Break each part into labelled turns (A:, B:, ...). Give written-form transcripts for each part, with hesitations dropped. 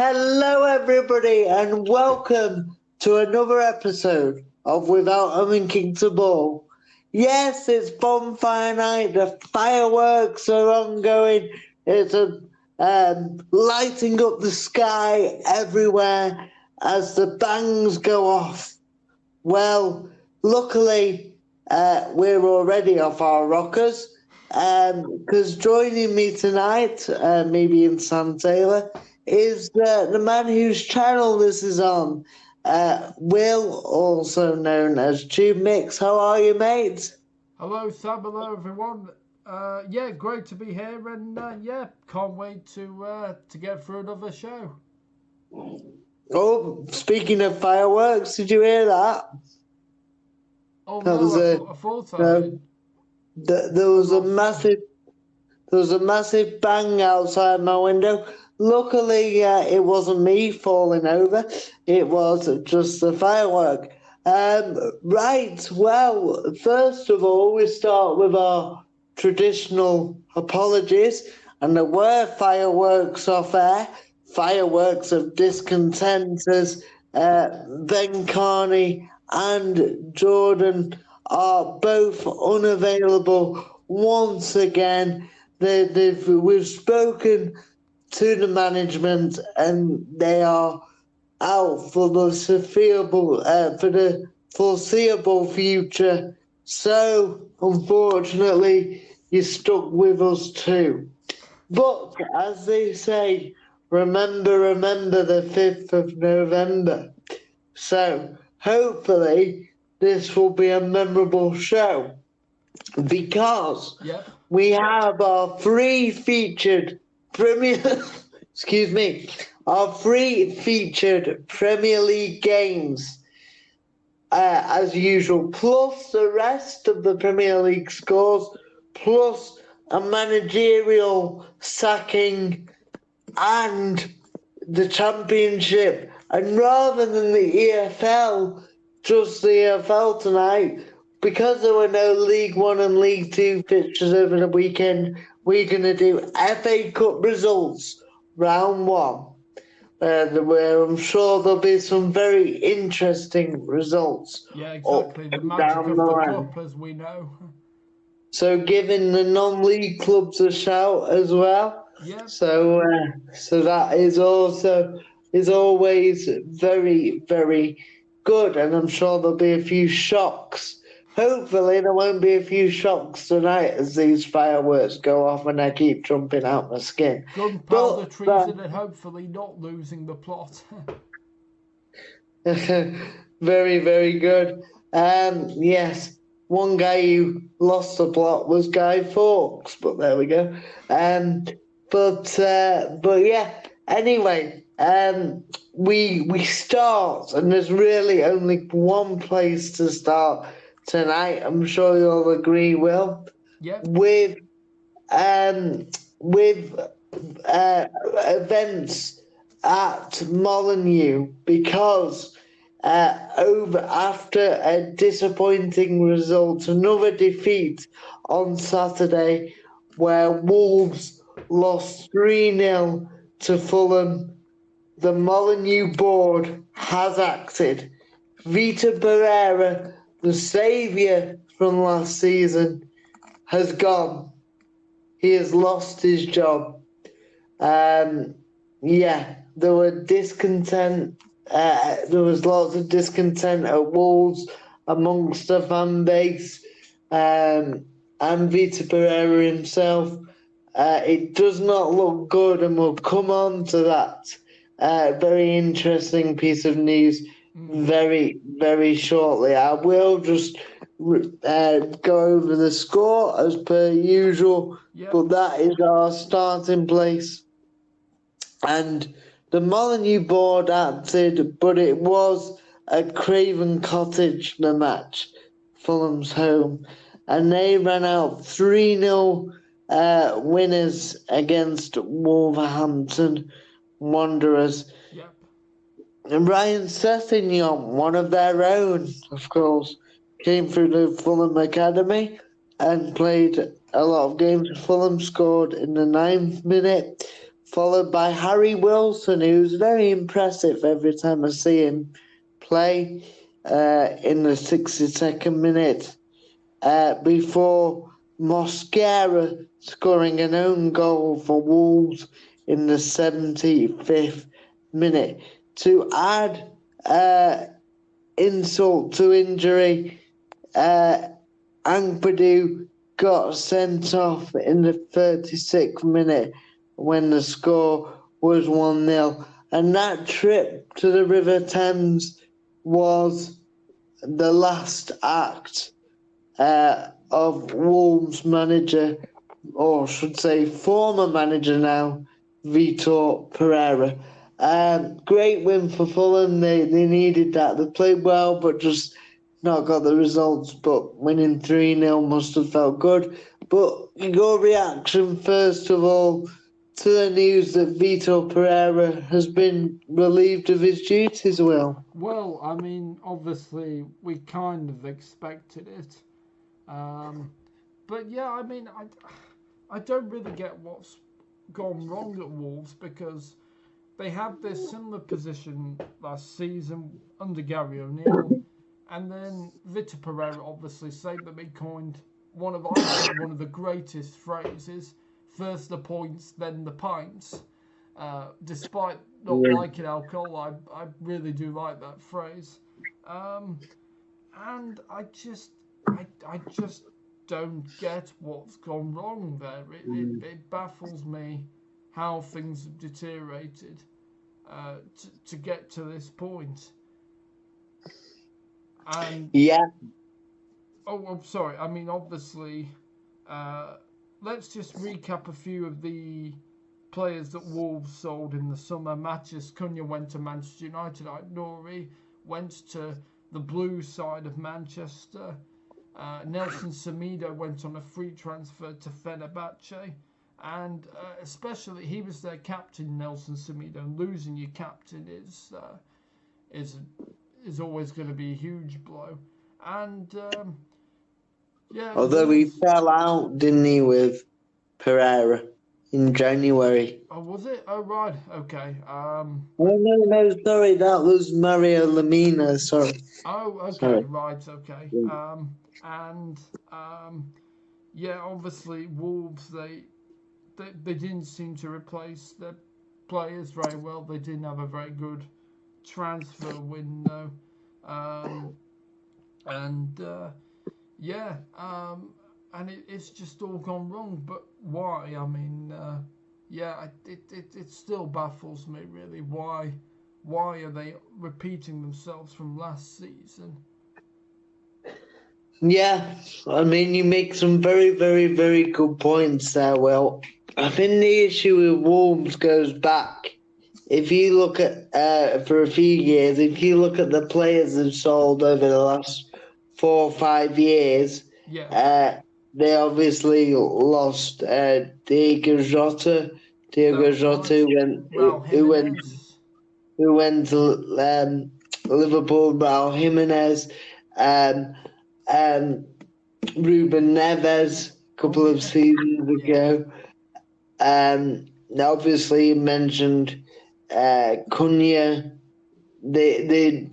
A: Hello, everybody, and welcome to another episode of Without a Winking to Ball. Yes, it's bonfire night. The fireworks are ongoing. It's lighting up the sky everywhere as the bangs go off. Well, luckily, we're already off our rockers. Because joining me tonight, maybe in San Taylor, is the man whose channel this is on, Will, also known as Tube Mix. How are you, mate?
B: Hello, Sam. Hello, everyone. Yeah, great to be here, and yeah, can't wait to get through another show.
A: Oh, speaking of fireworks, did you hear that?
B: Oh
A: That
B: no,
A: was
B: I thought I
A: no,
B: heard.
A: there
B: Oh,
A: was a
B: not fun.
A: massive bang outside my window. Luckily, it wasn't me falling over. It was just the firework. Right, well, first of all, we start with our traditional apologies. And there were fireworks off air, fireworks of discontent as Ben Carney and Jordan are both unavailable once again. We've spoken to the management, and they are out for the foreseeable future. So, unfortunately, you're stuck with us too. But as they say, remember the 5th of November. So, hopefully, this will be a memorable show because
B: Yep.
A: we have our free featured Premier excuse me, our free featured Premier League games as usual, plus the rest of the Premier League scores, plus a managerial sacking and the Championship. And rather than the EFL, just the EFL tonight, because there were no League One and League Two fixtures over the weekend, we're going to do FA Cup results, round one. Where I'm sure there'll be some very interesting results
B: Yeah,
A: up
B: exactly. The
A: and
B: magic
A: down the
B: of the
A: line.
B: cup, as we know.
A: So giving the non-league clubs a shout as well.
B: Yep.
A: So that is always very, very good, and I'm sure there'll be a few shocks. Hopefully there won't be a few shocks tonight as these fireworks go off and I keep jumping out my skin.
B: Gunpowder
A: But
B: treason and hopefully not losing the plot.
A: very, very good. Yes, one guy who lost the plot was Guy Fawkes, but there we go. But yeah. Anyway, we start, and there's really only one place to start tonight. I'm sure you'll agree, Will,
B: Yep.
A: with um with events at Molyneux because over after a disappointing result, another defeat on Saturday, where Wolves lost 3-0 to Fulham, the Molyneux board has acted. Vita Pereira, the saviour from last season, has gone. He has lost his job. Yeah, there was lots of discontent at Wolves amongst the fan base, and Vita Pereira himself. It does not look good, and we'll come on to that very interesting piece of news very, very shortly. I will just go over the score as per usual,
B: Yep.
A: but that is our starting place. And the Molyneux board acted, but it was at Craven Cottage, the match, Fulham's home. And they ran out 3-0 winners against Wolverhampton Wanderers.
B: Yep.
A: And Ryan Sessegnon, one of their own, of course, came through the Fulham Academy and played a lot of games for Fulham, scored in the 9th minute followed by Harry Wilson, who's very impressive every time I see him play in the 62nd minute, before Mosquera scoring an own goal for Wolves in the 75th minute. To add insult to injury, Ampadu got sent off in the 36th minute when the score was 1-0. And that trip to the River Thames was the last act of Wolves manager, or I should say former manager now, Vitor Pereira. Great win for Fulham. They needed that. They played well, but just not got the results. But winning 3-0 must have felt good. But your reaction, first of all, to the news that Vitor Pereira has been relieved of his duties, Will?
B: Well, I mean, obviously, we kind of expected it. But yeah, I mean, I don't really get what's gone wrong at Wolves, because they had this similar position last season under Gary O'Neill, and then Vitor Pereira obviously said that he coined I think, one of the greatest phrases: first the points, then the pints. Despite not liking alcohol, I really do like that phrase. And I just don't get what's gone wrong there. It baffles me how things have deteriorated to get to this point. And
A: Yeah.
B: oh, sorry. I mean, obviously, let's just recap a few of the players that Wolves sold in the summer. Matheus Cunha went to Manchester United. Nori went to the blue side of Manchester. Nelson Semedo went on a free transfer to Fenerbahce. And especially, he was their captain, Nelson Semedo. And losing your captain is always going to be a huge blow. And yeah,
A: Although he
B: Wolves.
A: fell out, didn't he, with Pereira in January?
B: Oh, was it? Oh, right. Okay.
A: Oh, no, sorry, that was Mario Lemina, sorry.
B: Oh, okay.
A: Sorry.
B: Right. Okay. And yeah, obviously Wolves they didn't seem to replace their players very well. They didn't have a very good transfer window. And yeah, and it's just all gone wrong. But why? I mean, yeah, it still baffles me really. Why are they repeating themselves from last season?
A: Yeah, I mean, you make some very, very, very good points there, Will. I think the issue with Wolves goes back. If you look at, for a few years, if you look at the players they've sold over the last 4 or 5 years,
B: Yeah.
A: they obviously lost Diego Jota. Diego
B: That's
A: Jota,
B: right. Raul Jimenez.
A: who went to Liverpool, Raul Jimenez, um, um, Ruben Neves a couple of seasons ago. Obviously, you mentioned Cunha. The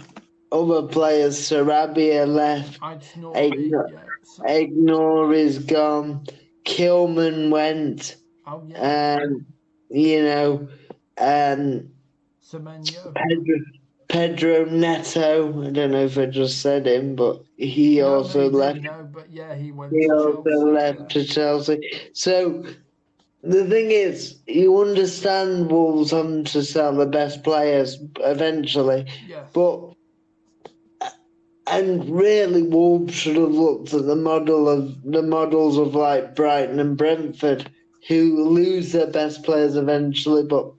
A: other players, Sarabia left.
B: Nori. Yeah.
A: Ignore is gone. Kilman went.
B: Oh yeah.
A: You know,
B: Semenyo.
A: Pedro Neto. I don't know if I just said him, but he
B: No,
A: also
B: you
A: left.
B: didn't know, but yeah, he went
A: He
B: to
A: also
B: Chelsea.
A: left to Chelsea. So the thing is, you understand Wolves having to sell the best players eventually,
B: Yes.
A: but and really Wolves should have looked at the models of like Brighton and Brentford, who lose their best players eventually, but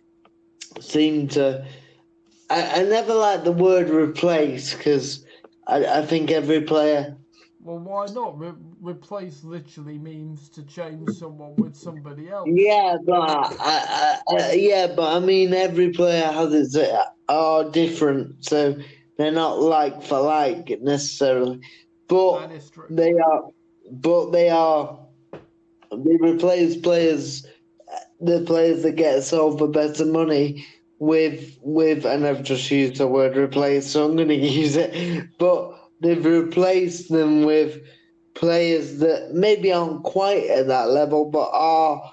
A: seem to. I never like the word replace, because I think every player.
B: Well, why not? Replace literally means to change someone with somebody else.
A: Yeah, but I mean every player has its are different, so they're not like for like necessarily, but
B: That is true.
A: they are, they replace players the players that get sold for better money with and I've just used the word replace, so I'm going to use it, but they've replaced them with players that maybe aren't quite at that level, but are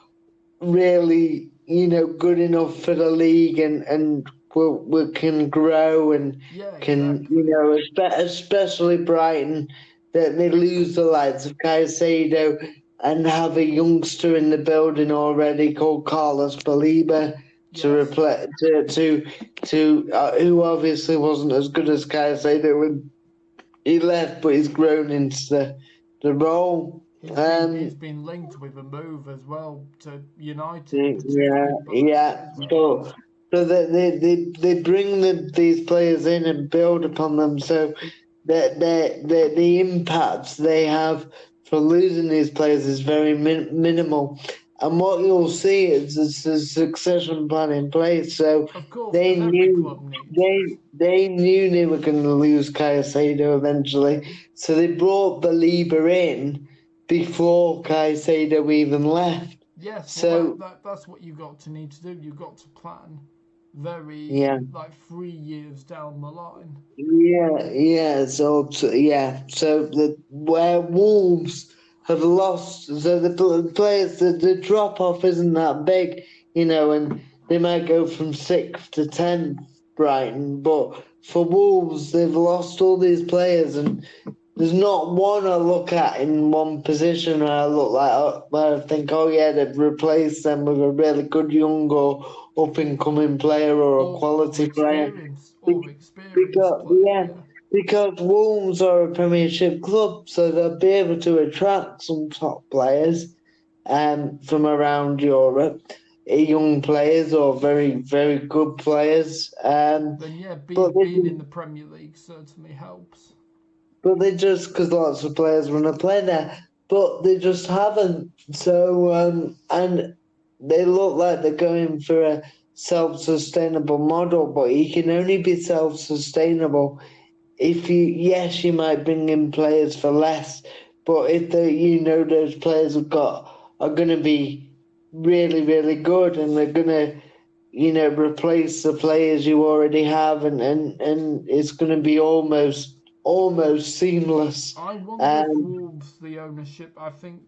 A: really, good enough for the league and will can grow and
B: Yeah,
A: can,
B: exactly.
A: especially Brighton, that they lose the likes of Caicedo and have a youngster in the building already called Carlos Baliba to
B: Yes.
A: replace who obviously wasn't as good as Caicedo when he left, but he's grown into the role.
B: He's been linked with a move as well to United,
A: Yeah,
B: particularly Baliba
A: yeah.
B: as well.
A: So they bring these players in and build upon them. So the impact they have for losing these players is very minimal. And what you'll see is a succession plan in place. So
B: Of course,
A: they
B: because every
A: knew
B: club needs
A: they
B: this.
A: they knew they were going to lose Caicedo eventually. So they brought Baliba in before Caicedo even left.
B: Yes, well,
A: So
B: that's what you got to need to do. You got to plan very
A: yeah,
B: like 3 years down the line.
A: yeah. So yeah, so where Wolves have lost, so the players, the drop off isn't that big, and they might go from sixth to 10th, Brighton, but for Wolves they've lost all these players, and there's not one I look at in one position where I look where I think, oh yeah, they've replaced them with a really good young or up and coming player or a
B: Or
A: quality player.
B: experience, or experienced
A: Because
B: player.
A: yeah,
B: Yeah.
A: because Wolves are a Premiership club, so they'll be able to attract some top players, from around Europe, young players or very very good players.
B: Then yeah,
A: But
B: being in the Premier League certainly helps.
A: they just, because lots of players want to play there, but they just haven't. So and they look like they're going for a self-sustainable model, but you can only be self-sustainable if you might bring in players for less, but if those players are going to be really really good and they're going to replace the players you already have, and it's going to be almost seamless.
B: I wonder if
A: Um,
B: Wolves, the ownership, I think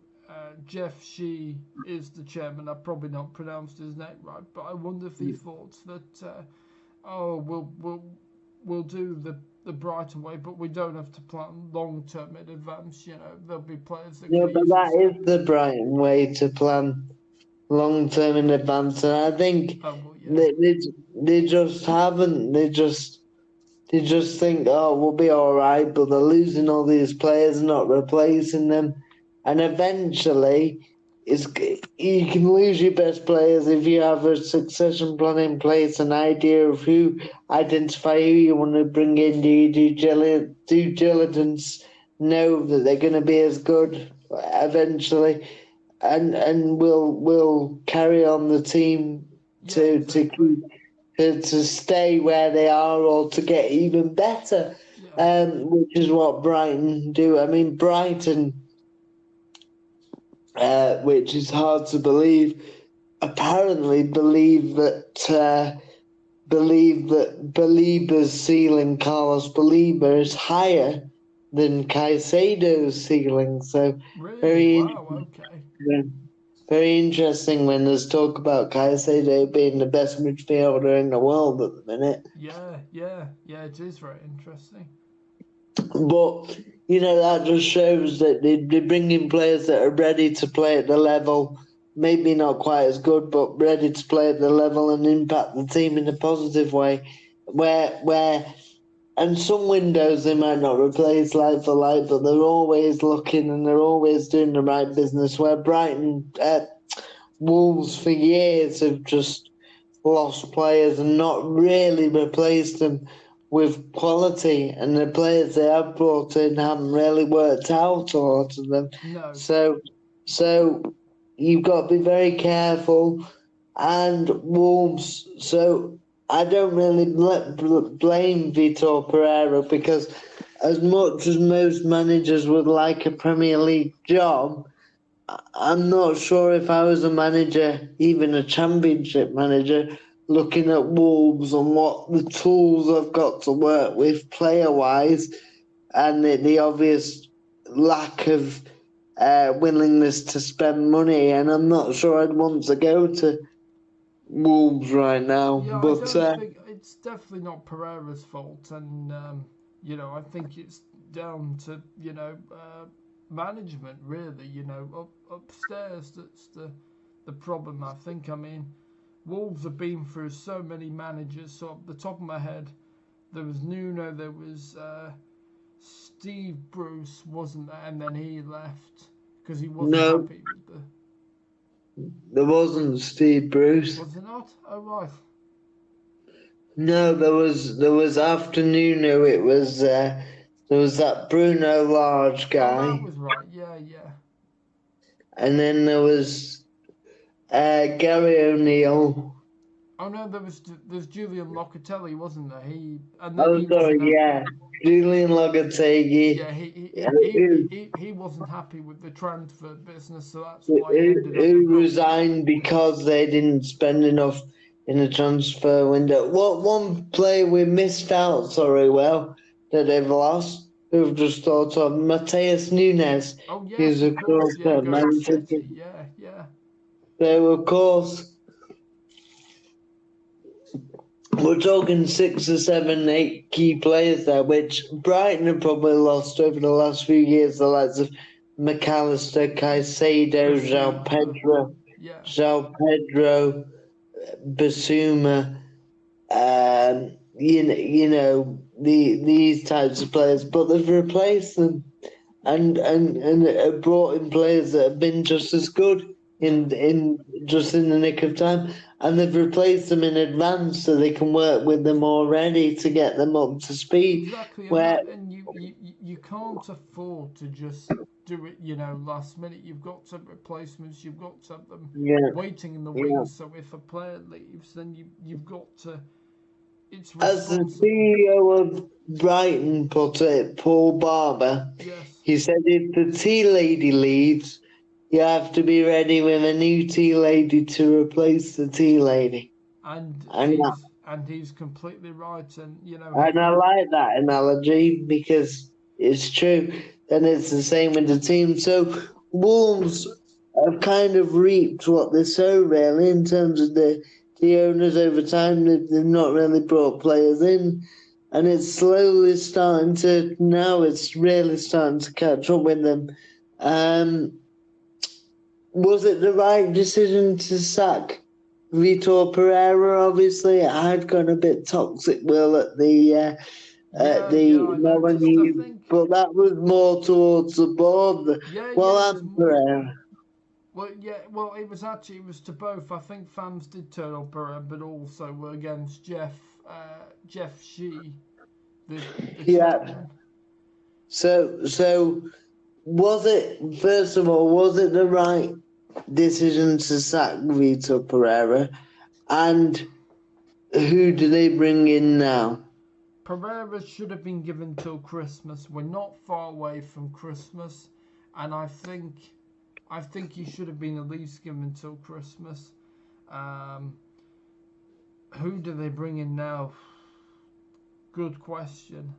B: Jeff Shee is the chairman. I've probably not pronounced his name right, but I wonder if he thought that, oh, we'll do the Brighton way, but we don't have to plan long term in advance. There'll be players that
A: yeah,
B: can
A: but
B: easily
A: that
B: start.
A: is the Brighton way to plan long term in advance, and I think
B: Oh well, yeah,
A: they just haven't. They just think, oh, we'll be all right, but they're losing all these players, not replacing them, and eventually, it's you can lose your best players if you have a succession plan in place, an idea of identify who you want to bring in, do you due diligence, know that they're going to be as good eventually, and will carry on the team
B: yeah,
A: to
B: exactly.
A: keep to stay where they are or to get even better,
B: Yeah,
A: which is what Brighton do. I mean, Brighton, which is hard to believe, apparently believe that Baliba's ceiling, Carlos Baliba, is higher than Caicedo's ceiling. So
B: really.
A: very
B: Wow.
A: interesting.
B: Okay.
A: Very interesting when there's talk about Caicedo being the best midfielder in the world at the minute.
B: Yeah, yeah, yeah. It is very interesting.
A: But that just shows that they bring in players that are ready to play at the level, maybe not quite as good, but ready to play at the level and impact the team in a positive way. Where and some windows they might not replace like for like, but they're always looking and they're always doing the right business. Where Brighton, Wolves for years have just lost players and not really replaced them with quality, and the players they have brought in haven't really worked out, a lot of them.
B: No.
A: So you've got to be very careful. And Wolves, so I don't really blame Vitor Pereira, because as much as most managers would like a Premier League job, I'm not sure if I was a manager, even a championship manager, looking at Wolves and what the tools I've got to work with player-wise, and the obvious lack of willingness to spend money, and I'm not sure I'd want to go to Wolves right now.
B: Yeah, I
A: But
B: don't think it's definitely not Pereira's fault, and I think it's down to management really. Upstairs that's the problem. I think. I mean, Wolves have been through so many managers. So off the top of my head, there was Nuno, there was Steve Bruce, wasn't there? And then he left because he wasn't
A: no,
B: happy with the.
A: there wasn't Steve Bruce.
B: Was it not? Oh right.
A: No, there was after Nuno. It was there was that Bruno Large
B: Oh, that
A: guy,
B: was right. Yeah, yeah.
A: and then there was Gary O'Neill.
B: Oh no, there's Julian Locatelli, wasn't there? And then
A: Oh,
B: he
A: sorry,
B: wasn't happy.
A: yeah, Julian Lopetegui.
B: Yeah,
A: Who,
B: he wasn't happy with the transfer business, so that's why he
A: who,
B: ended up
A: who
B: approaching.
A: resigned because they didn't spend enough in the transfer window. What one player we missed out, that they've lost, who've just thought of Mateus Nunes.
B: Oh yes,
A: He's
B: of
A: of
B: course,
A: course
B: yeah, going to
A: Man
B: City.
A: City.
B: Yeah, yeah.
A: So of course we're talking 6 or 7, 8 key players there, which Brighton have probably lost over the last few years. The likes of McAllister, Caicedo,
B: Basuma. Yeah.
A: João Pedro, Basuma, these types of players, but they've replaced them and brought in players that have been just as good in just in the nick of time, and they've replaced them in advance so they can work with them already to get them up to speed.
B: Exactly,
A: Where
B: and you can't afford to just do it, last minute. You've got to have replacements. You've got to have them
A: yeah,
B: waiting in the
A: yeah.
B: wings. So if a player leaves, then you've got to. It's
A: As the
B: responsible.
A: CEO of Brighton put it, Paul Barber,
B: Yes,
A: he said if the tea lady leaves, you have to be ready with a new tea lady to replace the tea lady.
B: and
A: And
B: he's completely right. And
A: And I like that analogy because it's true. And it's the same with the team. So Wolves have kind of reaped what they sow, really, in terms of the owners over time. They've not really brought players in. And it's slowly starting to, now it's really starting to catch up with them. Um, was it the right decision to sack Vitor Pereira? Obviously, it had gone a bit toxic, Will, at
B: yeah,
A: the
B: I noticed. I
A: Molyneux,
B: think
A: but that was more towards the board.
B: yeah,
A: Well,
B: it was
A: I'm
B: more.
A: Pereira.
B: Well, it was to both. I think fans did turn on Pereira, but also were against Jeff Shee, the
A: Yeah.
B: chairman.
A: So was it, first of all, was it the right decision to sack Vitor Pereira? And who do they bring in now?
B: Pereira should have been given till Christmas. We're not far away from Christmas, and I think he should have been at least given till Christmas. Um, who do they bring in now? Good question.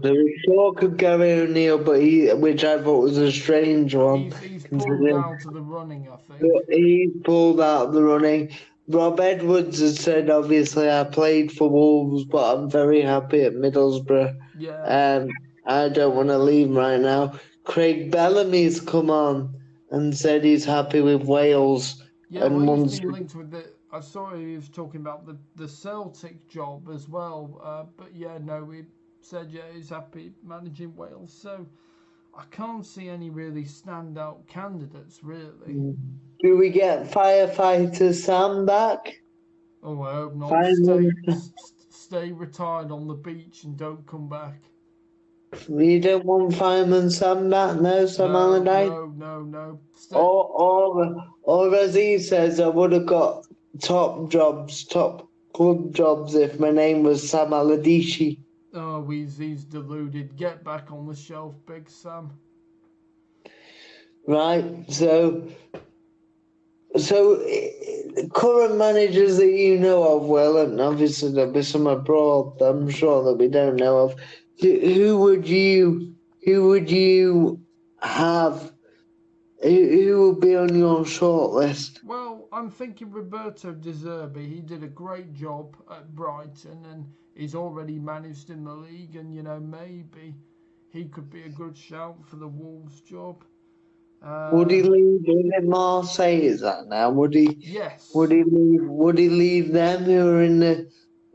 A: There was talk of Gary O'Neill, but which I thought was a strange one,
B: He's pulled
A: considering
B: out of the running, I think.
A: he pulled out of the running. Rob Edwards has said, obviously, I played for Wolves, but I'm very happy at Middlesbrough.
B: Yeah,
A: Um, I don't want to leave right now. Craig Bellamy's come on and said he's happy with Wales
B: yeah. Well,
A: and
B: he's
A: wants.
B: been linked with the. I saw he was talking about the Celtic job as well. But yeah, no, he said he's happy managing Wales. So I can't see any really standout candidates really.
A: Do we get firefighter Sam back?
B: Oh, I hope not.
A: Fireman,
B: Stay retired on the beach and don't come back.
A: you don't want Fireman Sam back? No, Sam
B: No,
A: Allardyce?
B: no, no, no. Stay.
A: Or as he says, I would have got top jobs, top club jobs if my name was Sam Allardyce.
B: Oh, he's deluded. Get back on the shelf, Big Sam.
A: right? Current managers that you know of, well, and obviously there'll be some abroad, I'm sure, that we don't know of. Who would you have? Who will be on your shortlist?
B: Well, I'm thinking Roberto De Zerbi. He did a great job at Brighton, and he's already managed in the league. And maybe he could be a good shout for the Wolves job.
A: Would he
B: Um,
A: leave? Is it Marseille? Is that now? Would he? Would
B: yes.
A: he leave? Would he leave them who are in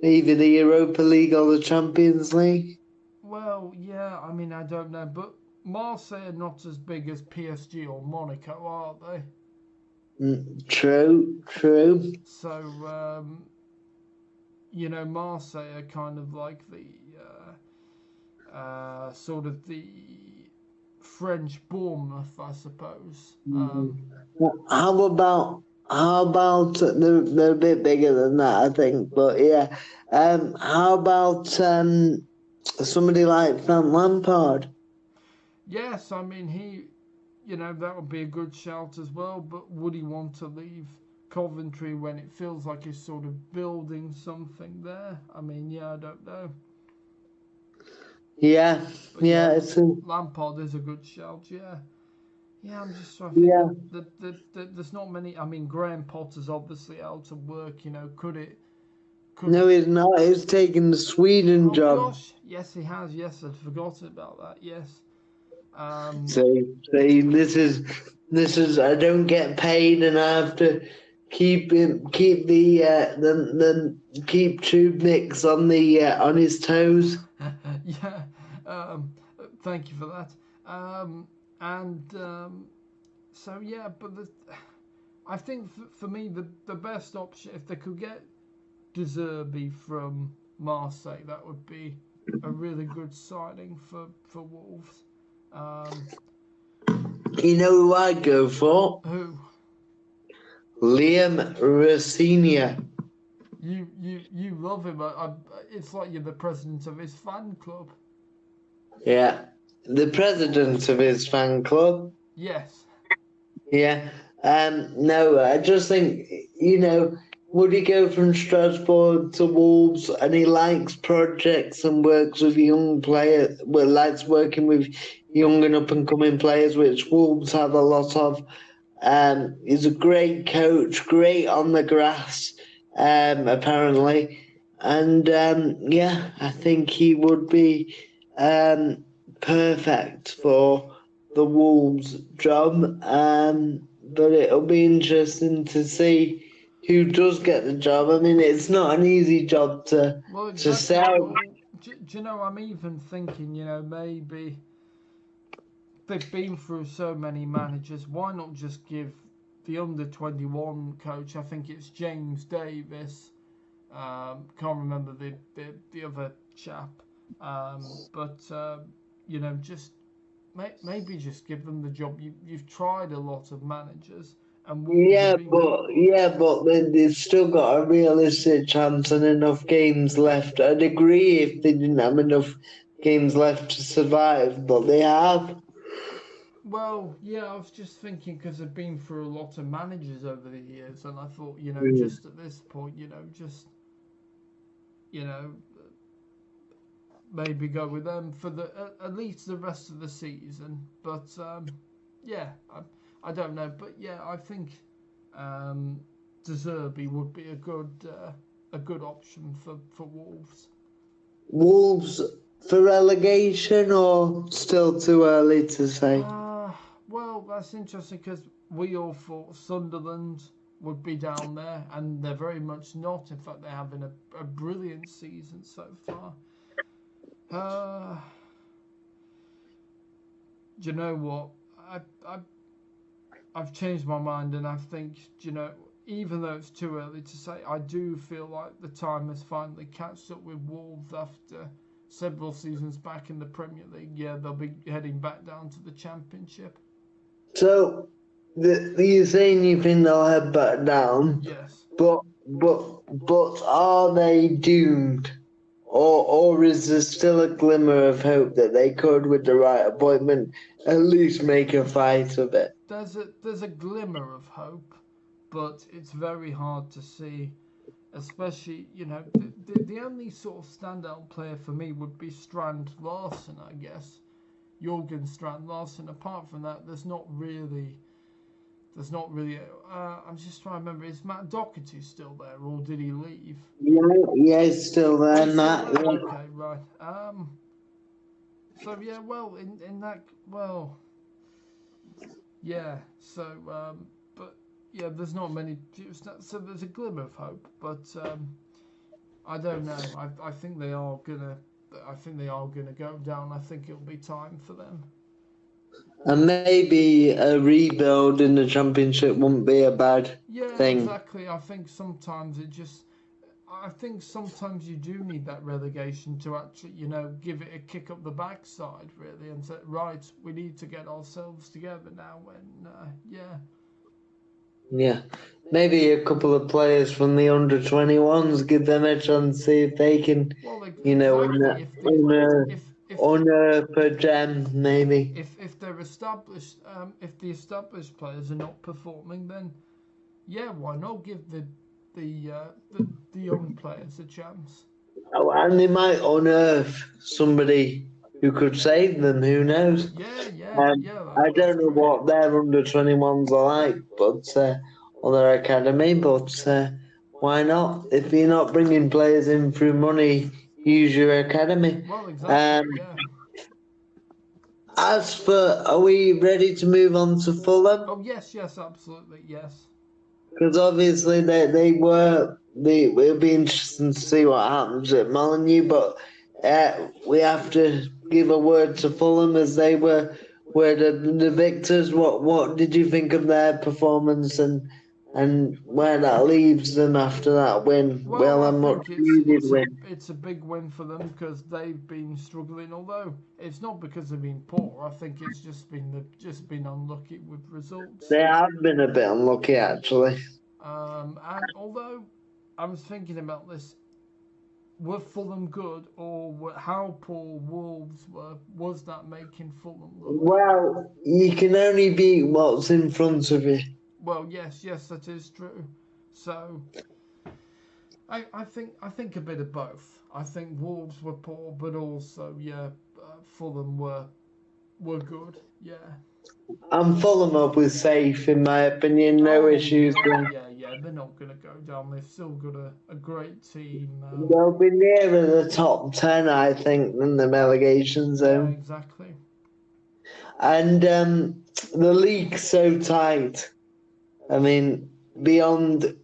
A: either the Europa League or the Champions League?
B: Well, yeah. I mean, I don't know, but Marseille are not as big as PSG or Monaco, are they?
A: True, true.
B: So, Marseille are kind of like the sort of the French Bournemouth, I suppose.
A: How about they're a bit bigger than that, I think, but yeah. How about somebody like Frank Lampard?
B: Yes, I mean that would be a good shout as well. But would he want to leave Coventry when it feels like he's sort of building something there? I mean, yeah, I don't know.
A: Yeah,
B: But
A: yeah,
B: yeah,
A: it's a,
B: Lampard is a good shout. Yeah, yeah. I'm just trying to think
A: yeah.
B: that there's not many. I mean, Graham Potter's obviously out of work. Could it? Could
A: No, he's not. He's taking the Sweden
B: Oh
A: job.
B: gosh, yes, he has. Yes, I'd forgotten about that. Yes. Um,
A: So, this is. I don't get paid, and I have to keep keep Tube Mix on his toes.
B: yeah. Um, Thank you for that. Um, and so yeah, but I think for me the best option if they could get De Zerbi from Marseille, that would be a really good signing for Wolves. Um,
A: You know who I'd go for?
B: who
A: Liam Rossinia.
B: you love him. It's like you're the president of his fan club.
A: Yeah, the president of his fan club.
B: Yes.
A: Yeah. No, I just think, would he go from Strasbourg to Wolves and he likes projects and works with young players, well, likes working with young and up and coming players, which Wolves have a lot of. He's a great coach, great on the grass, apparently. And yeah, I think he would be um, perfect for the Wolves job. But it'll be interesting to see who does get the job. I mean, it's not an easy job
B: Well,
A: to
B: exactly.
A: sell.
B: Well, do you know? I'm even thinking. Maybe they've been through so many managers. Why not just give the under 21 coach? I think it's James Davis. Can't remember the other chap. But just maybe just give them the job. You've tried a lot of managers, and Wolves have been.
A: But they've still got a realistic chance and enough games left. I'd agree if they didn't have enough games left to survive, but they have.
B: Well, yeah, I was just thinking because I've been through a lot of managers over the years, and I thought,
A: Mm.
B: just at this point, just you know, maybe go with them for at least the rest of the season. But yeah, I don't know, but yeah, I think De Zerbi would be a good option for Wolves.
A: Wolves for relegation or still too early to say?
B: Uh, well, that's interesting because we all thought Sunderland would be down there, and they're very much not. In fact, they're having a brilliant season so far. Uh, do you know what? I I've changed my mind, and I think even though it's too early to say, I do feel like the time has finally catched up with Wolves after several seasons back in the Premier League. Yeah, they'll be heading back down to the Championship.
A: So you're saying you think they'll head back down,
B: Yes.
A: but are they doomed? or is there still a glimmer of hope that they could, with the right appointment, at least make a fight of it?
B: There's a glimmer of hope, but it's very hard to see. Especially, the only sort of standout player for me would be Strand Larsen, I guess. Jorgen Strand Larsen. Apart from that, there's not really. I'm just trying to remember. Is Matt Doherty still there, or did he leave?
A: Yeah, he's still there,
B: He's
A: Matt.
B: still there?
A: Yeah.
B: Okay, right. So yeah, well, in that, well, yeah. So but yeah, there's not many. So there's a glimmer of hope, but I don't know. I think they are gonna. I think they are gonna go down. I think it'll be time for them.
A: And maybe a rebuild in the championship wouldn't be a bad
B: Yeah,
A: thing.
B: exactly. I think sometimes it just. I think sometimes you do need that relegation to actually, give it a kick up the backside, really, and say, right, we need to get ourselves together now. And yeah.
A: Yeah. Maybe a couple of players from the under 21s, give them a chance, see if they can,
B: Well, exactly.
A: unearth a gem, maybe.
B: If they're established, if the established players are not performing, then yeah, why not give the young players a chance?
A: Oh, and they might unearth somebody who could save them, who knows?
B: Yeah.
A: I
B: That's
A: don't know
B: true.
A: what their under 21s are like, or their academy, but why not? If you're not bringing players in through money, use your academy.
B: Well, exactly. Yeah.
A: As for, are we ready to move on to Fulham?
B: Oh yes, absolutely, yes.
A: Because obviously it'll be interesting to see what happens at Molyneux, but we have to give a word to Fulham, as they were the victors. What did you think of their performance, and where that leaves them after that win?
B: Well, I
A: A much
B: think
A: needed win.
B: it's a big win for them because they've been struggling. Although it's not because they've been poor. I think it's just been unlucky with results.
A: They have been a bit unlucky, actually.
B: And although I was thinking about this, were Fulham good, or how poor Wolves were? Was that making Fulham look?
A: Well, you can only beat what's in front of you.
B: Well, yes, that is true. So, I think a bit of both. I think Wolves were poor, but also Fulham were good. Yeah.
A: And Fulham up with safe, in my opinion. No issues there.
B: Yeah. They're not going to go down. They've still got a great team.
A: They'll be nearer the top 10, I think, than the relegation zone.
B: Yeah, exactly.
A: And the league's so tight. I mean, behind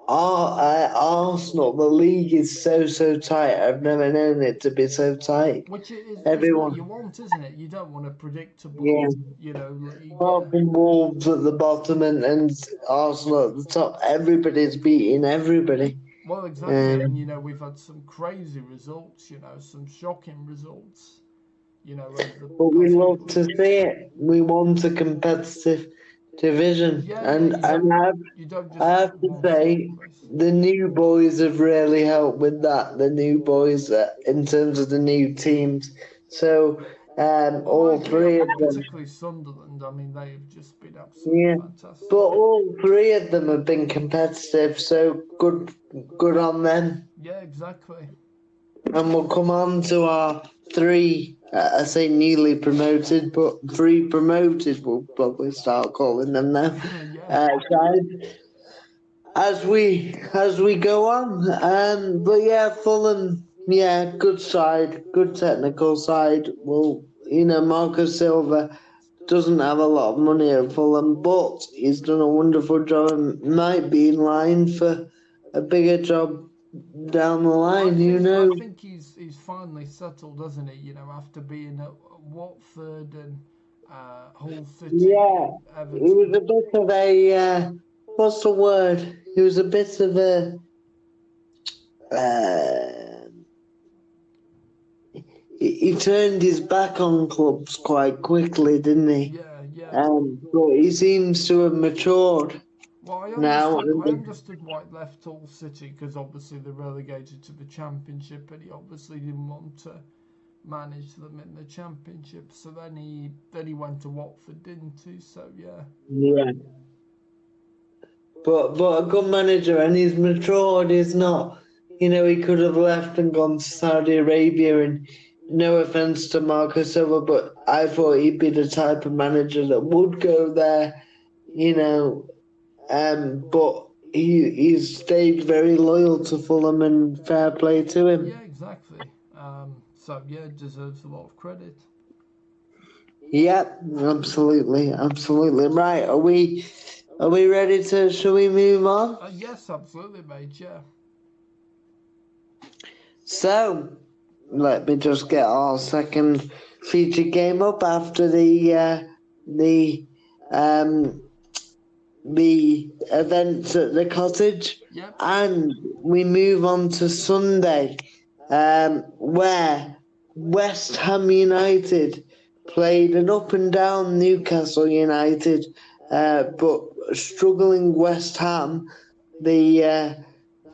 A: Arsenal, the league is so tight. I've never known it to be so tight.
B: Which is
A: Everyone,
B: what you want, isn't it? You don't want a predictable, league.
A: apart from Wolves at the bottom and Arsenal at the top, everybody's beating everybody.
B: Well, exactly, and we've had some crazy results. Some shocking results.
A: But we love to see it. We want a competitive division, and I have to say, the new boys have really helped with that. The new boys, in terms of the new teams. So, all three of them,
B: particularly Sunderland. I mean, they've just been absolutely fantastic.
A: But all three of them have been competitive. So good on them.
B: Yeah, exactly.
A: And we'll come on to our three. I say newly promoted, but three promoted. We'll probably start calling them now. As we go on, but yeah, Fulham, good side, good technical side. Well, Marco Silva doesn't have a lot of money at Fulham, but he's done a wonderful job and might be in line for a bigger job down the line. Who knows?
B: I think he's finally settled, doesn't he? After being at Watford and Hull City.
A: Yeah,
B: Everton.
A: he was a bit of a what's the word? He was a bit of a he turned his back on clubs quite quickly, didn't he?
B: Yeah.
A: But he seems to have matured.
B: Well,
A: now.
B: I understood why he left Hull City because obviously they're relegated to the Championship, and he obviously didn't want to manage them in the Championship. So then he went to Watford, didn't he? So yeah.
A: Yeah, but a good manager, and he's matured. He's not, he could have left and gone to Saudi Arabia. And no offense to Marco Silva, but I thought he'd be the type of manager that would go there. You know, but he's stayed very loyal to Fulham, and fair play to him.
B: Yeah, exactly. So yeah, deserves a lot of credit.
A: Yep, absolutely, absolutely. Right, are we ready to? Shall we move on?
B: Yes, absolutely, mate. Yeah.
A: So, let me just get our second featured game up after the um the events at the cottage,
B: Yep.
A: and we move on to Sunday, where West Ham United played an up and down Newcastle United, but struggling West Ham. The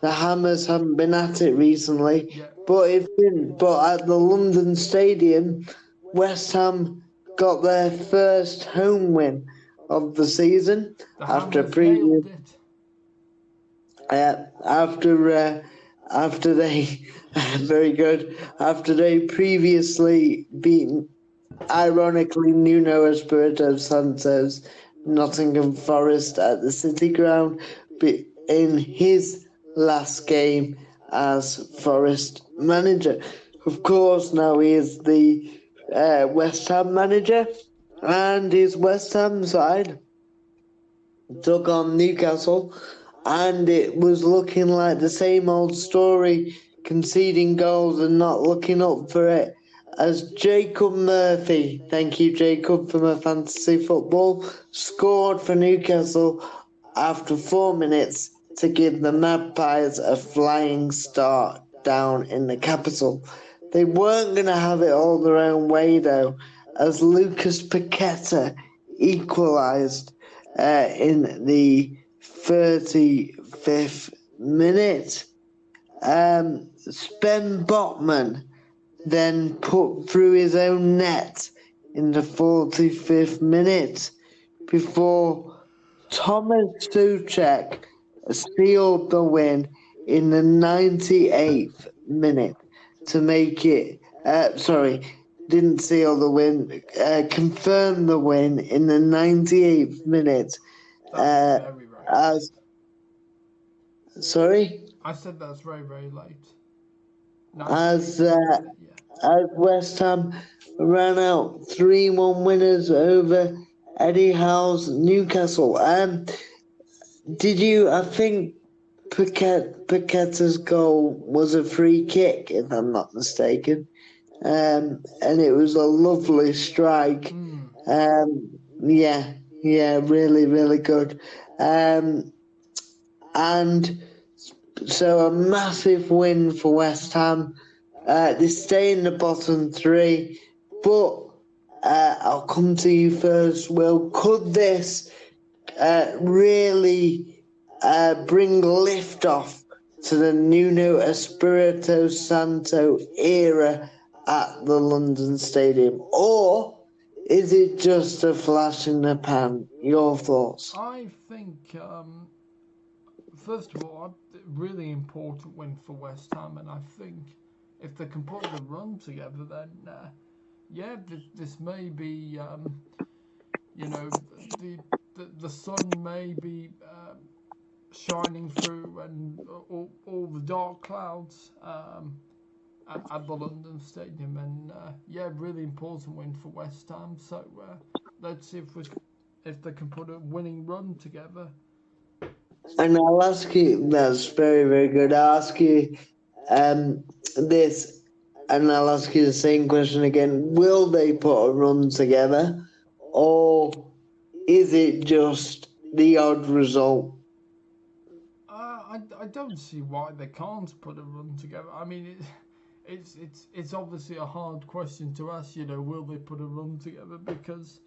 A: Hammers haven't been at it recently,
B: Yeah.
A: but at the London Stadium, West Ham got their first home win of the season
B: The
A: after
B: Hammers nailed it.
A: after they very good after they previously beaten, ironically, Nuno Espirito Santos Nottingham Forest at the City Ground in his last game as Forest manager. Of course, now he is the West Ham manager, and his West Ham side took on Newcastle, and it was looking like the same old story, conceding goals and not looking up for it. As Jacob Murphy, thank you, Jacob, from a fantasy football, scored for Newcastle after 4 minutes to give the Magpies a flying start down in the capital. They weren't going to have it all their own way, though, as Lucas Paqueta equalised in the 35th minute. Sven Botman then put through his own net in the 45th minute before Thomas Souček sealed the win in the 98th minute to make it. Didn't seal the win. Confirmed the win in the 98th minute.
B: That's very, very
A: As
B: late.
A: sorry,
B: I said that's very, very late.
A: as
B: 98th minute, yeah.
A: as West Ham ran out 3-1 winners over Eddie Howe's Newcastle. Did you? I think Paqueta's goal was a free kick, if I'm not mistaken. And it was a lovely strike. Yeah, really, really good. And so a massive win for West Ham. They stay in the bottom three, but I'll come to you first, Will. Could this really bring lift off to the Nuno Espirito Santo era at the London Stadium, or is it just a flash in the pan? Your thoughts?
B: I think, first of all, a really important win for West Ham, and I think if they can put the run together, then yeah, this may be, the sun may be shining through and all the dark clouds at the London Stadium, and yeah, really important win for West Ham. So let's see if they can put a winning run together.
A: And I'll ask you, that's very, very good. I'll ask you this, and I'll ask you the same question again. Will they put a run together, or is it just the odd result?
B: I don't see why they can't put a run together. I mean, it's obviously a hard question to ask. Will they put a run together? Because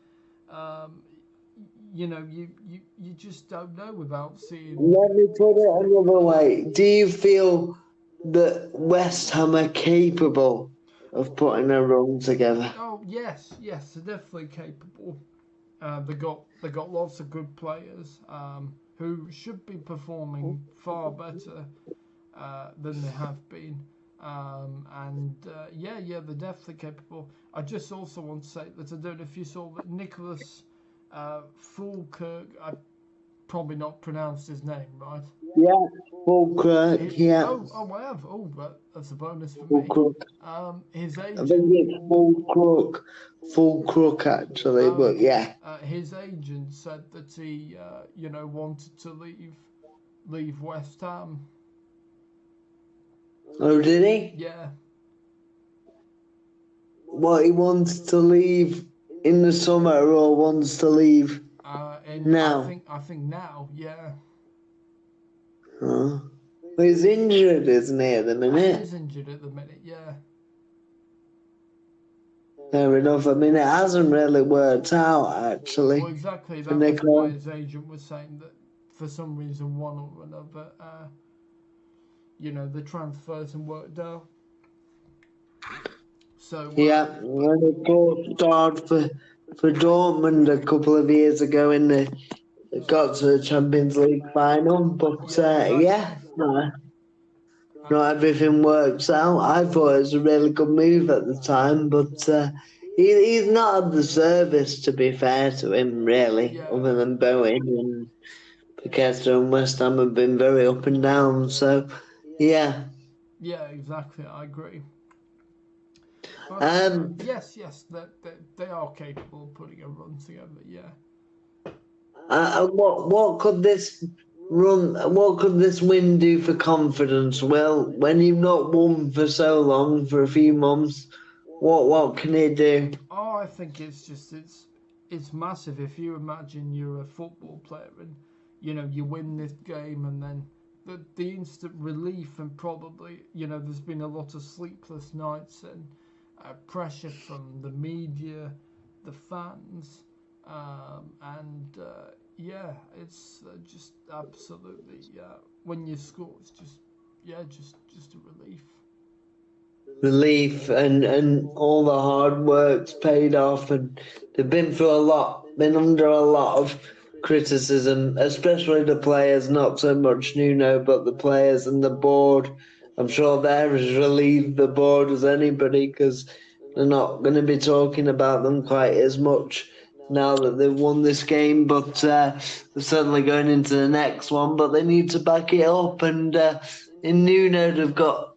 B: you just don't know without seeing.
A: Let me put it another way. Do you feel that West Ham are capable of putting a run together?
B: Oh yes, yes, they're definitely capable. They got lots of good players who should be performing far better than they have been. Yeah, they're definitely capable. I just also want to say that I don't know if you saw that Nicholas Fulkirk. I probably not pronounced his name right.
A: Yeah, Fulkirk, yeah,
B: Oh, I have. Oh, but that's a bonus for me.
A: Fulkirk.
B: His
A: I think
B: agent.
A: it's Fulkirk actually,
B: Oh,
A: but
B: okay.
A: yeah.
B: His agent said that he, wanted to leave West Ham.
A: Oh, did he?
B: Yeah.
A: What, he wants to leave in the summer or wants to leave
B: And I
A: now?
B: think I think now, yeah,
A: Huh? Well, he's injured, isn't he, at the
B: he
A: minute?
B: is injured at the minute. Yeah.
A: Fair enough. I mean, it hasn't really worked out,
B: Well,
A: actually,
B: exactly.
A: for
B: That was why
A: Nicola.
B: his agent was saying that for some reason, one or another, the transfers and worked out. So,
A: Yeah, when it started for Dortmund a couple of years ago in the it got to the Champions League final, but
B: yeah, exactly.
A: yeah, no, not everything works out. I thought it was a really good move at the time, but he's not had the service, to be fair to him, really,
B: Yeah,
A: other than Bowen and Paqueta and West Ham have been very up and down. So, yeah.
B: yeah, exactly. I agree. But
A: Um,
B: yes, they are capable of putting a run together. Yeah.
A: what could this run? What could this win do for confidence? Well, when you've not won for so long, for a few months, what can it do?
B: Oh, I think it's massive. If you imagine you're a football player and you win this game and then the instant relief and probably there's been a lot of sleepless nights and pressure from the media, the fans, and yeah, it's just absolutely when you score, it's just a relief.
A: Relief and all the hard work's paid off, and they've been through a lot, been under a lot of criticism, especially the players, not so much Nuno, but the players and the board. I'm sure they're as relieved the board as anybody because they're not going to be talking about them quite as much now that they've won this game, but they're certainly going into the next one. But they need to back it up, and in Nuno, they've got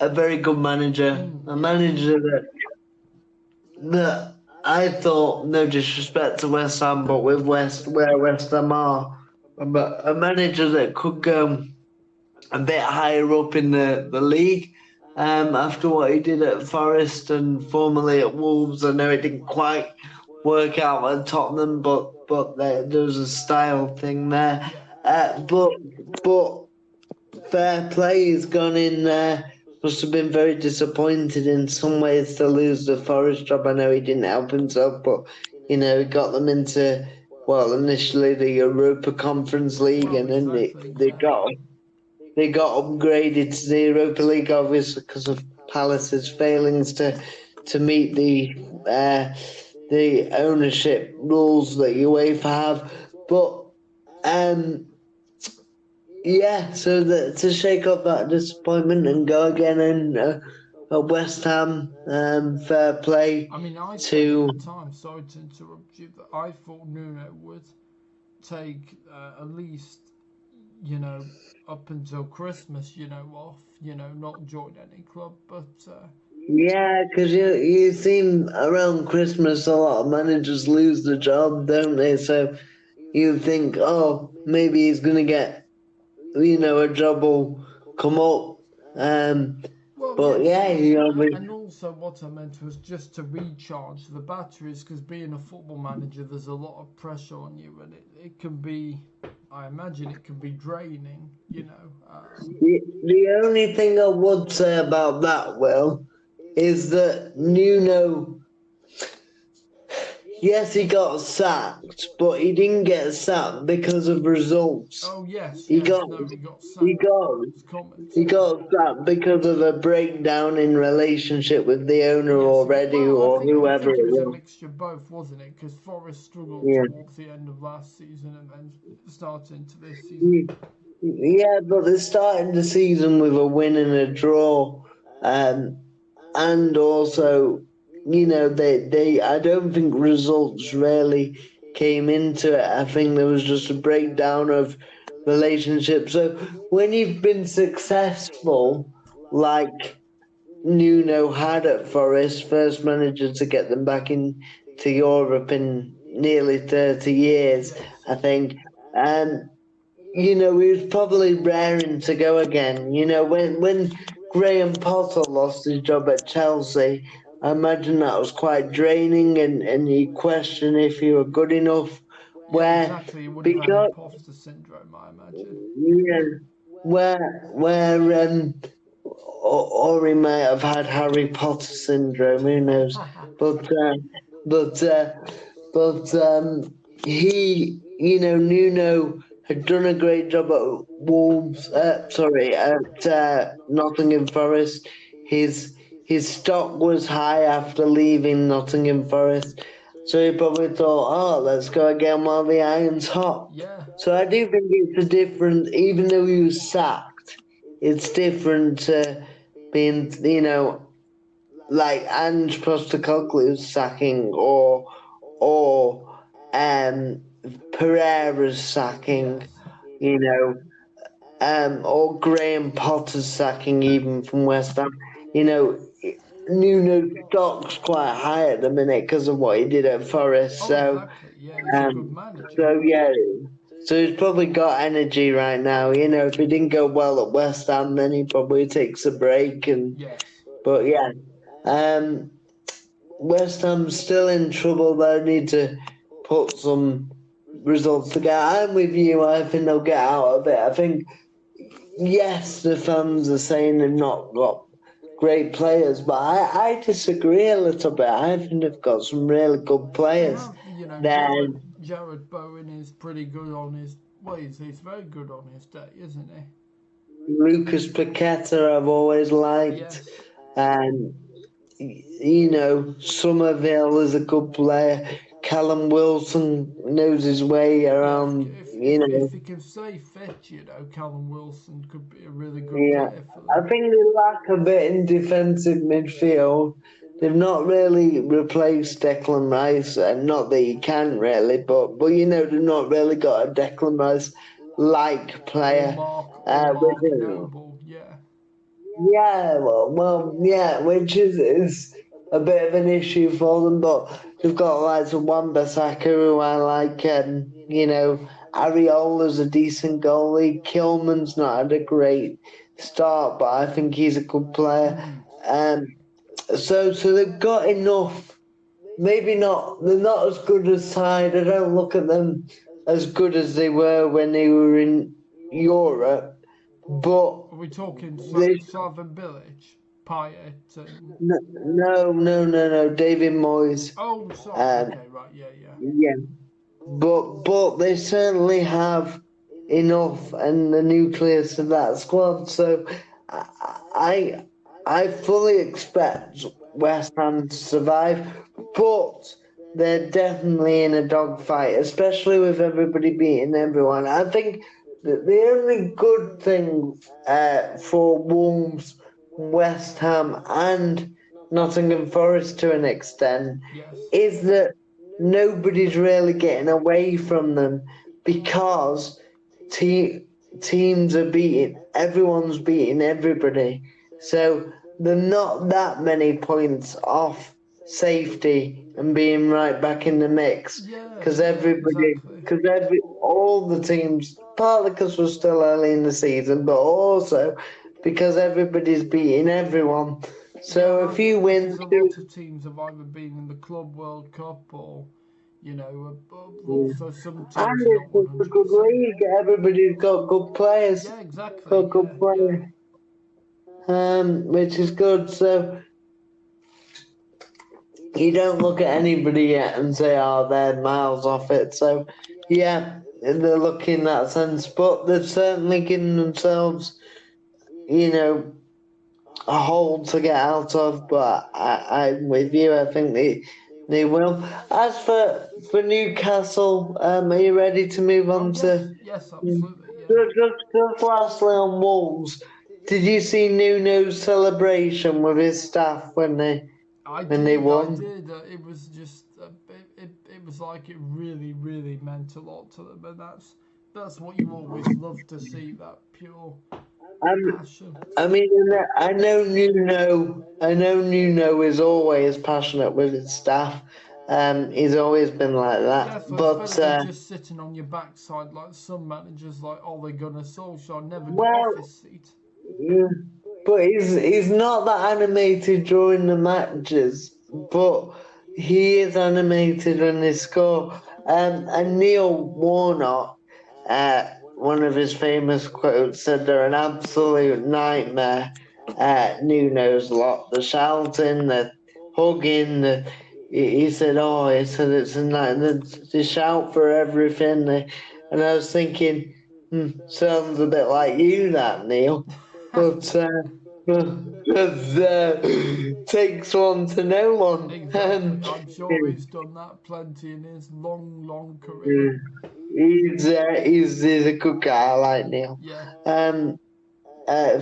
A: a very good manager, a
B: Yeah.
A: manager that I thought, no disrespect to West Ham, but with where West Ham are, but a manager that could go a bit higher up in the league. After what he did at Forest and formerly at Wolves, I know it didn't quite work out at Tottenham, but there was a style thing there.
B: Yeah.
A: But fair play, he's gone in there. Must have been very disappointed in some ways to lose the Forest job. I know he didn't help himself, but he got them into initially the Europa Conference League,
B: Well,
A: and then
B: exactly.
A: they
B: Yeah.
A: got upgraded to the Europa League, obviously because of Palace's failings to meet the ownership rules that UEFA have. But yeah, so to shake up that disappointment and go again and at West Ham, fair play
B: I mean, I said at
A: to.
B: the time, sorry to interrupt you, that I thought Nuno would take at least, you know, up until Christmas, off, not join any club. But
A: Yeah, because you seen around Christmas a lot of managers lose the job, don't they? So you think, oh, maybe he's gonna get, a job will come up. Um,
B: well,
A: but
B: yes,
A: yeah,
B: yes, and
A: we,
B: also what I meant was just to recharge the batteries because being a football manager, there's a lot of pressure on you, and it can be, I imagine, it can be draining.
A: the only thing I would say about that, Will, is that Nuno Yes, he got sacked, but he didn't get sacked because of results.
B: Oh yes,
A: He
B: yes.
A: got
B: No, he got
A: he
B: sacked
A: got
B: as
A: he
B: commentator.
A: got sacked because of a breakdown in relationship with the owner
B: Yes,
A: already,
B: well,
A: or
B: I
A: whoever
B: think it
A: it
B: was a
A: was.
B: mixture of both, wasn't it? Because Forest struggled
A: Yeah.
B: towards the end of last season and then started into this season.
A: Yeah, but they're starting the season with a win and a draw, and also, they I don't think results really came into it. I think there was just a breakdown of relationships. So when you've been successful, like Nuno had at Forest, first manager to get them back into Europe in nearly 30 years,
B: Yes.
A: I think. Um, he was probably raring to go again. When Graham Potter lost his job at Chelsea, I imagine that was quite draining, and you question if you were good enough.
B: Yeah,
A: Where
B: exactly. He would have had
A: because
B: imposter syndrome, I imagine.
A: yeah, where or he may have had Harry Potter syndrome. Who knows? But but uh, but he, Nuno had done a great job at Wolves. Sorry, at Nottingham Forest. His stock was high after leaving Nottingham Forest, so he probably thought, "Oh, let's go again while the iron's hot."
B: Yeah.
A: So I do think it's a different, even though he was sacked, it's different to being, like Ange Postecoglou's sacking or Pereira's sacking,
B: Yes.
A: or Graham Potter's sacking even from West Ham. Nuno stock's quite high at the minute because of what he did at Forest.
B: Oh,
A: So
B: exactly. Yeah, he's a good manager.
A: so yeah, so he's probably got energy right now. If he didn't go well at West Ham, then he probably takes a break.
B: Yes.
A: But yeah, um, West Ham's still in trouble. They need to put some results together. I'm with you. I think they'll get out of it. I think yes, the fans are saying they've not got great players, but I disagree a little bit. I think they've got some really good
B: They
A: players.
B: have,
A: Then
B: Jared Bowen is pretty good on his. Well, he's very good on his day, isn't he?
A: Lucas Paqueta, I've always liked.
B: Yes.
A: And Somerville is a good player. Callum Wilson knows his way
B: Yeah,
A: around.
B: if he can stay fit, Callum Wilson could be a really good
A: Yeah,
B: player for
A: I
B: them.
A: think they lack a bit in defensive midfield. They've not really replaced Declan Rice, and not that he can really, but they've not really got a Declan Rice like player
B: Or
A: with
B: Mark
A: him.
B: Noble, yeah.
A: Yeah, yeah, which is a bit of an issue for them, but they've got like some Wan-Bissaka who I like, Ariola's a decent goalie. Kilman's not had a great start, but I think he's a good player.
B: Mm.
A: So they've got enough. Maybe not. They're not as good as side. I don't look at them as good as they were when they were in Europe, but
B: Are we talking
A: they
B: Slaven Bilic, Payet, and.
A: no. David Moyes.
B: Oh, sorry.
A: Um,
B: Okay, right. Yeah, yeah.
A: yeah, but they certainly have enough and the nucleus of that squad. So I I fully expect West Ham to survive, but they're definitely in a dogfight, especially with everybody beating everyone. I think that the only good thing for Wolves, West Ham, and Nottingham Forest to an extent
B: Yes.
A: is that nobody's really getting away from them because te- teams are beating, everyone's beating everybody. So they're not that many points off safety and being right back in the mix
B: Yeah,
A: because
B: yeah, exactly.
A: all the teams, partly because we're still early in the season, but also because everybody's beating everyone.
B: Yeah,
A: So a
B: well,
A: few wins,
B: because a lot of teams have either been in the Club World Cup or, also some
A: and
B: teams are not
A: it's a good
B: 100%.
A: league. Everybody's got good players,
B: Yeah, exactly.
A: got
B: Yeah,
A: good
B: yeah.
A: players, which is good. you don't look at anybody yet and say, "Oh, they're miles off it." So, yeah, they're lucky in that sense, but they've certainly given themselves, a hole to get out of. But I'm with you. I think they will. As for Newcastle, are you ready to move
B: Oh
A: on to
B: yes, absolutely, yeah.
A: just lastly on Wolves? Did you see Nuno's celebration with his staff when they
B: I
A: when they
B: did, I
A: won?
B: did. It was just, it was like it really, really meant a lot to them, and that's what you always love to see, that pure
A: Um,
B: passion.
A: I mean, I know Nuno. I know Nuno is always passionate with his staff. He's always been like
B: Yeah,
A: that.
B: so it's better
A: But
B: than just sitting on your backside like some managers like Ole Gunnar Solskjaer never got off
A: well,
B: his seat.
A: yeah, but he's not that animated during the matches. But he is animated when they score. And Neil Warnock, one of his famous quotes said they're an absolute nightmare. Nuno's lot, the shouting, the hugging, he said, "Oh, he said it's a night." They shout for everything. And I was thinking, sounds a bit like you, that Neil. But takes one to know one.
B: Exactly. I'm sure he's done that plenty in his long, long career.
A: Yeah, he's a good guy. I like Neil.
B: Yeah.
A: Um,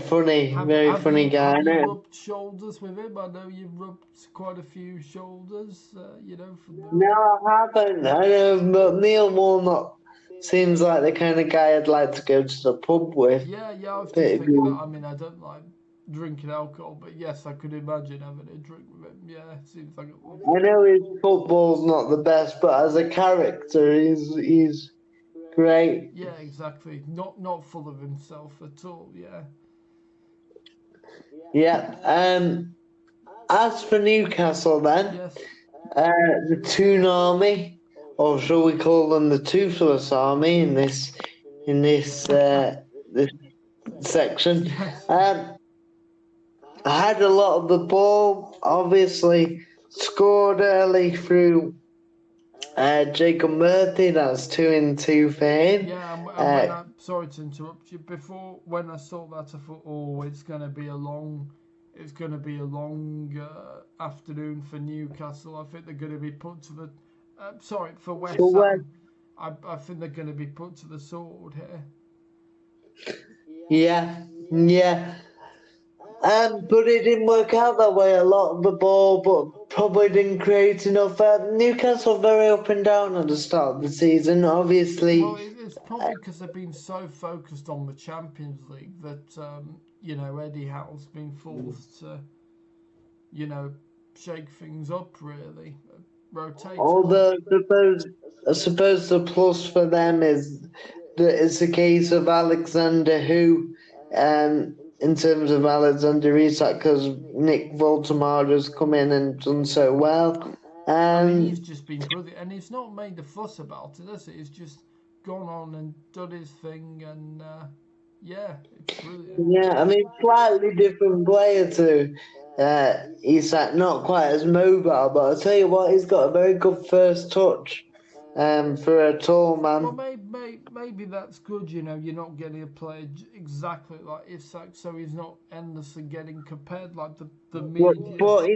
A: funny, very funny guy.
B: Have
A: I
B: you
A: know.
B: rubbed shoulders with him? I know you've rubbed quite a few shoulders. From the.
A: No, I haven't. I know, but Neil Warnock seems like the kind of guy I'd like to go to the pub with.
B: Yeah. I was
A: But
B: just thinking that. I mean, I don't like drinking alcohol, but yes, I could imagine having a drink with him. Yeah, it seems like a lovely
A: I
B: guy.
A: know his football's not the best, but as a character, he's great.
B: Yeah, exactly. Not full of himself at all. Yeah.
A: Yeah. As for Newcastle, then,
B: Yes.
A: the Toon Army, or shall we call them the Toothless Army in this section,
B: Yes.
A: I had a lot of the ball. Obviously, scored early through Jacob Murphy. That's 2-2 for him.
B: Yeah, and when I sorry to interrupt you, before when I saw that, I thought, oh, it's going to be a long afternoon for Newcastle. I think they're going to be put to the, sorry, for West
A: For West,
B: Ham. I think they're going to be put to the sword here.
A: yeah, yeah. But it didn't work out that way. A lot of the ball, but probably didn't create enough. Newcastle very up and down at the start of the season.
B: Well,
A: Obviously,
B: it's probably because they've been so focused on the Champions League that Eddie Howe's been forced to shake things up really, rotate a lot.
A: although I suppose the plus for them is that it's a case of Alexander who, in terms of Alexander Isak, because Nick Voldemar has come in and done so well.
B: I mean, he's
A: Um,
B: just been brilliant, and he's not made a fuss about it, has he? He's just gone on and done his thing, and yeah, it's brilliant.
A: yeah, I mean, slightly different player to Isak, not quite as mobile, but I'll tell you what, he's got a very good first touch for a tall
B: Well,
A: man.
B: maybe that's good. You're not getting a player exactly like Isak, so he's not endlessly getting compared like the media.
A: But he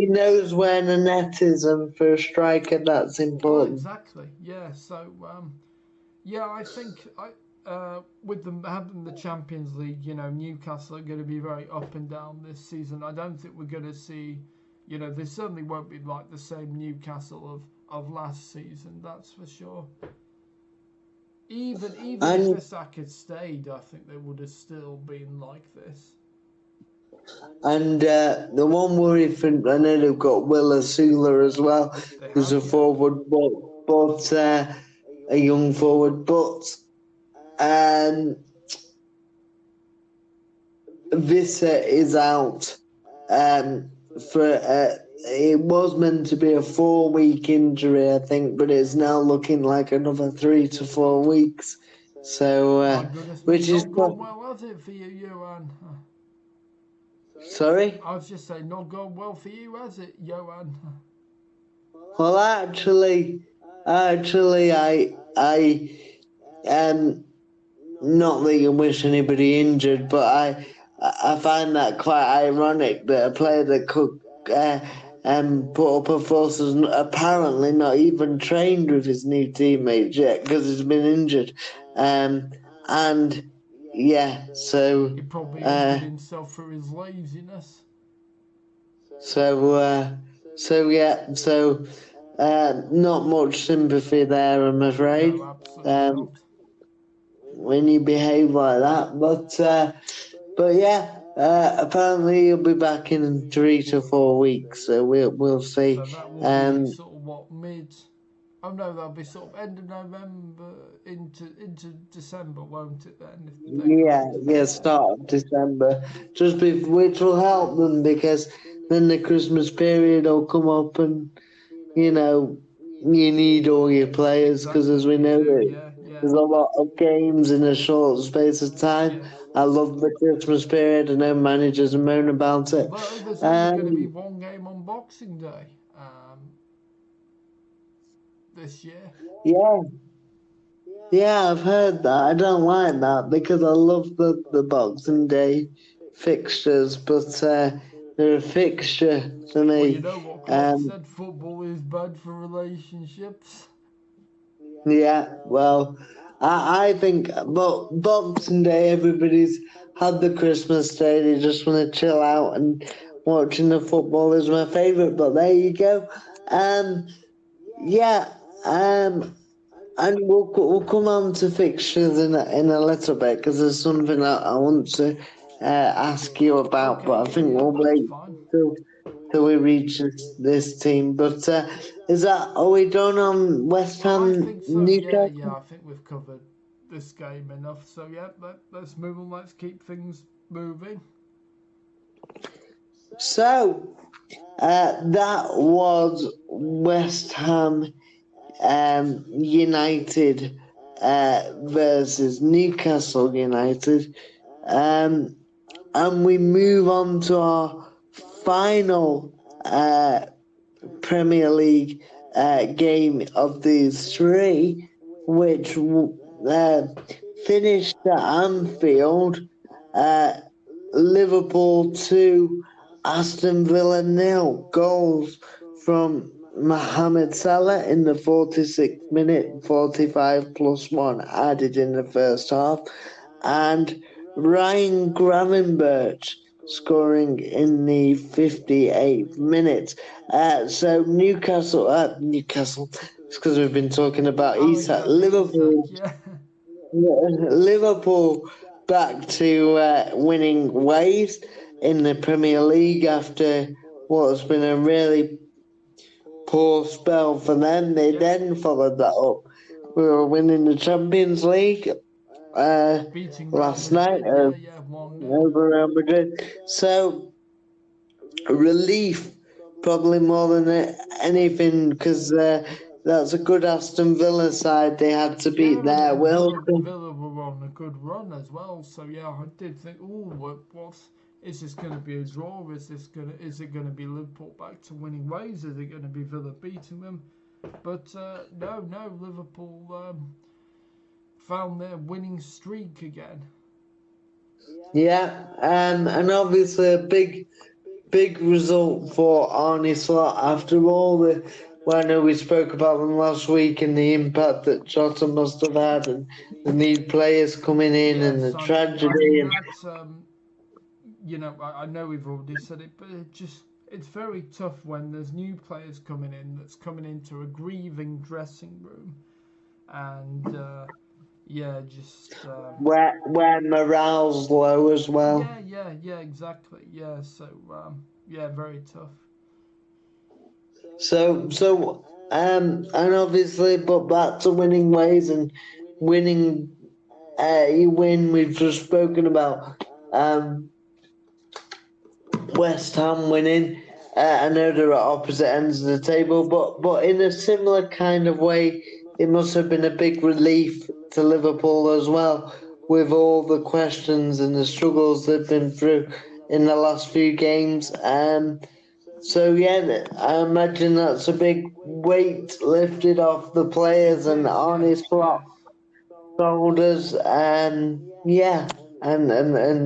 A: knows where the net is, and for a striker, that's
B: Oh,
A: important.
B: exactly. Yeah. So yeah, I think with them having the Champions League, Newcastle are going to be very up and down this season. I don't think we're going to see, they certainly won't be like the same Newcastle of last season. That's for sure. Even if
A: And
B: Isak had stayed, I think they would have still been like this.
A: and the one worry for I know they've got Will Asula as well,
B: They
A: who's
B: have,
A: a
B: yeah.
A: forward, but a young forward, but um, Vissa is out. Um, for it was meant to be a 4 week injury, I think, but it's now looking like another 3 to 4 weeks. So,
B: My goodness me,
A: which is
B: not gone well, has it for you, Johan?
A: sorry.
B: I was just saying, not gone well for you, has it, Johan?
A: Well, actually, I not that you wish anybody injured, but I find that quite ironic that a player that could put up a force is apparently not even trained with his new teammates yet because he's been injured, and yeah,
B: He
A: so
B: probably
A: uh,
B: injured himself through his laziness.
A: so not much sympathy there, I'm
B: No,
A: afraid.
B: absolutely
A: Um,
B: not.
A: when you behave like that, but yeah, apparently he'll be back in 3 to 4 weeks, so we'll see.
B: So that will be
A: Um,
B: sort of what mid. Oh no, that'll be sort of end of November into December, won't it? Then if they're
A: yeah,
B: correct.
A: yeah, start of December, which will help them because then the Christmas period will come up, and you know you need all your players because
B: Exactly,
A: as we
B: you
A: know
B: do.
A: that
B: Yeah, yeah,
A: there's a lot of games in a short space of time.
B: yeah.
A: I love the Christmas period. I know managers moan about it.
B: Although there's only going to be
A: Um,
B: one game on Boxing Day this year.
A: yeah, yeah, I've heard that. I don't like that because I love the Boxing Day fixtures, but they're a fixture for
B: Well, you
A: me.
B: know what Klopp
A: Um,
B: said: football is bad for relationships.
A: yeah, well, I think, but Boxing Day, everybody's had the Christmas day. They just want to chill out, and watching the football is my favourite. But there you go. Um, yeah. And we'll come on to fixtures in a little bit because there's something I want to ask you about,
B: Okay,
A: but I
B: yeah,
A: think
B: yeah,
A: we'll
B: that's
A: wait
B: fine.
A: till till we reach this team. But are we done on West
B: I
A: Ham
B: think so. Yeah, yeah.
A: Newcastle?
B: I think we've covered this game enough. So yeah, let's move on. Let's keep things moving.
A: So that was West Ham United versus Newcastle United. Um, and we move on to our final Premier League game of these three, which finished at Anfield. Uh, Liverpool 2, Aston Villa nil. Goals from Mohamed Salah in the 46th minute, 45 plus 1 added in the first half, and Ryan Gravenberch scoring in the 58th minute. So Newcastle, it's because we've been talking about
B: Oh
A: Isak.
B: yeah, Isak. Yeah.
A: Liverpool back to winning ways in the Premier League after what's been a really poor spell for them. They
B: Yeah.
A: then followed that up. We were winning the Champions League
B: Beating Real
A: last night
B: Madrid. Yeah, yeah. 1-0.
A: over Real Madrid. So relief, probably more than anything, because that's a good Aston Villa side. They had to
B: Yeah,
A: beat their
B: and
A: will.
B: Villa were on a good run as well. So yeah, I did think, oh, what's is this going to be a draw? Is it going to be Liverpool back to winning ways? Is it going to be Villa beating them? But no, Liverpool found their winning streak again.
A: Yeah, and obviously a big result for Arne Slot after all the. Well, I know we spoke about them last week and the impact that Jota must have had, and the new players coming in and the
B: Yes, I mean
A: tragedy. And
B: that's I know we've already said it, but it's very tough when there's new players coming in that's coming into a grieving dressing room, and yeah, just
A: where morale's low as well.
B: yeah, exactly, yeah. So yeah, very tough.
A: And obviously, but back to winning ways and winning. You win. We've just spoken about. West Ham winning. I know they're at opposite ends of the table, but in a similar kind of way, it must have been a big relief to Liverpool as well, with all the questions and the struggles they've been through in the last few games. So yeah, I imagine that's a big weight lifted off the players
B: It
A: and
B: is,
A: on
B: yes,
A: his
B: yes.
A: shoulders, and yeah, and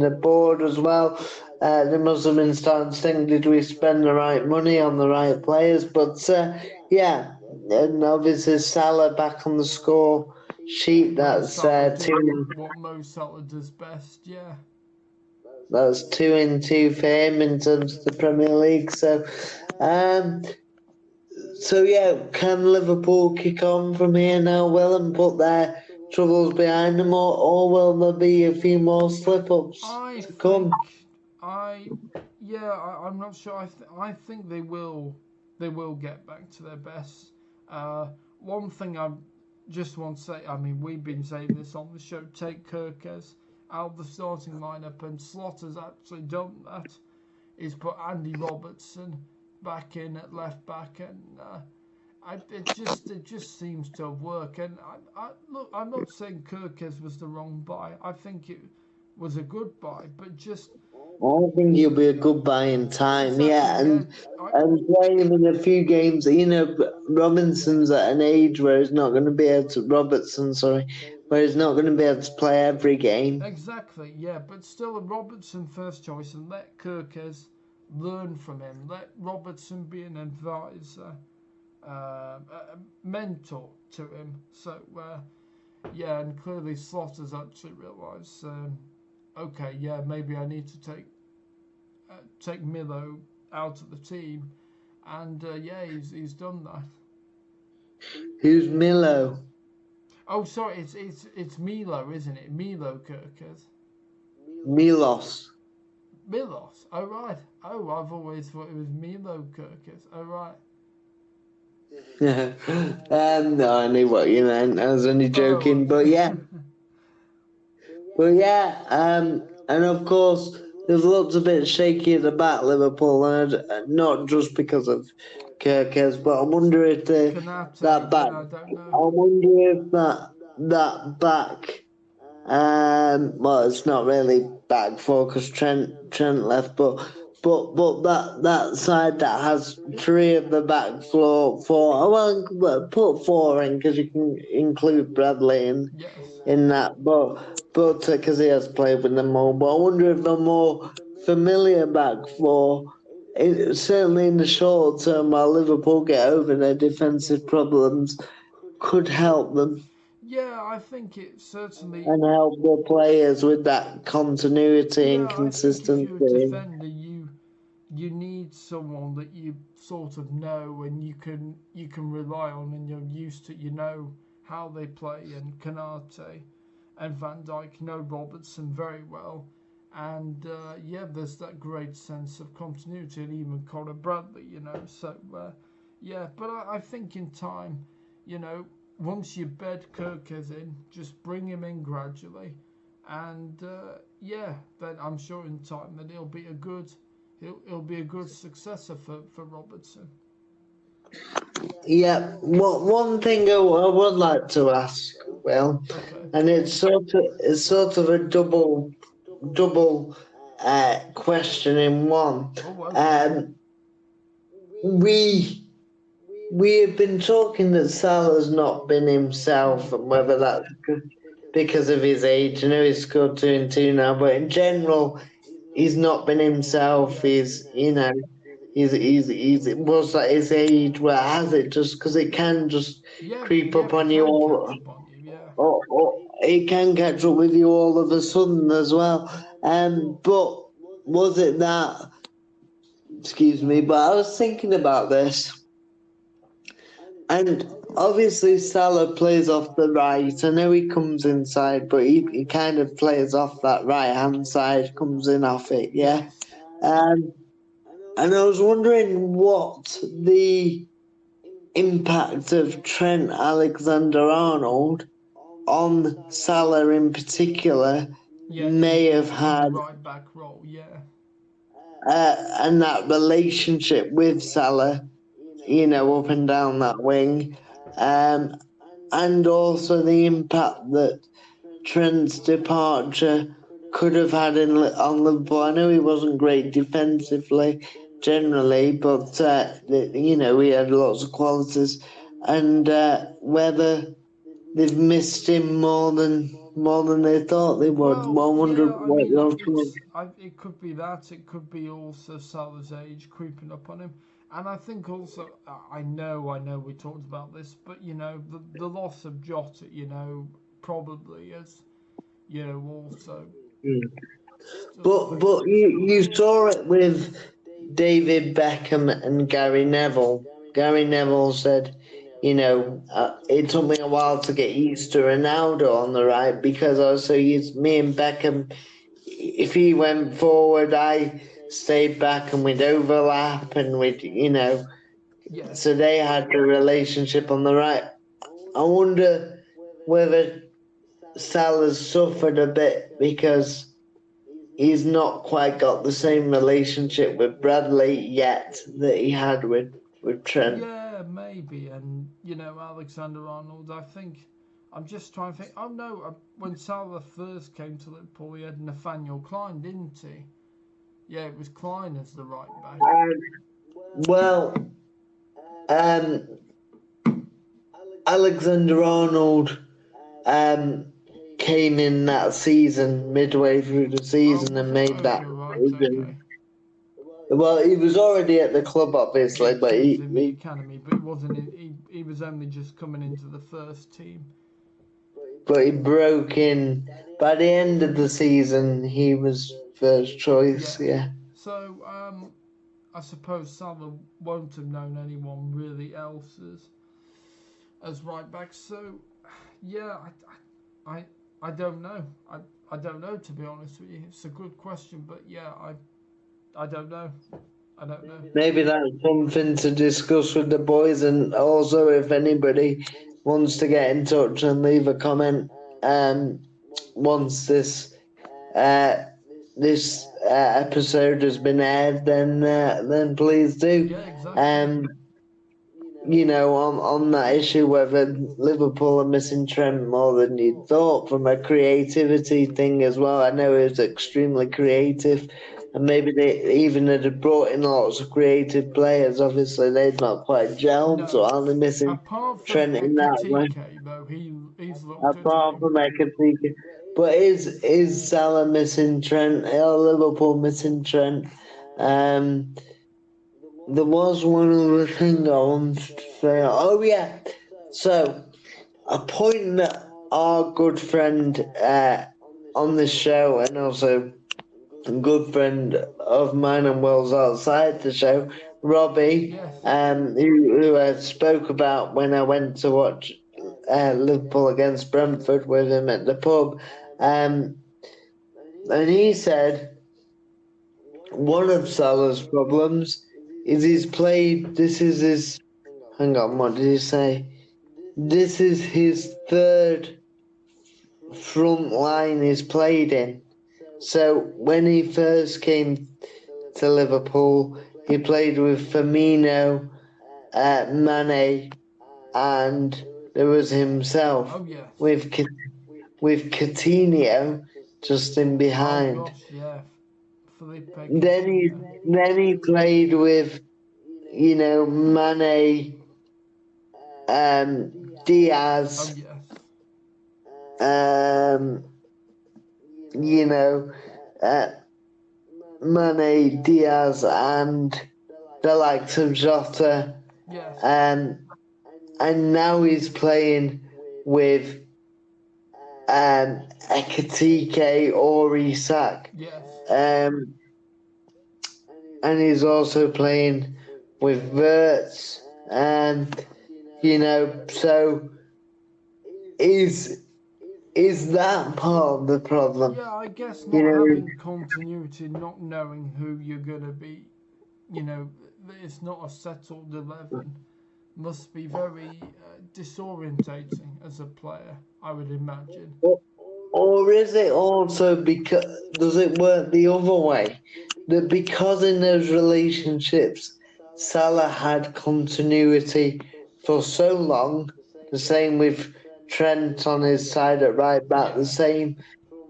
A: the board as well. They must have been starting to think, did we spend the right money on the right players? But yeah, and obviously Salah back on the score sheet.
B: Mo
A: That's
B: Salah
A: two.
B: doing what Mo Salah does best, yeah.
A: That's 2-2 for him in terms of the Premier League. Um, so yeah, can Liverpool kick on from here now, Will, and put their troubles behind them, or will there be a few more slip-ups
B: I
A: to come?
B: think I yeah, I'm not sure. I think they will get back to their best. One thing I just want to say, I mean, we've been saying this on the show. Take Kirkes out of the starting lineup, and Slaughter's actually done that. He's put Andy Robertson back in at left back, and it just seems to have worked. And look, I'm not saying Kirkes was the wrong buy. I think it was a good buy, but just
A: I think he'll be a good buy in time,
B: exactly,
A: yeah,
B: yeah.
A: and play him in a few games. You know, Robinson's at an age where he's not going to be able to. Robertson, sorry, where he's not going to be able to play every game.
B: Exactly, yeah, but still a Robertson first choice, and let Kirkes learn from him. Let Robertson be an advisor, a mentor to him. So yeah, and clearly Slaughter's actually realised, okay, yeah, maybe I need to take Milo out of the team, and yeah, he's done that.
A: Who's Milo?
B: Oh, sorry, it's Milo, isn't it? Milo Kirkes.
A: Milos.
B: Milos. Oh right. Oh, I've always thought it was Milo Kirkes. Oh right.
A: No, I knew what you meant. I was only
B: Oh
A: joking,
B: okay.
A: but yeah, and of course, there's lots of bit shaky at the back, Liverpool, and not just because of Kirkes, but I wonder if
B: Canate.
A: that back,
B: Yeah, I don't
A: I
B: know.
A: wonder if that back, well, it's not really back four because Trent left, but that side that has three of the back four, oh, well, put four in because you can include Bradley
B: Yes.
A: in that, but because he has played with them more. But I wonder if the more familiar back four, certainly in the short term, while Liverpool get over their defensive problems, could help them
B: Yeah, I think it certainly.
A: and help the players with that continuity and
B: Yeah, I think if you're a
A: consistency.
B: defender, you need someone that you sort of know and you can rely on, and you're used to. You know how they play, and Canate and Van Dijk know Robertson very well. And yeah, there's that great sense of continuity, and even Conor Bradley, So yeah, but I think in time, you know, once you bed Kirkes in, just bring him in gradually, and yeah, then I'm sure in time that he'll be a good successor for Robertson.
A: Yeah, one thing I would like to ask, Will,
B: Okay.
A: and it's sort of a double question in one.
B: Oh, okay.
A: Um, we we have been talking that Salah's not been himself,
B: Mm.
A: and whether that's because of his age. I know he's scored 2-2 now, but in general, he's not been himself. He's was that his age where has it just because it can just
B: Yeah,
A: creep
B: yeah,
A: up
B: it
A: on you
B: can
A: all,
B: catch up on you. Yeah.
A: or it can catch up with you all of a sudden as well. But was it that? Excuse me, but I was thinking about this. And obviously Salah plays off the right. I know he comes inside, but he kind of plays off that right hand side, comes in off it, yeah.
B: Yes.
A: Um, and I was wondering what the impact of Trent Alexander Arnold on Salah in particular
B: Yeah,
A: may have
B: in the
A: had,
B: right back role. Yeah.
A: and that relationship with Salah, up and down that wing. Um, and also the impact that Trent's departure could have had on Liverpool. I know he wasn't great defensively, generally, but he had lots of qualities, and whether they've missed him more than they thought they would.
B: Well,
A: 100
B: yeah, I
A: what
B: mean,
A: your thoughts?
B: it could be that. It could be also Salah's age creeping up on him. And I think also, I know we talked about this, but, the loss of Jota, probably is, also just
A: But you saw it with David Beckham and Gary Neville. Gary Neville said, it took me a while to get used to Ronaldo on the right because also me and Beckham, if he went forward, I stayed back and we'd overlap and
B: yes,
A: so they had the relationship on the right. I wonder whether Salah's suffered a bit because he's not quite got the same relationship with Bradley yet that he had with Trent.
B: yeah, maybe. And Alexander Arnold. I think I'm just trying to think. Oh no, when Salah first came to Liverpool, he had Nathaniel Klein, didn't he? Yeah, it was Klein as the right back.
A: Well, um, Alexander Arnold came in that season, midway through the
B: Oh,
A: season,
B: was
A: and
B: it?
A: made that.
B: Okay, right, okay.
A: Well, he was already at the club, obviously,
B: Yes,
A: but
B: he was in the academy, but he wasn't. He was only just coming into the first team.
A: he broke in. By the end of the season, he was first choice.
B: Yes.
A: Yeah.
B: So I suppose Salah won't have known anyone really else as right back. So yeah, I don't know. I don't know, to be honest with you. It's a good question, but yeah, I don't know. I don't know.
A: Maybe that's something to discuss with the boys, and also if anybody wants to get in touch and leave a comment, once uh, this episode has been aired, then please do.
B: Yeah, exactly.
A: On that issue, whether Liverpool are missing Trent more than you thought from a creativity thing as well. I know it was extremely creative, and maybe they even had brought in lots of creative players. Obviously, they've not quite gelled, so
B: No.
A: are they missing
B: Apart from
A: Trent in that way?
B: Ekatike, though, he's looked at
A: Apart
B: doing.
A: from Ekatike. But is Salah missing Trent? Are Liverpool missing Trent? There was one other thing I wanted to say. Oh yeah, so a point that our good friend on this show, and also a good friend of mine and Will's outside the show, Robbie,
B: Yes.
A: who I spoke about when I went to watch Liverpool against Brentford with him at the pub, and he said one of Salah's problems is he's played. This is his. Hang on, what did he say? This is his third front line he's played in. So when he first came to Liverpool, he played with Firmino, Mane, and there was himself
B: Oh yes.
A: with Coutinho just in
B: Oh
A: behind.
B: gosh, yeah. Felipe
A: Then he played with Mane,
B: Oh
A: Diaz,
B: yes.
A: um, you know, uh, Mane, Diaz, and the likes of Jota,
B: Yes.
A: and now he's playing with Ekatike or Isak.
B: Yes.
A: And he's also playing with Wirtz, so is that part of the problem?
B: Yeah, I guess
A: You
B: not
A: know,
B: having continuity, not knowing who you're gonna be, it's not a settled 11. Must be very disorientating as a player, I would imagine.
A: or is it also because does it work the other way? That because in those relationships Salah had continuity for so long, the same with Trent on his side at right back, the
B: Yeah.
A: same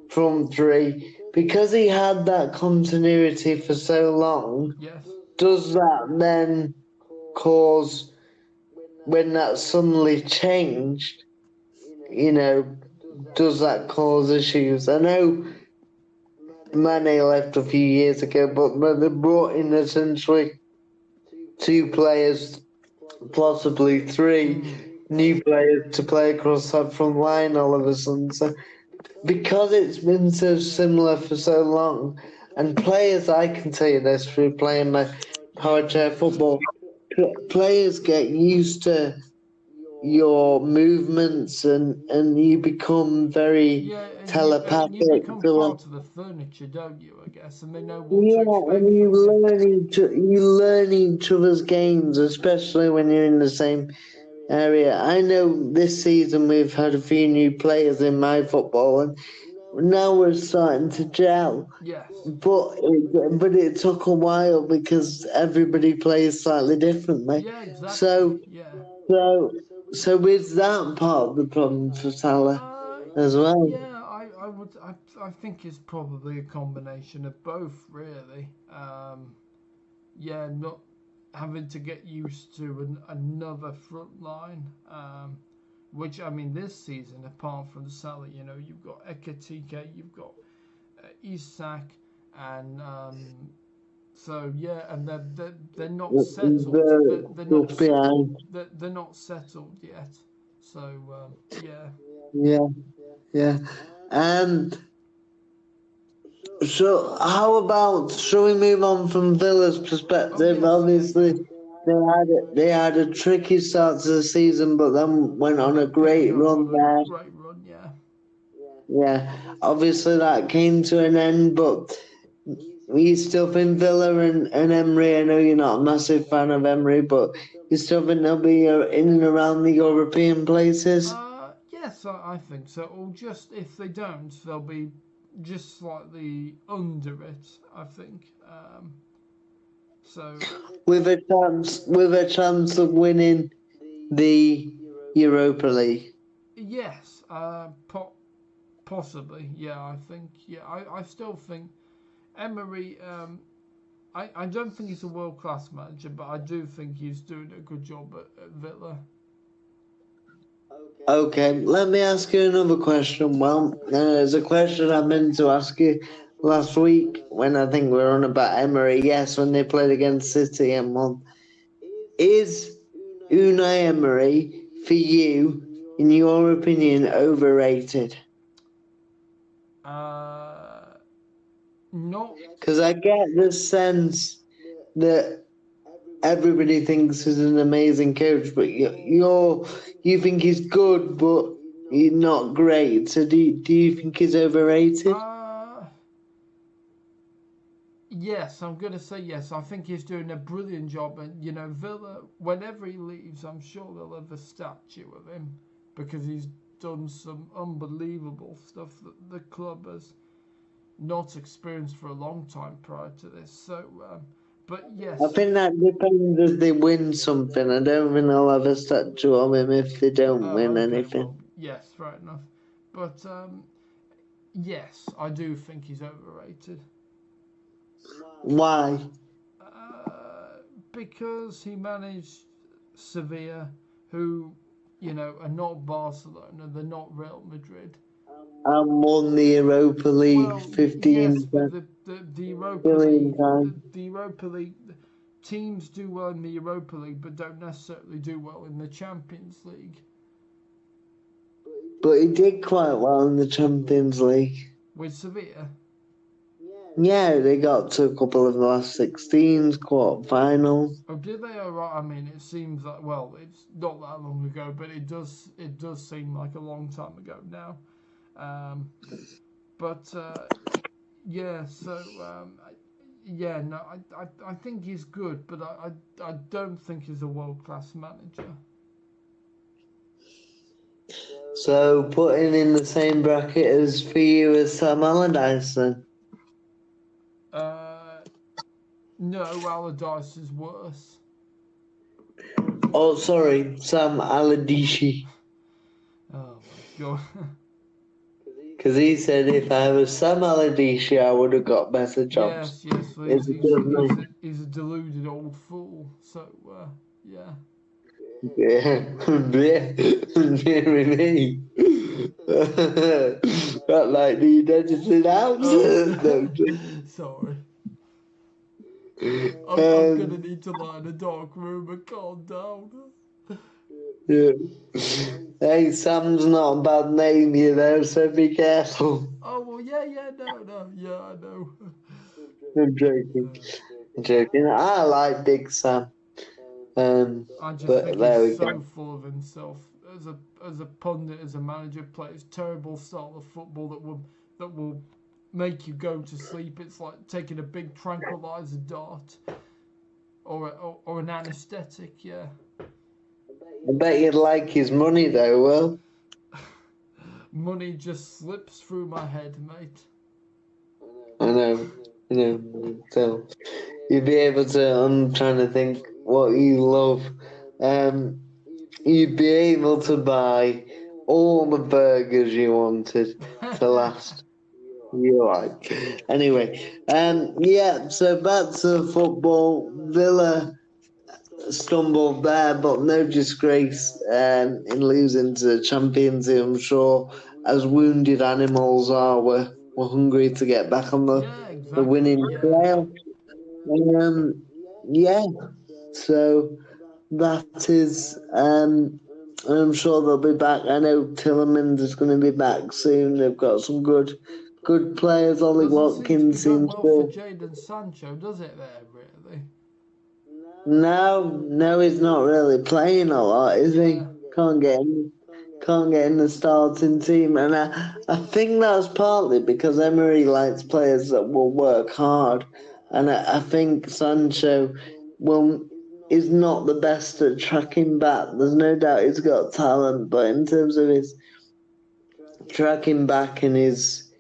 A: front three, because he had that continuity for so long,
B: Yes.
A: does that then cause, when that suddenly changed, does that cause issues? I know Mane left a few years ago, but they brought in essentially 2 players, possibly 3 new players to play across that front line all of a sudden. So because it's been so similar for so long, and players, I can tell you this through playing my power chair football, players get used to your movements and you become very telepathic.
B: you become
A: So,
B: part of the furniture, don't you? I guess, and they know what to
A: yeah,
B: expect
A: and
B: from you.
A: you learn each other's games, especially when you're in the same area. I know this season we've had a few new players in my football, and now we're starting to gel.
B: Yes.
A: But it took a while because everybody plays slightly differently.
B: Yeah, exactly.
A: So
B: Yeah.
A: so so is that part of the problem for Salah as well?
B: Yeah, I think it's probably a combination of both, really. Yeah, not having to get used to another front line. Which, I mean, this season, apart from Salah, you've got Ekatike, you've got Isak, and so yeah, and they're not settled.
A: Just behind.
B: They're not settled yet. So yeah.
A: Yeah, yeah. And so how about, shall we move on from Villa's
B: Oh
A: perspective?
B: yes, yeah,
A: Obviously, they had a tricky start to the season, but then went on a great
B: Picking up
A: run
B: on a
A: there.
B: great run, yeah.
A: Yeah, obviously that came to an end, but you still think Villa and Emery, I know you're not a massive fan of Emery, but you still think they'll be in and around the European places?
B: Yes, I think so. Or just if they don't, they'll be just slightly under it. I think. So
A: With a chance of winning the Europa League.
B: yes, possibly. Yeah, I think. Yeah, I still think Emery. I don't think he's a world class manager, but I do think he's doing a good job at Villa.
A: Okay, let me ask you another question. Well, it's a question I meant to ask you last week when I think we were on about Emery. Yes, when they played against City and won. Is Unai Emery, for you, in your opinion, overrated?
B: Not.
A: Because I get the sense that everybody thinks he's an amazing coach, but you think he's good, but he's not great. So do you think he's overrated?
B: Yes, I'm going to say yes. I think he's doing a brilliant job. And, Villa, whenever he leaves, I'm sure they'll have a statue of him because he's done some unbelievable stuff that the club has not experienced for a long time prior to this. So, but yes.
A: I think that depends if they win something. I don't think they'll have a statue of him if they don't win anything.
B: Well, yes, fair enough. But yes, I do think he's overrated.
A: Why?
B: Because he managed Sevilla, who, are not Barcelona, they're not Real Madrid.
A: And won the Europa League 15
B: yes, but the Europa
A: billion
B: League,
A: times.
B: the Europa League, teams do well in the Europa League, but don't necessarily do well in the Champions League.
A: But he did quite well in the Champions League.
B: With Sevilla?
A: Yeah, they got to a couple of the last 16s, quarterfinals.
B: Oh, did they? Oh, right. I mean, it seems like, well, it's not that long ago, but it does seem like a long time ago now. But yeah, so yeah, no, I think he's good, but I don't think he's a world class manager.
A: So putting in the same bracket as for you as Sam Allardyce then?
B: No, Allardyce is worse.
A: Oh, sorry, Sam Allardyce.
B: Oh my god.
A: Because he said if I was Sam Allardyce, I would have got better jobs.
B: Yes, yes. Well,
A: It's just me.
B: he's a deluded old fool. So, yeah.
A: Yeah, near me. That like the edited out.
B: Oh,
A: No,
B: sorry. I'm gonna
A: um,
B: need to lie in a dark room and calm down.
A: yeah. Hey, Sam's not a bad name, you know, so be careful.
B: Oh well, yeah, no, yeah, I know.
A: I'm joking. I'm joking. I like Big Sam.
B: I just
A: But
B: think he's
A: there we
B: so
A: go.
B: full of himself as a pundit, as a manager, plays terrible style of football that will make you go to sleep. It's like taking a big tranquilizer dart or an anaesthetic. Yeah,
A: I bet you'd like his money though, Will.
B: money just slips through my head, mate.
A: I know. You know, so you'd be able to. I'm trying to think what you love. Um, you'd be able to buy all the burgers you wanted to last your life. Anyway, yeah. So back to football. Villa stumbled there, but no disgrace in losing to the champions. Who I'm sure, as wounded animals are, were hungry to get back on
B: Yeah,
A: the
B: exactly.
A: winning
B: Yeah.
A: trail. Yeah, so that is. I'm sure they'll be back. I know Tillerman is going to be back soon. They've got some good players. Ollie
B: Doesn't seem to be
A: Watkins
B: going
A: seems
B: well for
A: to.
B: Jadon Sancho, does it? There, really.
A: No, he's not really playing a lot, is he?
B: Yeah.
A: Can't get in, can't get in the starting team, and I think that's partly because Emery likes players that will work hard, and I think Sancho will is not the best at tracking back. There's no doubt he's got talent, but in terms of his tracking back and his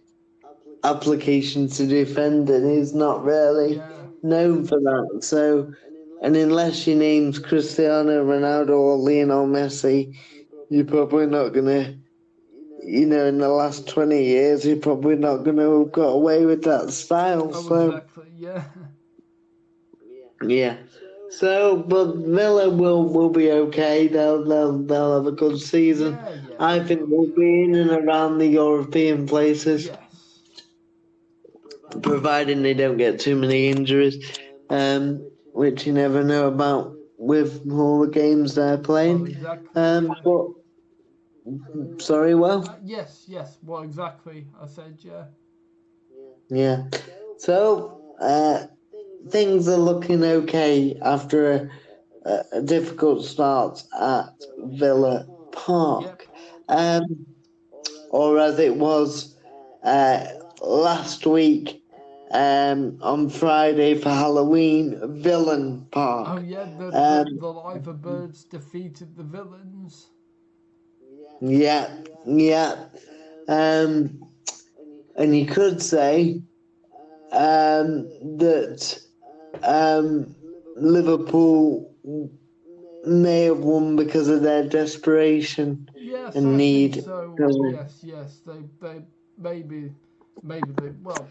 A: application to defending, he's not really
B: Yeah.
A: known for that. So, and unless your name's Cristiano Ronaldo or Lionel Messi, you're probably not gonna, in the last 20 years, you're probably not gonna have got away with that style.
B: Oh,
A: So,
B: exactly. Yeah.
A: yeah. So, but Villa will be okay. They'll have a good season.
B: Yeah,
A: I
B: they
A: think
B: will.
A: they'll
B: Yeah.
A: be in and around the European places,
B: Yes.
A: providing they don't get too many injuries, which you never know about with all the games they're
B: Well,
A: playing.
B: exactly. Yeah.
A: But sorry, well,
B: Yes. Well, exactly. I said yeah.
A: yeah. So things are looking okay after a difficult start at Villa
B: Yep.
A: Park, um, or as it was uh, last week on Friday for Halloween, Villain
B: Oh
A: Park.
B: yeah.
A: Um,
B: The Liver Birds defeated the villains.
A: yeah, yeah. Um, and you could say that Liverpool may have won because of their desperation
B: Yes,
A: and
B: I think
A: need.
B: so. Yes. They maybe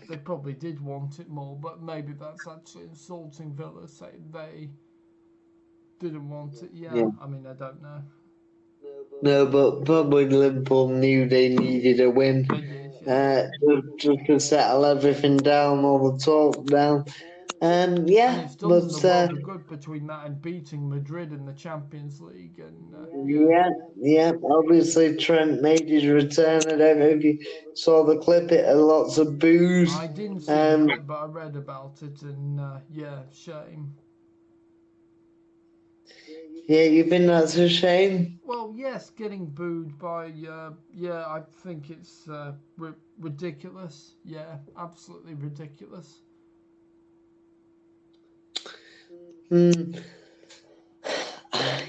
B: they probably did want it more, but maybe that's actually insulting Villa saying they didn't want it. Yeah.
A: Yeah.
B: I mean, I don't know.
A: No, but probably Liverpool knew they needed a win
B: They did. Yeah.
A: just to settle everything down, all the talk down.
B: And
A: Yeah,
B: it's done them
A: but
B: the world of good between that and beating Madrid in the Champions League. And yeah,
A: yeah. Obviously, Trent made his return. I don't know if you saw the clip. It had lots of boos.
B: I didn't see the
A: Um,
B: clip, but I read about it. And yeah, shame.
A: yeah, you think that's a shame?
B: Well, yes, getting booed by yeah, I think it's ridiculous. Yeah, absolutely ridiculous.
A: Hmm.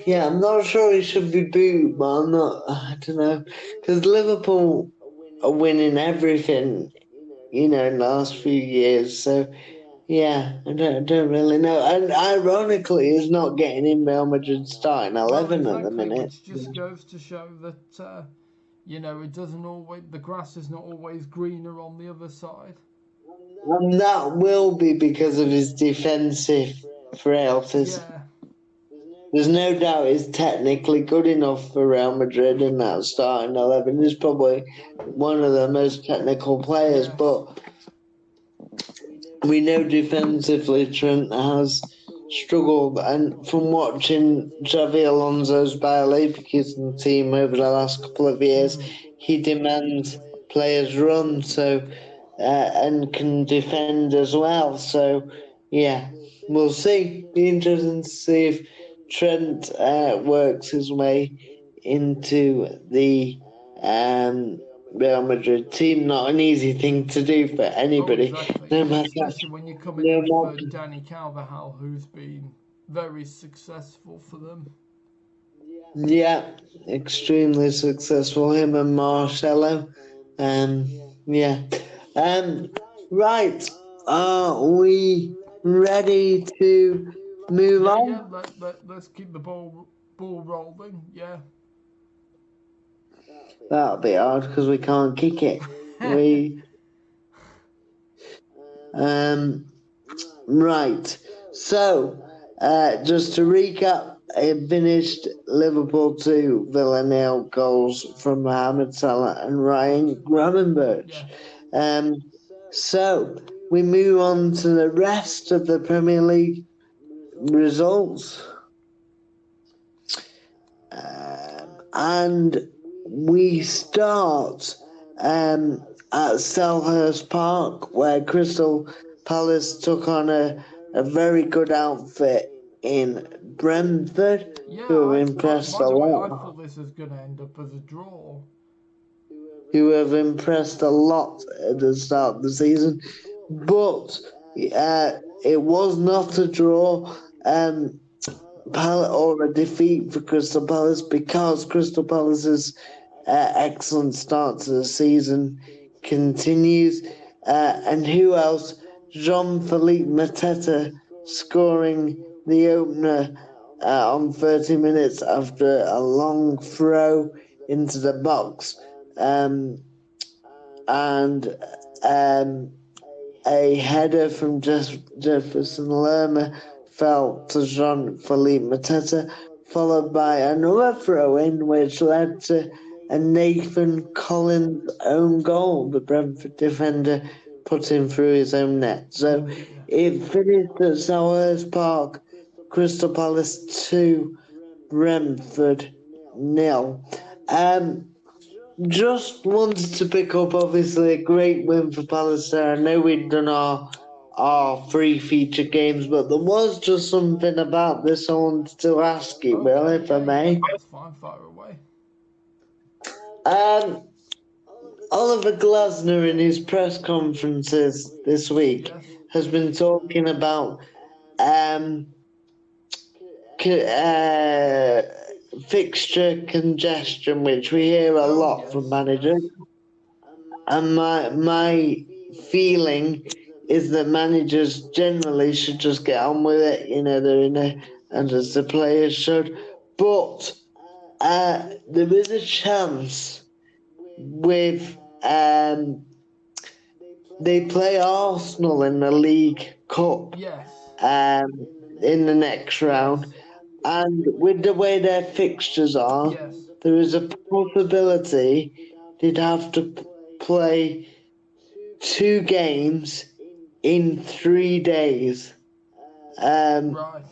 A: Yeah, I'm not sure he should be booed, but I'm not. I don't know, because Liverpool are winning everything, in the last few years. So yeah, I don't really know. And ironically, he's not getting in Real Madrid starting
B: Well,
A: 11 at the
B: exactly,
A: minute.
B: which just goes to show that You know, it doesn't always, the grass is not always greener on the other side.
A: And that will be because of his defensive frailties.
B: Yeah.
A: There's no doubt he's technically good enough for Real Madrid in that starting 11. He's probably one of the most technical players,
B: Yes.
A: but we know defensively Trent has struggled. And from watching Xavi Alonso's Bayer Leverkusen team over the last couple of years, he demands players run and can defend as well. So, yeah, we'll see. Be interesting to see if Trent works his way into the Real Madrid team. Not an easy thing to do for
B: Oh,
A: anybody,
B: exactly.
A: no matter.
B: Especially when you're coming
A: No
B: in for
A: matter.
B: Danny Carvajal, who's been very successful for them.
A: Yeah, extremely successful. Him and Marcelo. Yeah. Right. Are we ready to move
B: Yeah,
A: on?
B: yeah. Let's keep the ball rolling. Yeah.
A: That'll be hard because we can't kick it. We Right. So, just to recap, it finished Liverpool 2, Villa 0 goals from Mohamed Salah and Ryan Gravenberch.
B: Yeah.
A: So, we move on to the rest of the Premier League results. And we start at Selhurst Park, where Crystal Palace took on a very good outfit in Brentford,
B: Yeah,
A: who have impressed
B: by
A: a
B: the way, I
A: lot.
B: thought this was going to end up as a draw.
A: Who have impressed a lot at the start of the season, but it was not a draw. Or a defeat for Crystal Palace because Crystal Palace's excellent start to the season continues. And who else? Jean-Philippe Mateta scoring the opener on 30 minutes after a long throw into the box. And a header from Jefferson Lerma fell to Jean-Philippe Mateta, followed by another throw-in which led to a Nathan Collins own goal. The Brentford defender put him through his own net. So it finished at Selhurst Park, Crystal Palace 2, Brentford 0. Just wanted to pick up, obviously, a great win for Palace there. I know we'd done our three feature games, but there was just something about this I wanted to ask you, Will, if I may.
B: That's fine, fire away.
A: Oliver Glasner, in his press conferences this week, has been talking about fixture congestion, which we hear a lot from managers. And my feeling is that managers generally should just get on with it. They're in a, and as the players should. But there is a chance with they play Arsenal in the League Cup.
B: Yes.
A: In the next round. And with the way their fixtures are, there is a possibility they'd have to play 2 games in 3 days.
B: Right.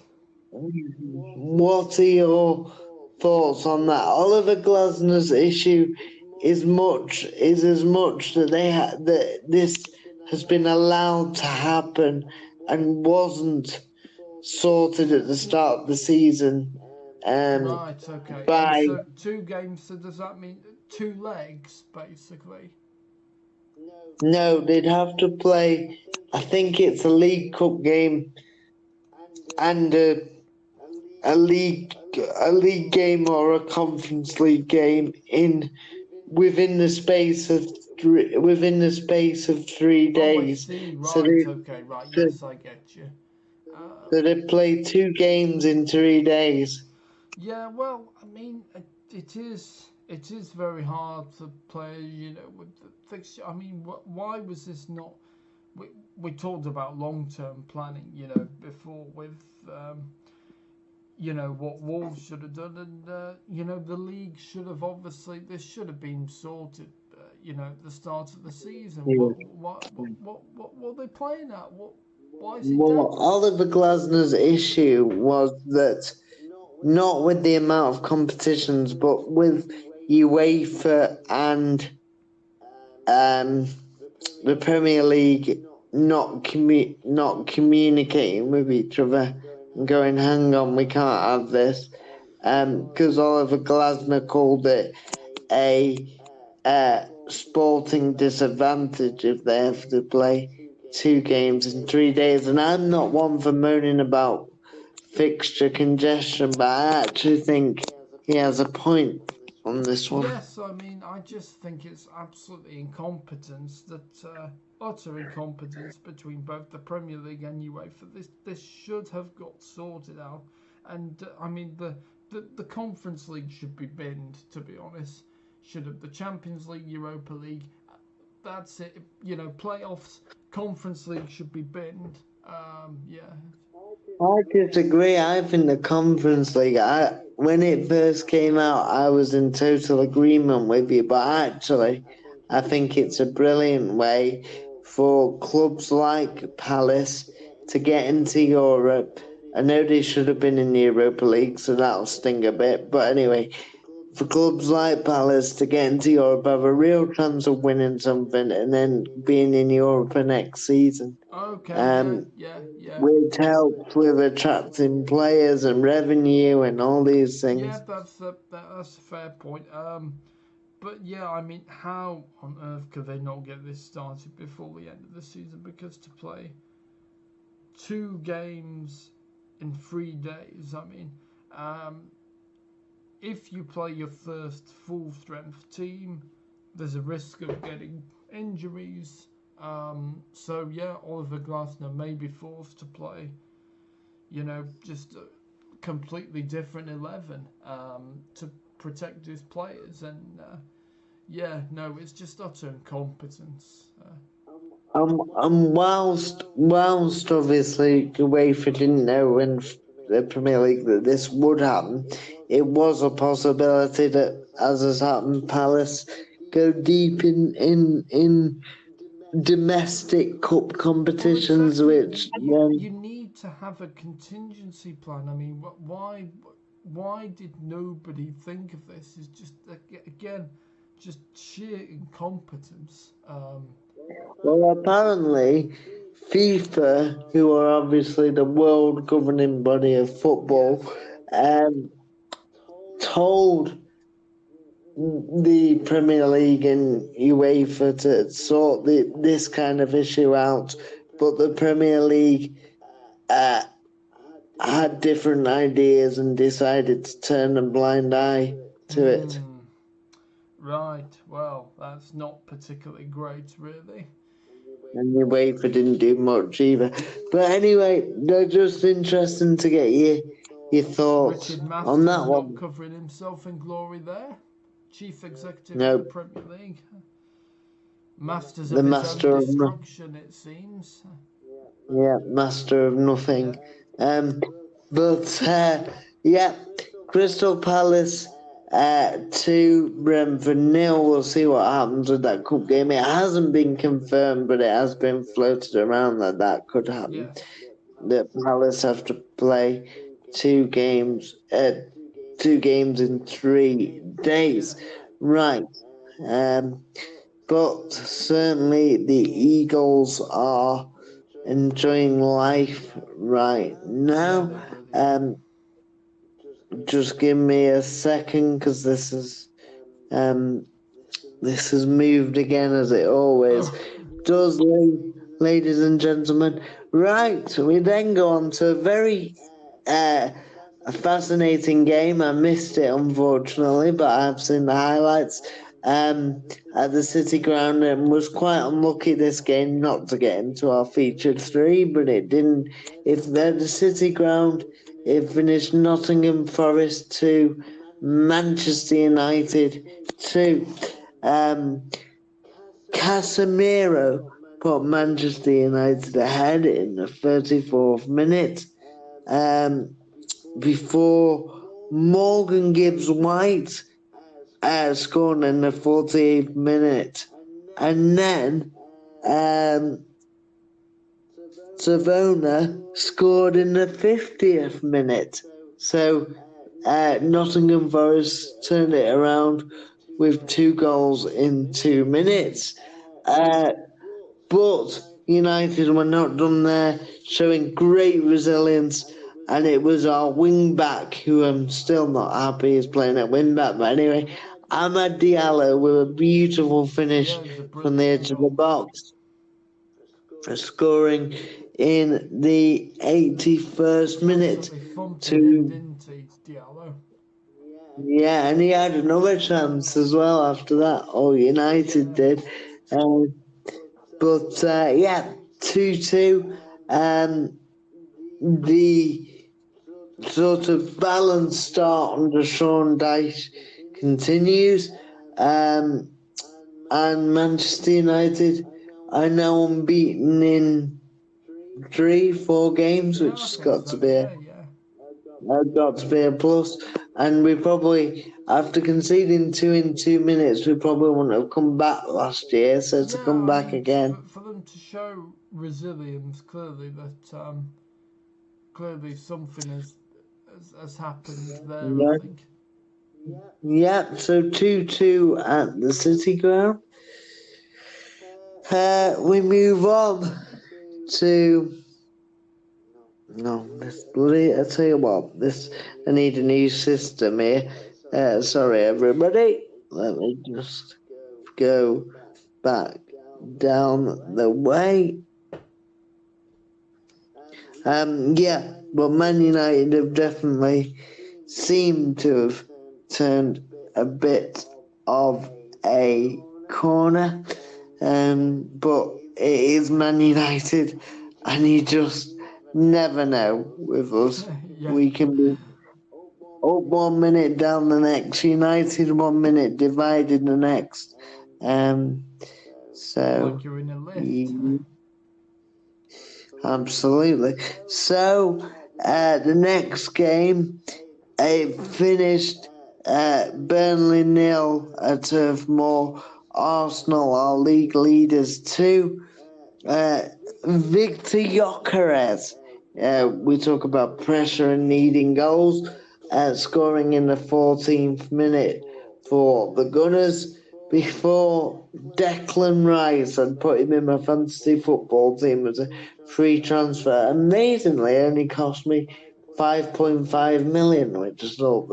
A: What are your thoughts on that? Oliver Glasner's issue is as much that that this has been allowed to happen and wasn't sorted at the start of the season.
B: Right, okay. And so 2 games, so does that mean 2 legs, basically?
A: No, they'd have to play, I think it's a League Cup game and a league game or a Conference League game within the space of 3 days.
B: Oh, I see. Right, okay, right. Yes, I get you.
A: So they play 2 games in 3 days.
B: Yeah, well, I mean, it it is very hard to play, with the fixture. I mean, why was this not? We, we talked about long-term planning, before with, what Wolves should have done, and the league should have obviously this should have been sorted, at the start of the season.
A: Yeah.
B: What are they playing at? Why is it
A: Well,
B: dead?
A: Oliver Glasner's issue was that not with the amount of competitions, but with UEFA and um, the Premier League not communicating with each other and going, hang on, we can't have this. Because Oliver Glasner called it a sporting disadvantage if they have to play 2 games in 3 days. And I'm not one for moaning about fixture congestion, but I actually think he has a point on this one.
B: Yes, I mean, I just think it's absolutely incompetence that utter incompetence between both the Premier League and UEFA. This should have got sorted out, and I mean the Conference League should be binned. To be honest, should have the Champions League, Europa League. That's it. Playoffs, Conference League should be binned. Yeah.
A: I disagree. I think the Conference League, when it first came out, I was in total agreement with you, but actually, I think it's a brilliant way for clubs like Palace to get into Europe. I know they should have been in the Europa League, so that'll sting a bit, but anyway, for clubs like Palace to get into Europe, have a real chance of winning something, and then being in Europe next season.
B: Okay. Yeah.
A: Um,
B: Yeah. Yeah.
A: which helps with attracting players and revenue and all these
B: Yeah.
A: things.
B: That's a fair point. But yeah, I mean, how on earth could they not get this started before the end of the season? Because to play 2 games in 3 days, I mean, if you play your first full strength team, there's a risk of getting injuries. So yeah, Oliver Glasner may be forced to play, just a completely different 11 to protect his players. And yeah, no, it's just utter incompetence.
A: Whilst obviously UEFA didn't know when the Premier League that this would happen, it was a possibility that, as has happened, Palace go deep in domestic cup
B: Well,
A: competitions,
B: exactly.
A: which then
B: You need to have a contingency plan. I mean, why did nobody think of this? It's just again, just sheer incompetence.
A: well, apparently, FIFA, who are obviously the world governing body of football,
B: Yes.
A: um, told the Premier League and UEFA to sort this kind of issue out, but the Premier League uh, had different ideas and decided to turn a blind eye to it.
B: Hmm. Right. Well, that's not particularly great, really.
A: And the UEFA didn't do much either. But anyway, they're just interesting to get your thoughts
B: Richard
A: on
B: Masters
A: that
B: not
A: one.
B: covering himself in glory there. Chief executive of the
A: No,
B: Premier League. Masters
A: the
B: of his own
A: master of
B: destruction, it seems.
A: yeah, master of
B: Yeah.
A: nothing. Um, but yeah, Crystal Palace 2, Brentford 0. We'll see what happens with that cup game. It hasn't been confirmed, but it has been floated around that that could happen.
B: Yes.
A: That Palace have to play 2 games, 2 games in 3 days.
B: Yes.
A: Right. Um, but certainly the Eagles are enjoying life right
B: Yeah,
A: now.
B: they're brilliant.
A: Um, just give me a second because um this has moved again as it always
B: Oh,
A: does, ladies and gentlemen. Right, we then go on to uh, a fascinating game. I missed it unfortunately, but I've seen the highlights at the City Ground and was quite unlucky this game not to get into our featured three, but it didn't. If they're the City Ground, it finished Nottingham Forest 2, Manchester United 2. Casemiro put Manchester United ahead in the 34th minute. Before Morgan Gibbs White scored in the 48th minute. And then Savona scored in the 50th minute. So Nottingham Forest turned it around with 2 goals in 2 minutes. But United were not done there, showing great resilience. And it was our wing back, who I'm still not happy is playing at wing back. But anyway, Amad Diallo with a beautiful finish from the edge of the box for scoring in the 81st minute. Yeah, and he had another chance as well after that. Oh, United did. But yeah, 2-2. The sort of balanced start under Sean Dyche continues. And Manchester United are now unbeaten in 3-4 games, which has got to be a plus. And we probably, after conceding 2 in 2 minutes, we probably wouldn't have come back last year. So to come back again,
B: for them to show resilience, clearly something has happened there. Yeah. I think.
A: Yeah. So 2-2 at the City Ground. We move on to. No, this bloody. I tell you what, I need a new system here. Sorry, everybody. Let me just go back down the way. Yeah, but Man United have definitely seemed to have turned a bit of a corner. But it is Man United, and you just never know with us.
B: Yeah.
A: We can be up 1 minute, down the next. United 1 minute, divided the next. So
B: like you're in a lift.
A: Absolutely. So the next game, it finished Burnley 0 at Turf Moor. Arsenal are league leaders 2. Victor Gyökeres. We talk about pressure and needing goals. Scoring in the 14th minute for the Gunners before Declan Rice had put him in my fantasy football team as a free transfer. Amazingly, it only cost me 5.5 million, which I thought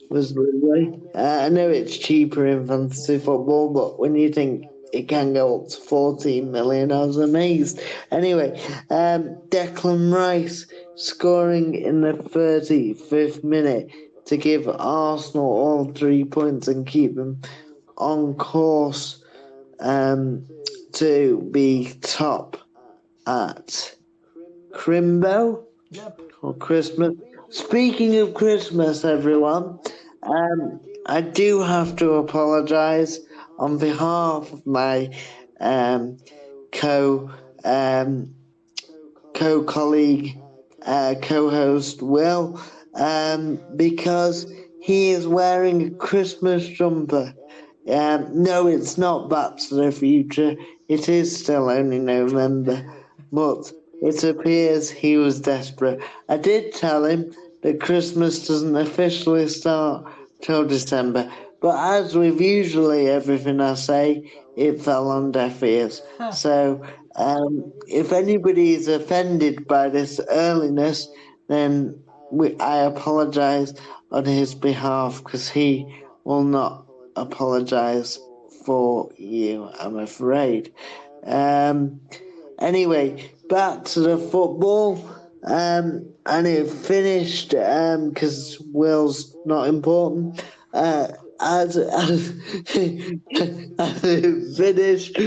A: was lovely. I know it's cheaper in fantasy football, but when you think it can go up to 14 million, I was amazed. Anyway, Declan Rice scoring in the 35th minute to give Arsenal all 3 points and keep them on course to be top at Crimbo.
B: Yep.
A: For Christmas. Speaking of Christmas, everyone, I do have to apologise on behalf of my co-colleague, co-host Will, because he is wearing a Christmas jumper. No, it's not Back to the Future. It is still only November, but it appears he was desperate. I did tell him that Christmas doesn't officially start till December, but as with usually everything I say, it fell on deaf ears. So if anybody is offended by this earliness, then I apologise on his behalf, because he will not apologise for you, I'm afraid. Anyway, back to the football, and it finished because Will's not important. As it finished,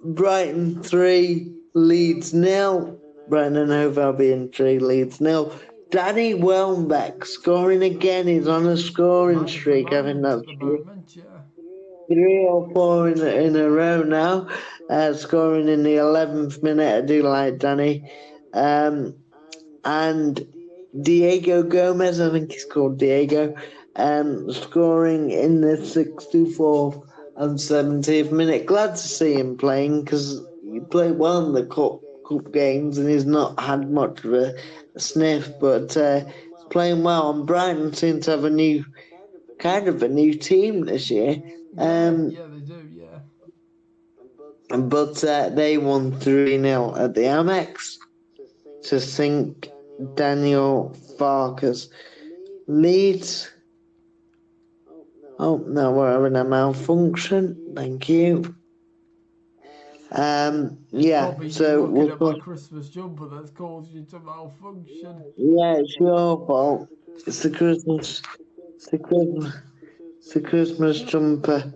A: Brighton 3, Leeds 0. Brighton and Hove Albion 3, Leeds 0. Danny Welbeck scoring again. He's on a scoring
B: Man of the
A: streak. I think
B: moment
A: that's
B: at the moment, yeah.
A: 3 or 4 in a row now. Scoring in the 11th minute. I do like Danny. And Diego Gomez, I think he's called Diego, scoring in the 64th and 70th minute. Glad to see him playing because he played well in the cup games and he's not had much of a sniff, but he's playing well. And Brighton seem to have a kind of a new team this year.
B: Yeah, they do, yeah.
A: But they won 3-0 at the Amex to sink Daniel Farkas. Leeds. Oh no, we're having a malfunction. Thank you. Yeah.
B: Probably you
A: So
B: looking at my Christmas jumper that's caused you to malfunction.
A: yeah, it's your fault. It's the Christmas. It's the Christmas. It's the Christmas jumper.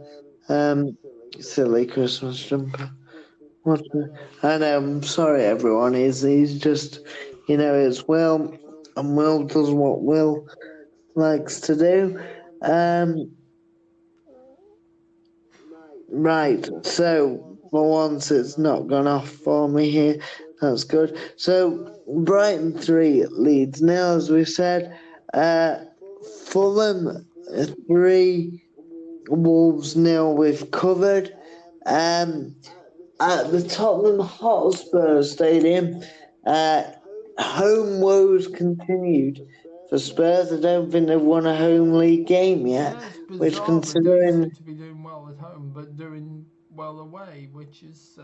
A: Silly Christmas jumper. What? I know. I'm sorry, everyone. He's just, it's Will, and Will does what Will likes to do. Right, so for once it's not gone off for me here. That's good. So Brighton 3, Leeds nil, as we said. Fulham 3, Wolves nil. We've covered. At the Tottenham Hotspur Stadium, home woes continued for Spurs. I don't think they've won a home league game yet,
B: Yeah, it's
A: which
B: bizarre. They don't
A: considering.
B: seem to be doing well at home, but doing well away, which is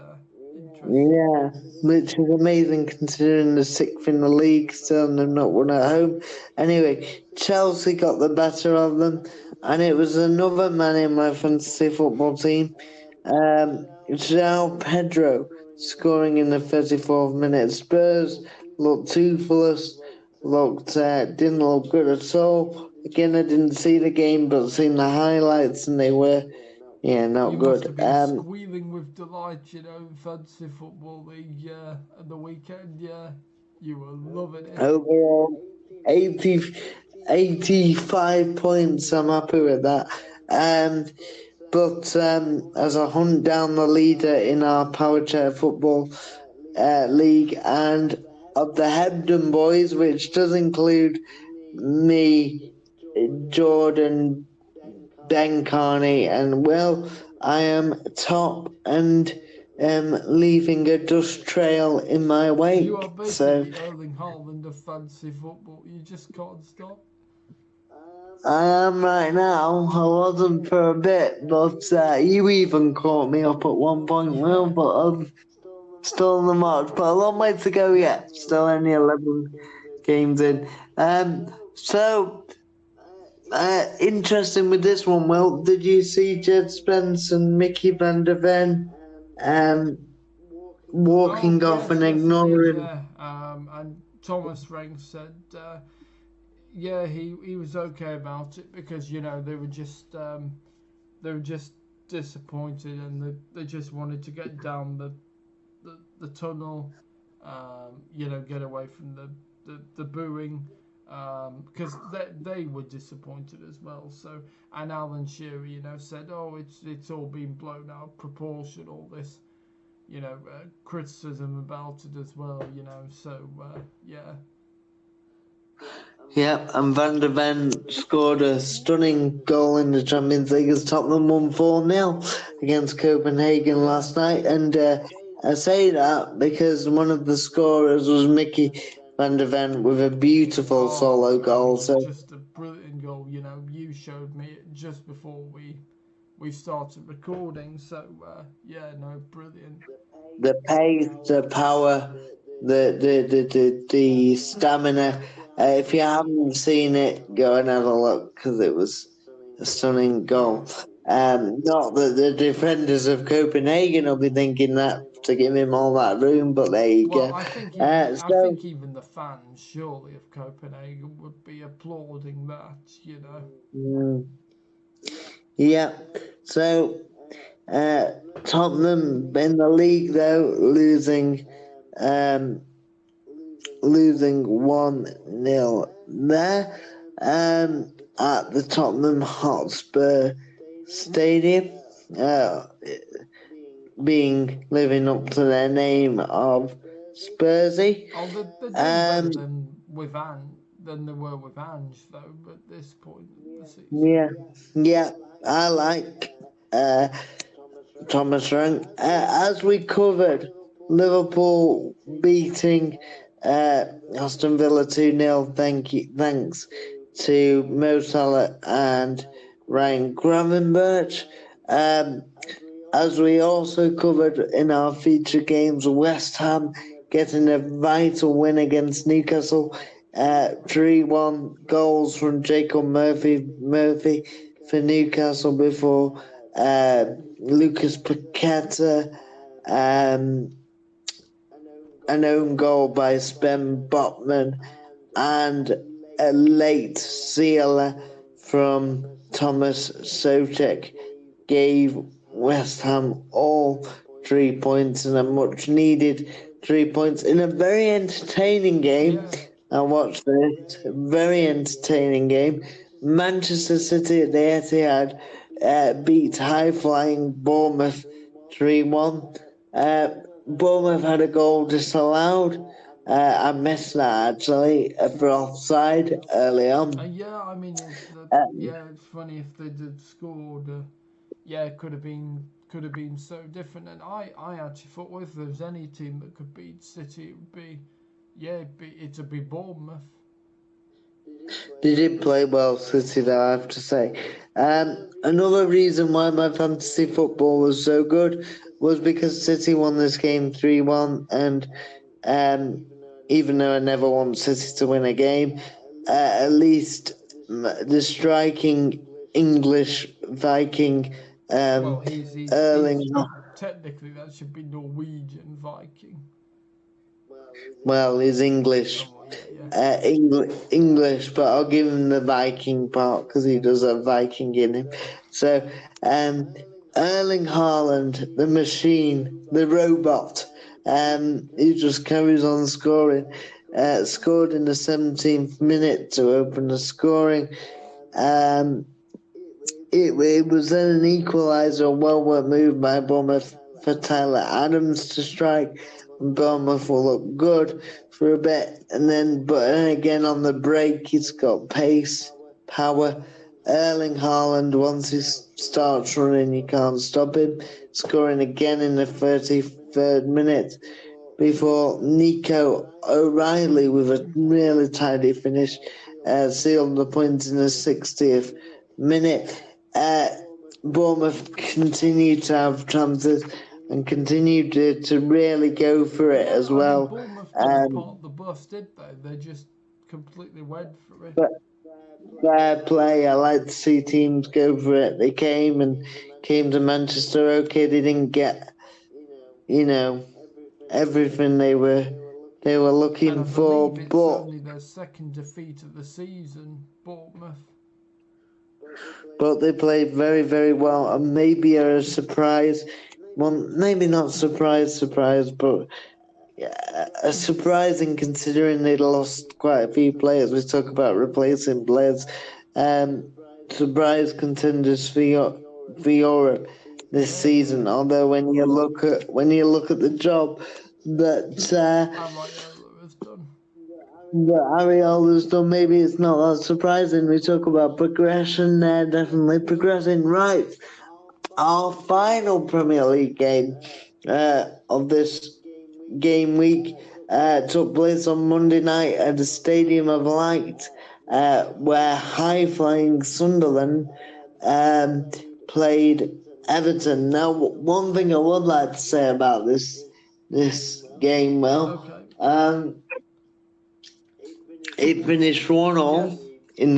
B: interesting.
A: Yeah, which is amazing considering the sixth in the league, still and they've not won at home. Anyway, Chelsea got the better of them, and it was another man in my fantasy football team, João Pedro, scoring in the 34th minute. Spurs looked toothless, didn't look good at all. Again, I didn't see the game, but seen the highlights, and they were, not
B: You must
A: good.
B: have been squealing with delight, in Fantasy Football League at the weekend, yeah. You were loving it.
A: Overall, 80, 85 points. I'm happy with that. But as I hunt down the leader in our Power Chair Football League and of the Hebden boys, which does include me, Jordan, Ben Carney, and Will, I am top and leaving a dust trail in my wake.
B: You are
A: So
B: basically Erling Haaland of fantasy football. You just can't stop.
A: I am right now. I wasn't for a bit, but you even caught me up at one point, Will,
B: Yeah.
A: but I'm still in the march. But a long way to go yet. Still only 11 games in. So interesting with this one, Will. Did you see Jed Spence and Mickey van der Ven
B: Oh
A: walking off and
B: yes, I did.
A: ignoring?
B: Yeah. And Thomas Frank said, yeah, he was okay about it because they were just disappointed and they just wanted to get down the tunnel, get away from the booing. Because they were disappointed as well. So, and Alan Shearer, said, "Oh, it's all been blown out of proportion. All this, criticism about it as well. So yeah."
A: Yeah, and Van der Ven scored a stunning goal in the Champions League as Tottenham won 4-0 against Copenhagen last night. And I say that because one of the scorers was Mickey van der Ven with a beautiful solo goal. So
B: just a brilliant goal. You showed me it just before we started recording. So yeah, no, brilliant.
A: the pace, the power, the stamina. If you haven't seen it, go and have a look because it was a stunning goal. Not that the defenders of Copenhagen will be thinking that to give him all that room, but there you
B: Well,
A: go.
B: I think even the fans, surely, of Copenhagen would be applauding that.
A: Yeah. So Tottenham in the league though losing losing 1-0 there at the Tottenham Hotspur Stadium, uh, being living up to their name of Spursy.
B: Oh, they're doing better
A: Um,
B: than they were with Ange though. At this point of the season.
A: yeah, yeah, I like Thomas Frank. As we covered, Liverpool beating Aston Villa 2-0. Thanks to Mo Salah and Ryan Gravenberch. Um, as we also covered in our feature games, West Ham getting a vital win against Newcastle. 3-1 goals from Jacob Murphy for Newcastle before Lucas Paqueta, um, an own goal by Sven Botman, and a late sealer from Thomas Soucek gave West Ham all 3 points and a much needed 3 points in a very entertaining game.
B: Yeah.
A: I watched this very entertaining game. Manchester City at the Etihad beat high flying Bournemouth 3-1. Uh, Bournemouth had a goal disallowed. I missed that actually for offside early on.
B: Yeah, I mean it's funny if they'd have scored. Yeah, it could have been so different. And I actually thought, well, if there's any team that could beat City, it would be it'd be Bournemouth.
A: They did play well, City, though, I have to say. Another reason why my fantasy football was so good was because City won this game 3-1, and um, even though I never want City to win a game, at least the striking English Viking
B: Well, he's
A: Erling.
B: technically that should be Norwegian Viking.
A: Well, he's English.
B: Oh well, yeah.
A: English, but I'll give him the Viking part because he does have Viking in him. So, Erling Haaland, the machine, the robot, he just carries on scoring. Scored in the 17th minute to open the scoring. It was then an equaliser, a well-worked move by Bournemouth for Tyler Adams to strike. Bournemouth will look good for a bit, but again on the break, he's got pace, power. Erling Haaland, once he starts running, you can't stop him. Scoring again in the 33rd minute before Nico O'Reilly, with a really tidy finish, sealed the point in the 60th minute. Bournemouth continued to have chances and continued to really go for it as
B: I mean,
A: well.
B: Bournemouth didn't part the bus, did they? They just completely went for it.
A: But fair play, I like to see teams go for it. They came to Manchester. Okay, they didn't get, everything they were
B: And
A: looking
B: I
A: for,
B: believe it's
A: but
B: only their second defeat of the season, Bournemouth.
A: they played very, very well, and maybe are a surprise. Well, maybe not surprise, but a surprising considering they'd lost quite a few players. We talk about replacing players. Surprise contenders for Europe this season. Although when you look at the job that
B: Areola has done.
A: Ariola's done, maybe it's not that surprising. We talk about progression, they're definitely progressing. Right, our final Premier League game of this game week took place on Monday night at the Stadium of Light, where high-flying Sunderland played Everton. Now, one thing I would like to say about this game,
B: Okay.
A: it finished 1-1
B: Yes.
A: in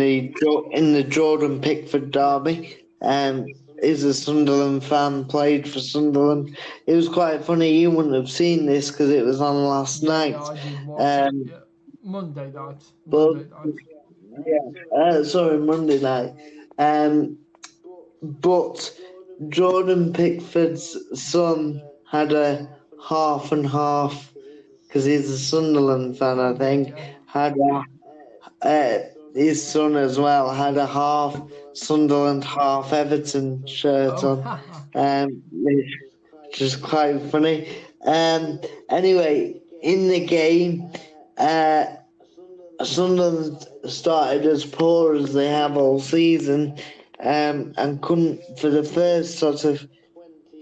A: the Jordan Pickford derby. Is a Sunderland fan, played for Sunderland. It was quite funny. You wouldn't have seen this because it was on last night.
B: Yeah, I did watch it. Yeah. Monday night.
A: But
B: Monday night.
A: sorry, Monday night. But Jordan Pickford's son had a half and half because he's a Sunderland fan, I think,
B: Yeah.
A: had his son as well had a half Sunderland, half Everton shirt
B: Oh,
A: on, which is quite funny. Anyway, in the game, uh, Sunderland started as poor as they have all season, and couldn't, for the first sort of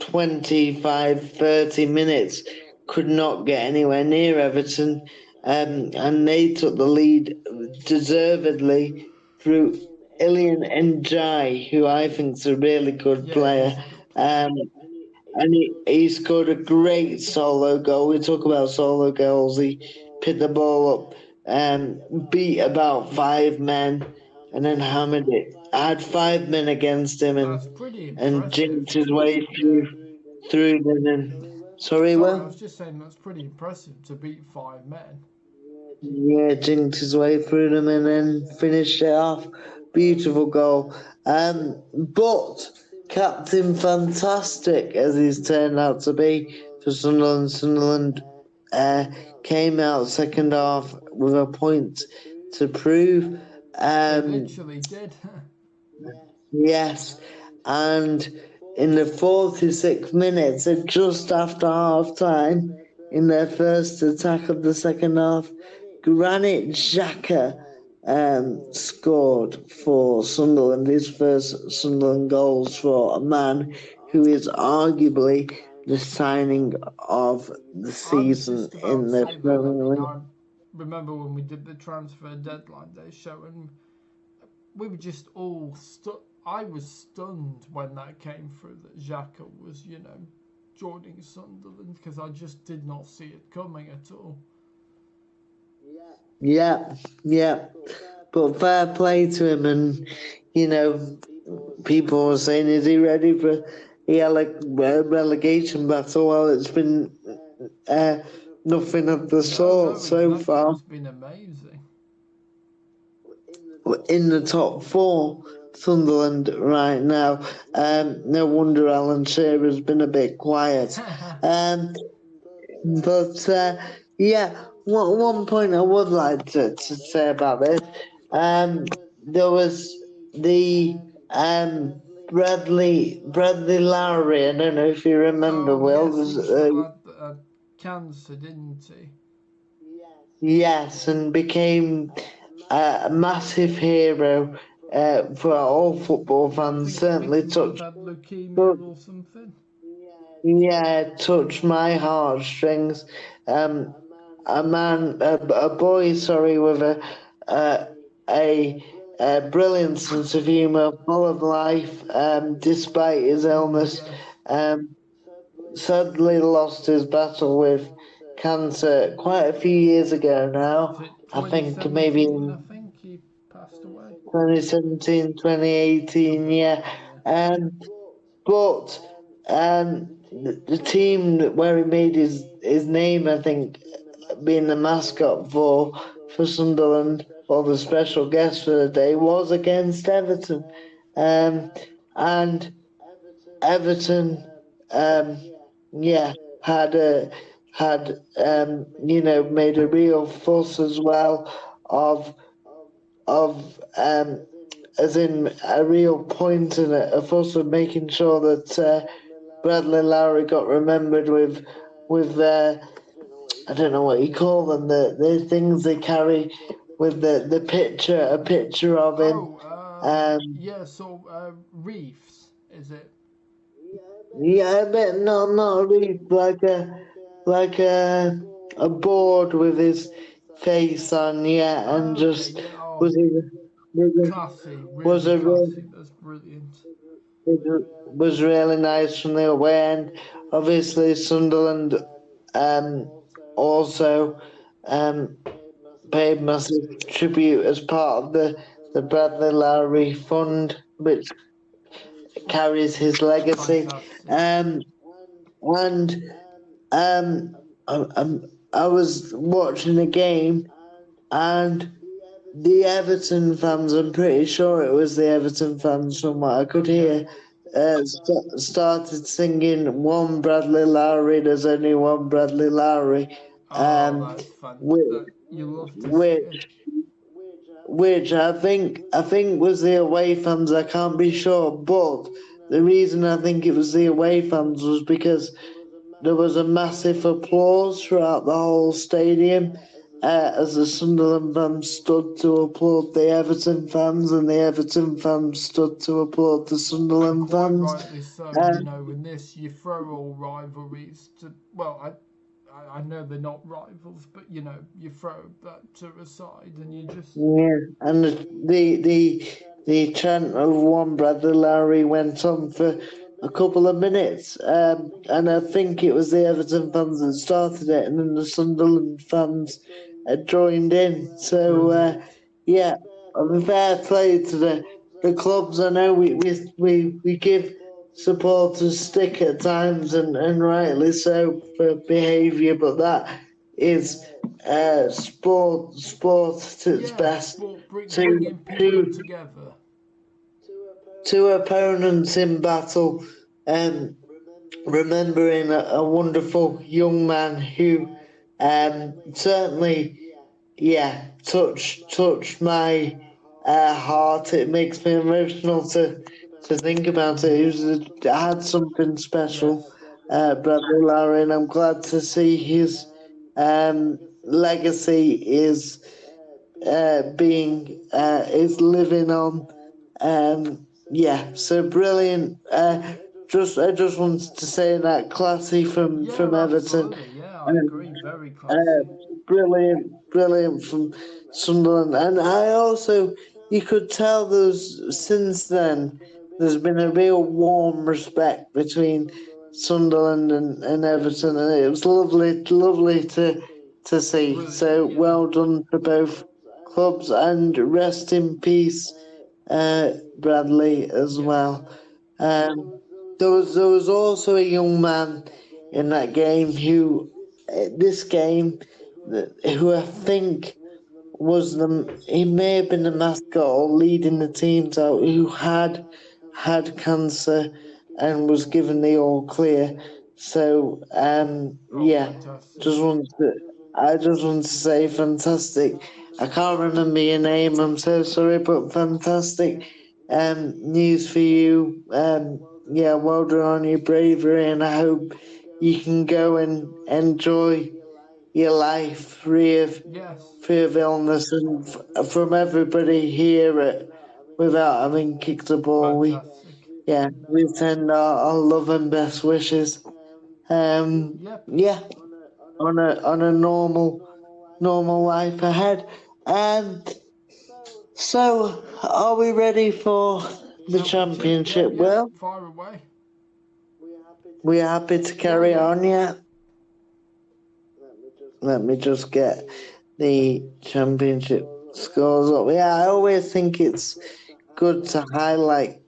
A: 25-30 minutes, could not get anywhere near Everton, and they took the lead deservedly through Ilian Njai, who I think is a really good
B: yeah,
A: player.
B: he's a good player.
A: And he scored a great solo goal. We talk about solo goals. He picked the ball up, beat about 5 men, and then hammered it. I had 5 men against him,
B: That's pretty
A: and
B: impressive.
A: jinked his way through them. And sorry,
B: Sorry, I was
A: well,
B: just saying that's pretty impressive to beat 5 men.
A: yeah, jinked his way through them and then finished it off. Beautiful goal. But Captain Fantastic, as he's turned out to be for Sunderland. Sunderland came out second half with a point to prove.
B: They literally did.
A: Yes, and in the 46 minutes, just after half time, in their first attack of the second half, Granit Xhaka scored for Sunderland, his first Sunderland goals for a man who is arguably the signing of the
B: I was
A: season
B: just about
A: in
B: to
A: the
B: say that. I
A: Premier
B: mean,
A: League.
B: I remember when we did the transfer deadline day show, and we were just all I was stunned when that came through that Xhaka was, joining Sunderland, because I just did not see it coming at all.
A: Yeah, yeah. But fair play to him, and people were saying, "Is he ready for a relegation battle?" Well, it's been nothing of the sort
B: No,
A: so
B: exactly.
A: far.
B: It's been amazing.
A: We're in the top four, Sunderland right now. No wonder Alan Shearer's been a bit quiet. But yeah, one point I would like to say about this, there was the Bradley Lowry. I don't know if you remember.
B: Oh,
A: Will
B: yes, he
A: was
B: was the lad that had cancer, didn't he?
A: yes, and became a massive hero for all football fans.
B: I think
A: Certainly
B: he might have
A: touched.
B: had leukemia or something.
A: Yeah, touched my heartstrings. Um, a boy, sorry, with a, a, a brilliant sense of humour, full of life, despite his illness.
B: Yes.
A: Um, Sadly lost his battle with cancer quite a few years ago now.
B: Was it
A: I think maybe
B: 2017, I
A: in
B: think he passed away?
A: 2017, 2018,
B: Something like
A: yeah.
B: that, yeah.
A: But the team where he made his name, I think, being the mascot for Sunderland, or the special guest for the day, was against Everton. And Everton, yeah, had made a real fuss as well of as in a real point and a fuss of making sure that Bradley Lowry got remembered with I don't know what you call them, the things they carry with a picture of him.
B: Oh,
A: Um,
B: yeah, so, Reefs, is it?
A: yeah, but not really like a board with his face on, yeah, and
B: Okay,
A: just
B: yeah, oh,
A: was a
B: classy,
A: was
B: really
A: a real
B: classy. That's brilliant.
A: was really nice from the away end. Obviously, Sunderland also um, paid massive tribute as part of the Bradley Lowry Fund, which carries his legacy.
B: Fantastic.
A: And I was watching a game, and the Everton fans, I'm pretty sure it was the Everton fans from what I could
B: Okay.
A: hear, started singing "One Bradley Lowry, there's only one Bradley Lowry."
B: Oh, that's fun.
A: which
B: That you love to see it.
A: which which I think was the away fans. I can't be sure, but the reason I think it was the away fans was because there was a massive applause throughout the whole stadium as the Sunderland fans stood to applaud the Everton fans, and the Everton fans stood to applaud the
B: And
A: Sunderland
B: quite
A: fans.
B: rightly so,
A: Uh,
B: in this you throw all rivalries to, well, I know they're not rivals, but you throw that to a side and you just.
A: Yeah, and the chant of one brother Larry went on for a couple of minutes, and I think it was the Everton fans that started it, and then the Sunderland fans joined in. So
B: Brilliant.
A: yeah, fair play to the clubs. I know we give supporters stick at times, and rightly so for behaviour, but that is sport at its
B: Yeah,
A: best.
B: sport
A: Two
B: bringing people
A: two
B: together.
A: two opponents in battle, and remembering a wonderful young man who certainly, yeah, touched my heart. It makes me emotional to think about it. It had something special,
B: Yes.
A: Bradley Larry, and I'm glad to see his legacy is living on. Yeah, so brilliant. I just wanted to say that classy from
B: Yeah,
A: Everton.
B: absolutely. Yeah, I
A: Um,
B: agree. Very
A: uh,
B: classy.
A: brilliant from Sunderland. And I also, you could tell since then, there's been a real warm respect between Sunderland and Everton, and it was lovely to see.
B: Brilliant.
A: So
B: Yeah.
A: well done to both clubs, and rest in peace, Bradley, as
B: Yes.
A: well. There was also a young man in that game this game, who I think he may have been the mascot or leading the teams out, who had cancer and was given the all clear. So
B: Oh,
A: yeah,
B: fantastic.
A: just want to I just want to say fantastic. I can't remember your name. I'm so sorry, but fantastic news for you. Yeah, well done on your bravery, and I hope you can go and enjoy your life
B: Yes.
A: free of illness, and from everybody here without having kicked a ball.
B: Fantastic.
A: We send our love and best wishes.
B: Yep.
A: Yeah, on a normal life ahead. So are we ready for the
B: Yep,
A: championship?
B: yep.
A: Well,
B: Far away.
A: we're happy to
B: Yeah,
A: carry
B: yeah.
A: on. Yeah. Let me just get the championship scores up. Yeah, I always think it's good to highlight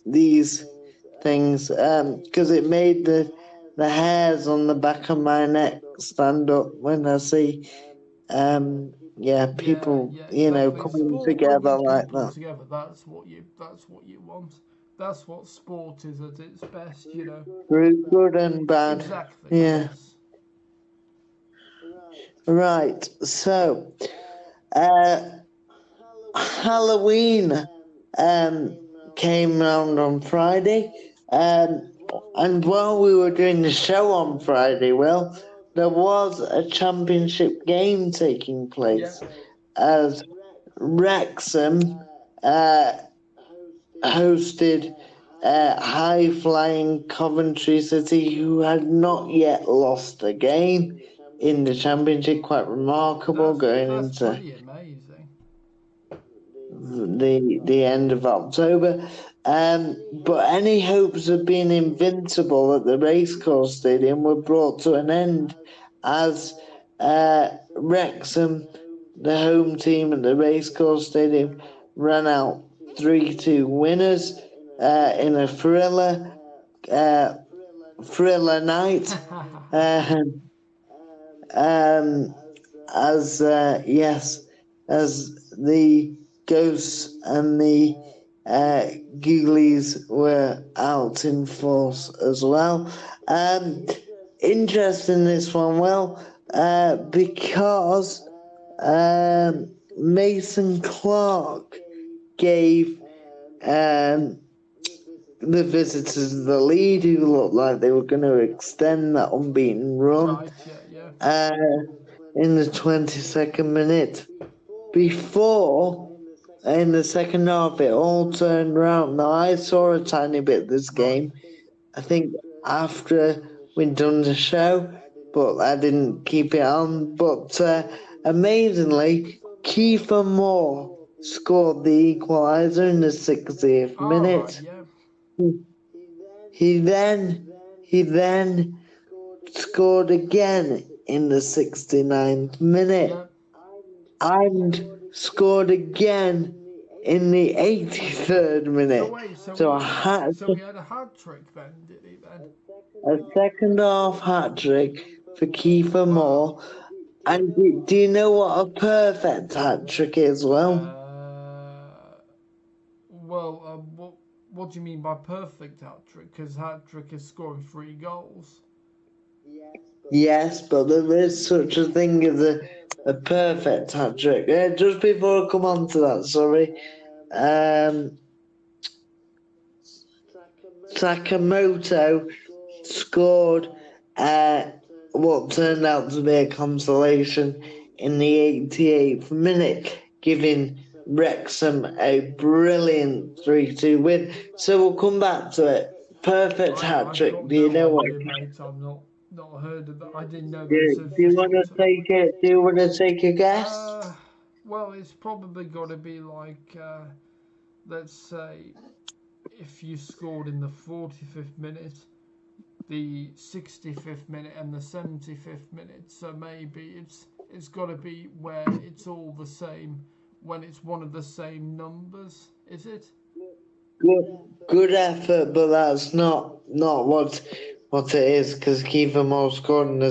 A: these things because it made the hairs on the back of my neck stand up when I see
B: Yeah,
A: people
B: yeah, exactly.
A: coming
B: Sport
A: together
B: bringing
A: like
B: people
A: that
B: together. That's what you want. That's what sport is at its best.
A: through good and bad.
B: Exactly.
A: Yeah,
B: Yes.
A: right. So uh Halloween um came round on Friday, um and while we were doing the show on Friday, well, there was a championship game taking
B: Yeah.
A: place as Wrexham uh hosted high flying Coventry City, who had not yet lost a game in the championship. Quite remarkable going
B: That's
A: into
B: pretty amazing.
A: the end of October. But any hopes of being invincible at the racecourse stadium were brought to an end as Wrexham, the home team at the racecourse stadium, ran out 3-2 winners in a uh, thriller night. Um, um, as yes, as the ghosts and the ghoulies were out in force as well. Um, Interesting this one. Well, because Mason Clark gave the visitors the lead, who looked like they were going to extend that unbeaten run.
B: Right, yeah.
A: In the 22nd minute. Before, in the second half, it all turned around. Now, I saw a tiny bit of this game, I think, after we'd done the show, but I didn't keep it on. But amazingly, Kiefer Moore scored the equaliser in the 60th minute.
B: Right, yeah.
A: He then scored again in the 69th minute.
B: Yeah.
A: And scored again in the 83rd minute.
B: So he had a hat trick then, did he then?
A: A second half hat trick for Kiefer Moore. And do you know what a perfect hat trick is, Well,
B: what do you mean by perfect hat trick? Because hat trick is scoring 3 goals.
A: Yes, but there is such a thing as a perfect hat trick. Just before I come on to that, sorry. Sakamoto scored what turned out to be a consolation in the 88th minute, giving Wrexham a brilliant 3-2 win. So we'll come back to it. Perfect hat trick. Do you know what?
B: Mate, I've not heard of that. I didn't know
A: Do
B: there was a
A: you want to take it? Do you want to take a guess?
B: Well, it's probably got to be like, let's say, if you scored in the 45th minute, the 65th minute, and the 75th minute. So maybe it's got to be where it's all the same when it's one of the same numbers. Is it?
A: Good effort, but that's not what it is, because Kiefer Moore scored in the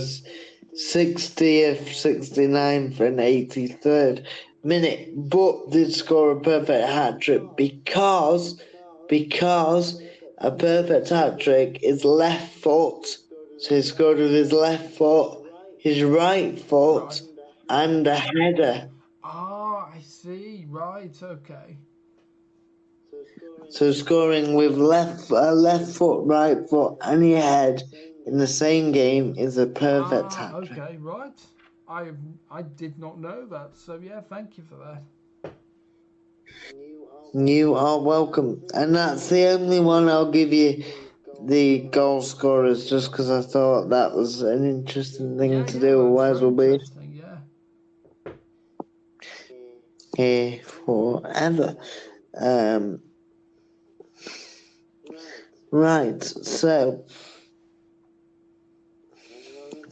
A: 60th, 69th, and 83rd minute, but did score a perfect hat trick because a perfect hat trick is left foot. So he scored with his left foot, his right foot, and a header.
B: Ah, I see. Right, okay.
A: So scoring with left foot, right foot, and your head in the same game is a perfect hat trick.
B: Okay, right. I did not know that. So yeah, thank you for that.
A: You are welcome, and that's the only one I'll give you the goal scorers, just because I thought that was an interesting thing to do. Otherwise, we'll be here forever. Right, so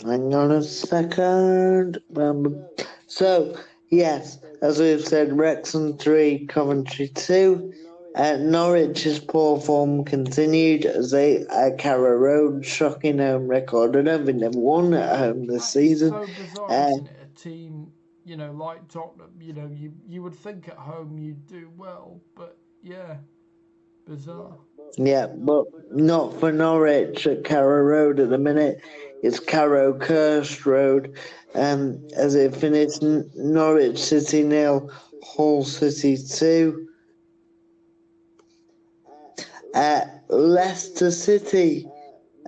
A: hang on a second. So, yes, as we've said, Wrexham 3, Coventry 2. Norwich's poor form continued as they at Carrow Road, shocking home record. I don't think they've won at home this season.
B: So bizarre, isn't it? A team, like Tottenham, you would think at home you'd do well, but yeah, bizarre.
A: Yeah, but not for Norwich at Carrow Road at the minute. It's Carrow-Kirst Road. As it finished, Norwich City 0, Hull City 2. Leicester City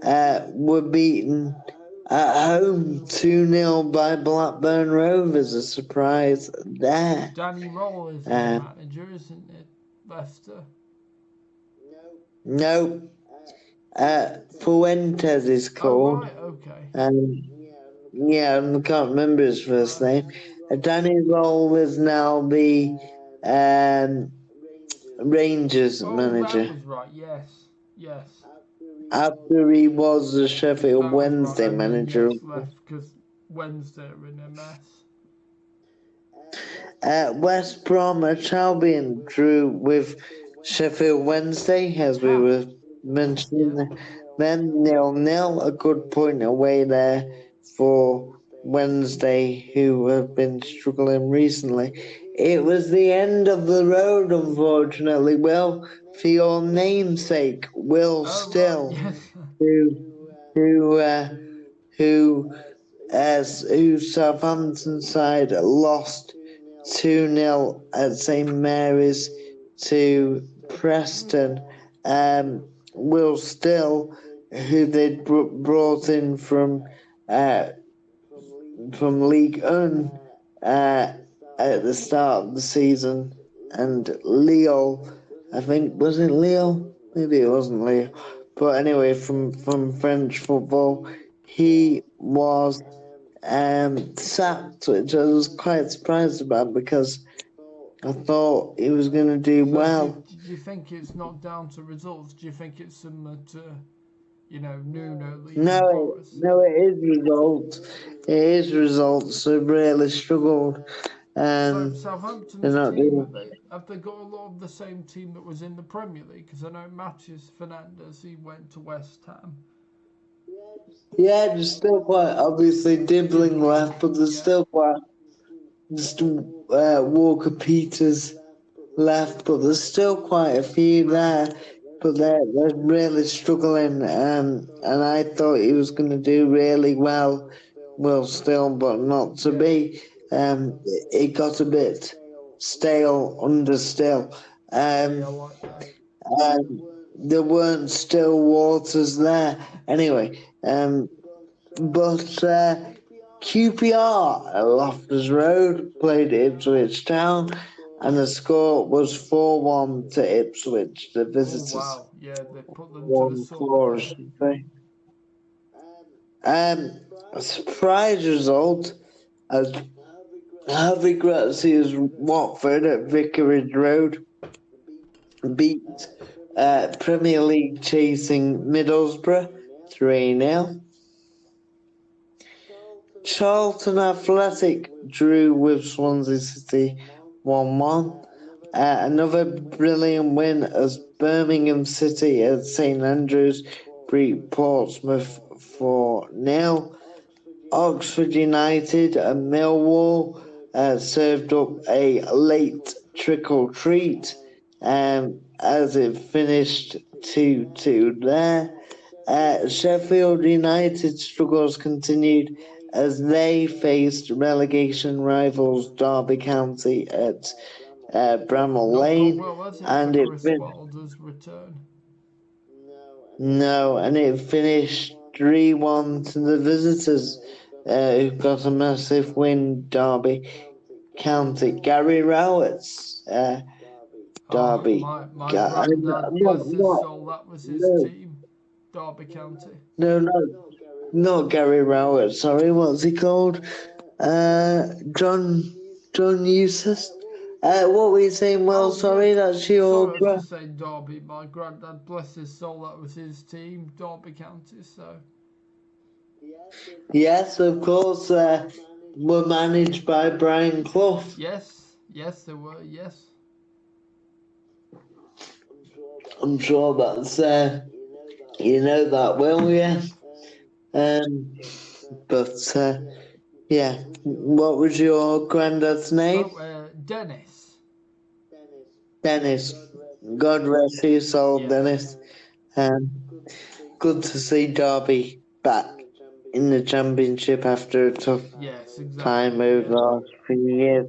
A: were beaten at home 2-0 by Blackburn Rovers. A surprise there.
B: Danny Roll is the manager, isn't it? Leicester.
A: No. Fuentes is called.
B: Oh, right, okay.
A: Yeah, I can't remember his first name. Danny Roll is now the Rangers manager.
B: That was right, yes.
A: After he was the Sheffield Wednesday manager.
B: Left because Wednesday are in a mess.
A: West Bromwich Albion drew with Sheffield Wednesday, as we were mentioning. Then 0-0, a good point away there for Wednesday, who have been struggling recently. It was the end of the road, unfortunately. Well, for your namesake, Will Still,
B: right, yes.
A: who as whose Southampton side lost 2-0 at St Mary's to Preston. Will Still, who they'd brought in from League One at the start of the season, and Leo, I think, was it Leo? Maybe it wasn't Leo, but anyway, from French football, he was sacked, which I was quite surprised about because I thought he was going to do well.
B: Do you think it's not down to results? Do you think it's similar to, Nuno leaving Forest?
A: No, it is results. It is results. They've really struggled.
B: So Southampton's
A: not
B: team,
A: doing...
B: have they got a lot of the same team that was in the Premier League? Because I know Matthews Fernandes, he went to West Ham.
A: Yeah, there's still quite obviously Dibbling left, but there's still quite just Walker Peters left, but there's still quite a few there. But they're really struggling, and I thought he was going to do really well, Will Still, but not to be. It got a bit stale under Still. There weren't still waters there. Anyway, but QPR at Loftus Road played Ipswich Town, and the score was 4-1 to Ipswich, the visitors.
B: Oh, wow. Yeah, they put them to the sword.
A: A surprise result as Harvey Grazia's Watford at Vicarage Road beat Premier League chasing Middlesbrough 3-0. Charlton Athletic drew with Swansea City 1-1. Another brilliant win as Birmingham City at St Andrews beat Portsmouth 4-0. Oxford United and Millwall served up a late trickle treat as it finished 2-2 there. Sheffield United struggles continued as they faced relegation rivals Derby County at Bramall Lane.
B: And it Chris Wilder's return.
A: No, and it finished 3-1 to the visitors, who got a massive win, Derby County. Gary Rowett's Derby.
B: My granddad, bless his soul, that was his team, Derby County.
A: No, not Gary Rowett, sorry, what's he called? John Eustace? What were you saying? Well, sorry, that's your...
B: Sorry, I was just saying Derby. My granddad, bless his soul, that was his team, Derby County, so...
A: Yes, of course, were managed by Brian Clough.
B: Yes, they were, yes.
A: I'm sure that's, you know that well, yeah. But, yeah, what was your granddad's name?
B: Dennis.
A: Dennis. God rest his soul, Dennis. Good to see Derby back in the Championship after a tough time over the last few years.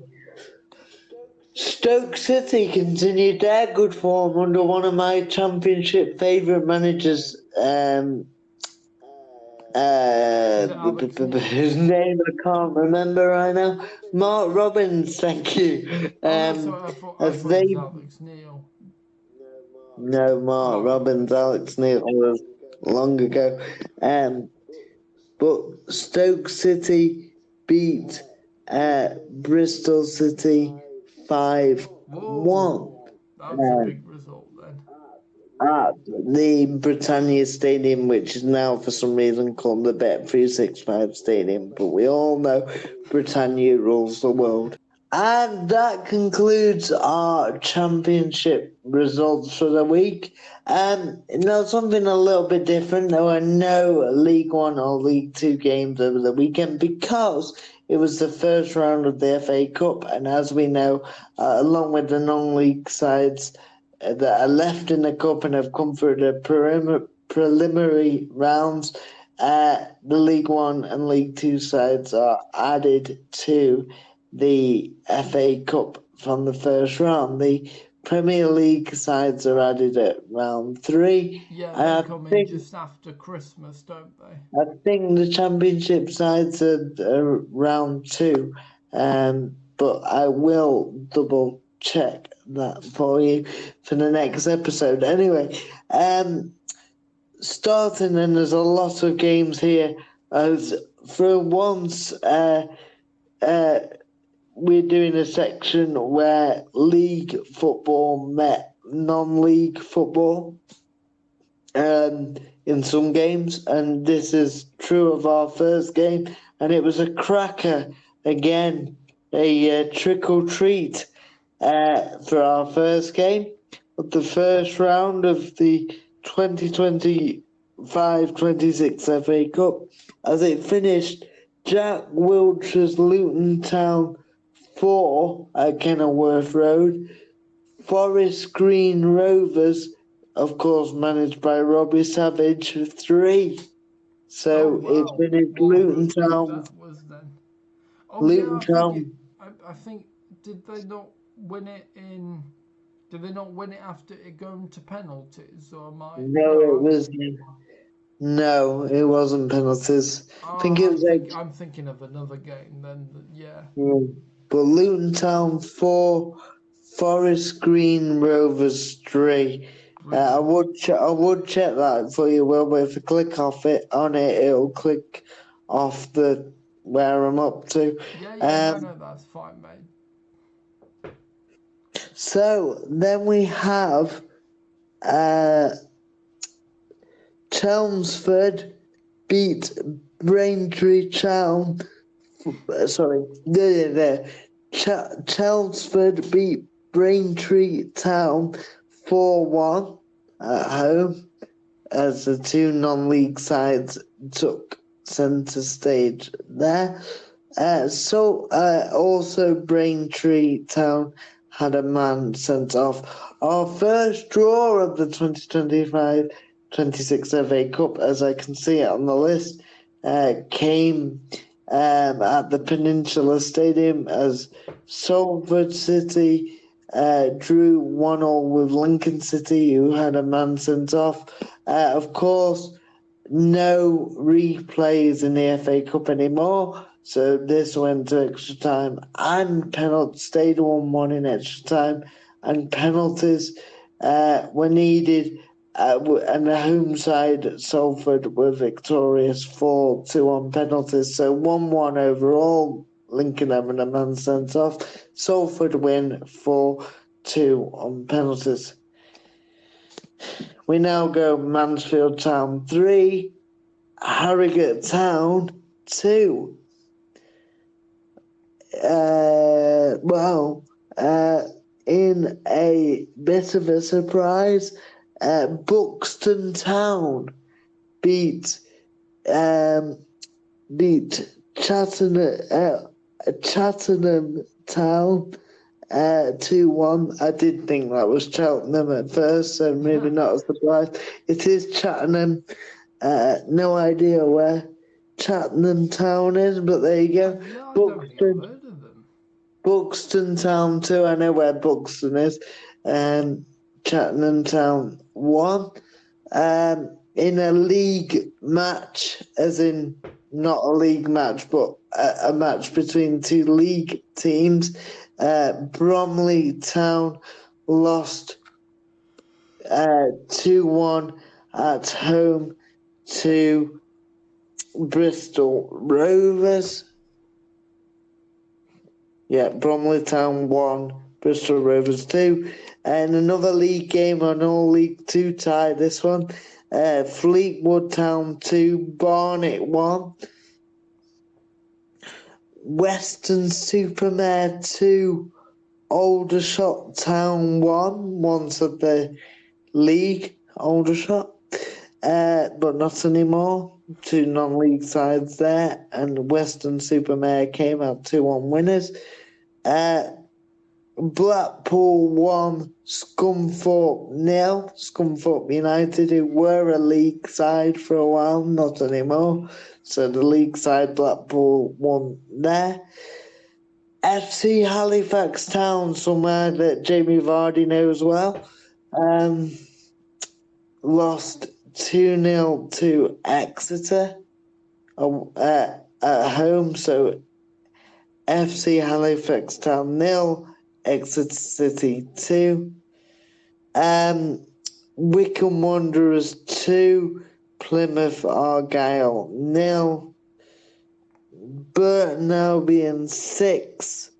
A: Stoke City continued their good form under one of my Championship favourite managers, whose name I can't remember right now. Mark Robbins, thank you.
B: I thought it was Alex Neil.
A: No, Mark Robbins, Alex Neil was long ago. But Stoke City beat Bristol City 5-1.
B: That was a big result then.
A: At the Britannia Stadium, which is now for some reason called the Bet365 Stadium, but we all know Britannia rules the world. And that concludes our Championship results for the week. Something a little bit different. There were no League One or League Two games over the weekend because it was the first round of the FA Cup, and as we know, along with the non-league sides that are left in the cup and have come through the preliminary rounds, the League One and League Two sides are added to the FA Cup from the first round. The Premier League sides are added at round 3.
B: Yeah,
A: And
B: they come in just after Christmas, don't they?
A: I think the Championship sides are round 2. But I will double check that for you for the next episode. Anyway, starting, and there's a lot of games here. As for once, we're doing a section where league football met non-league football in some games, and this is true of our first game, and it was a cracker again, a trick or treat for our first game of the first round of the 2025-26 FA Cup, as it finished Jack Wiltshire's Luton Town 4 at Kenilworth Road, Forest Green Rovers, of course managed by Robbie Savage, 3. So it finished
B: What a
A: Luton
B: good game
A: Town.
B: that was then. Oh yeah,
A: Luton
B: I think it.
A: Town.
B: I think did they not win it in? Did they not win it after it going to penalties? Or am I?
A: No, it was. No, it wasn't penalties. I think it was
B: I'm thinking of another game then. Yeah.
A: But Luton Town 4, Forest Green Rovers 3. I would check that for you, Will, but if you click on it, it'll click off the where I'm up to.
B: Yeah, no, that's fine, mate.
A: So then we have Chelmsford beat Braintree Town. Sorry, Chelmsford beat Braintree Town 4-1 at home, as the two non-league sides took centre stage there. Also Braintree Town had a man sent off. Our first draw of the 2025-26 FA Cup, as I can see it on the list, came at the Peninsula Stadium as Salford City drew 1-1 with Lincoln City, who had a man sent off. Of course, no replays in the FA Cup anymore, so this went to extra time and penalty, stayed 1-1 in extra time, and penalties were needed. And the home side, Salford, were victorious 4-2 on penalties. So 1-1 overall. Lincoln having a man sent off. Salford win 4-2 on penalties. We now go Mansfield Town 3, Harrogate Town 2. In a bit of a surprise, Buxton Town beat Cheltenham Town 2-1. I did think that was Cheltenham at first, so maybe not a surprise. It is Cheltenham. No idea where Cheltenham Town is, but there you go.
B: Yeah, I don't think I've heard of them.
A: Buxton Town 2, I know where Buxton is. Cheltenham Town 1. In a league match, as in not a league match, but a match between two league teams, Bromley Town lost 2-1 at home to Bristol Rovers. Yeah, Bromley Town 1, Bristol Rovers 2. And another league game on all League 2 tie, this one. Fleetwood Town 2, Barnet 1. Weston-super-Mare 2, Aldershot Town 1. Once of the league, Aldershot. But not anymore. Two non-league sides there. And Weston-super-Mare came out 2-1 winners. Blackpool 1, Scunthorpe 0. Scunthorpe United, who were a league side for a while, not anymore. So the league side Blackpool won there. FC Halifax Town, somewhere that Jamie Vardy knows well, lost 2-0 to Exeter at home. So FC Halifax Town 0, Exeter City 2. Wycombe Wanderers 2, Plymouth Argyle 0. Burton Albion 6.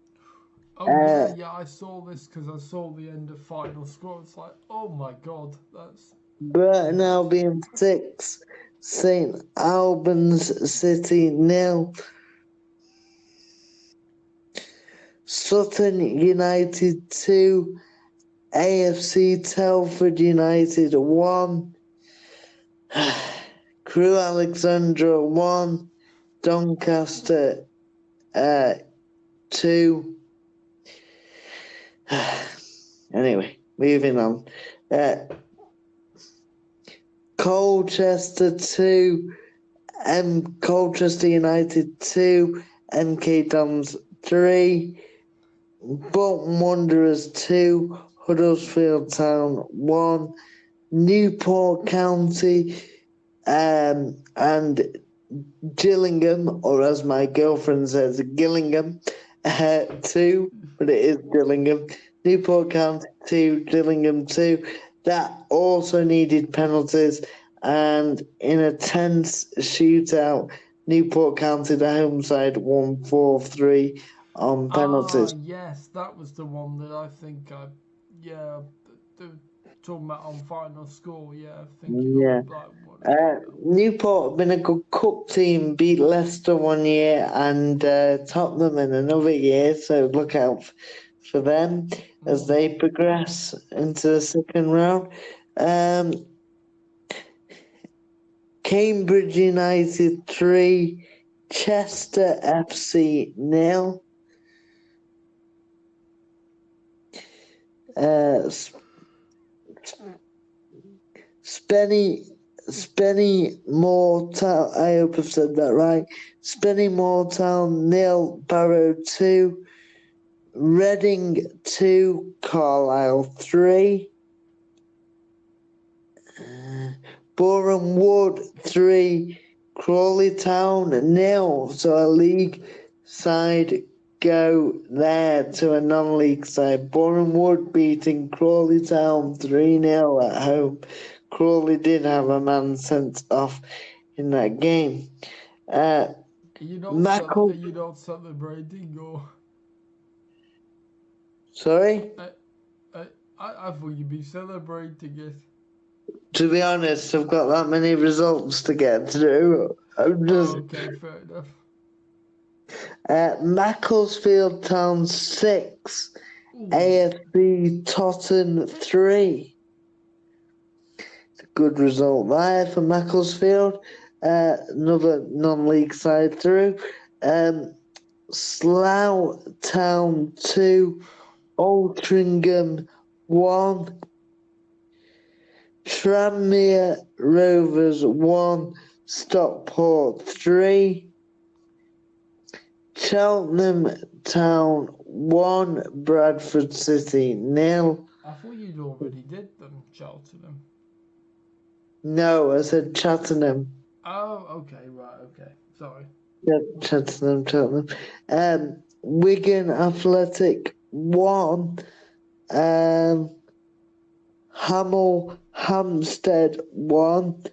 B: Oh yeah, I saw this because I saw the end of final score. It's like, oh my god, that's
A: Burton Albion 6, St Albans City 0. Sutton United 2, AFC Telford United 1, Crewe Alexandra 1, Doncaster 2. Anyway, moving on. Colchester 2, Colchester United 2, MK Dons 3, Bolton Wanderers 2, Huddersfield Town 1, Newport County and Gillingham, or as my girlfriend says, Gillingham 2, but it is Gillingham. Newport County 2, Gillingham 2. That also needed penalties, and in a tense shootout, Newport County, the home side, won 4-3 on penalties.
B: Yes, that was the one that I think talking about on final score. Yeah, I think it
A: Yeah.
B: was like
A: Newport have been a good cup team, beat Leicester one year and Tottenham in another year, so look out for them as they progress into the second round. Cambridge United 3, Chester FC 0. Spennymoor Town, I hope I've said that right. Spennymoor Town 0, Barrow 2, Reading 2, Carlisle 3, Boreham Wood 3, Crawley Town 0. So a league side go there to a non-league side. Boreham Wood beating Crawley Town 3-0 at home. Crawley did have a man sent off in that game.
B: you not celebrating or?
A: Sorry?
B: I thought you'd be celebrating it.
A: To be honest, I've got that many results to get through. I'm just...
B: Okay, fair enough.
A: Macclesfield Town 6, AFC Totton 3. It's a good result there for Macclesfield. Another non-league side through. Slough Town 2, Altrincham 1, Tranmere Rovers 1, Stockport 3, Cheltenham Town 1, Bradford City 0.
B: I thought you'd already did them, Cheltenham.
A: No, I said Cheltenham.
B: Oh, okay, right, okay. Sorry.
A: Yeah, Cheltenham. Wigan Athletic 1, Hamel Hampstead 1,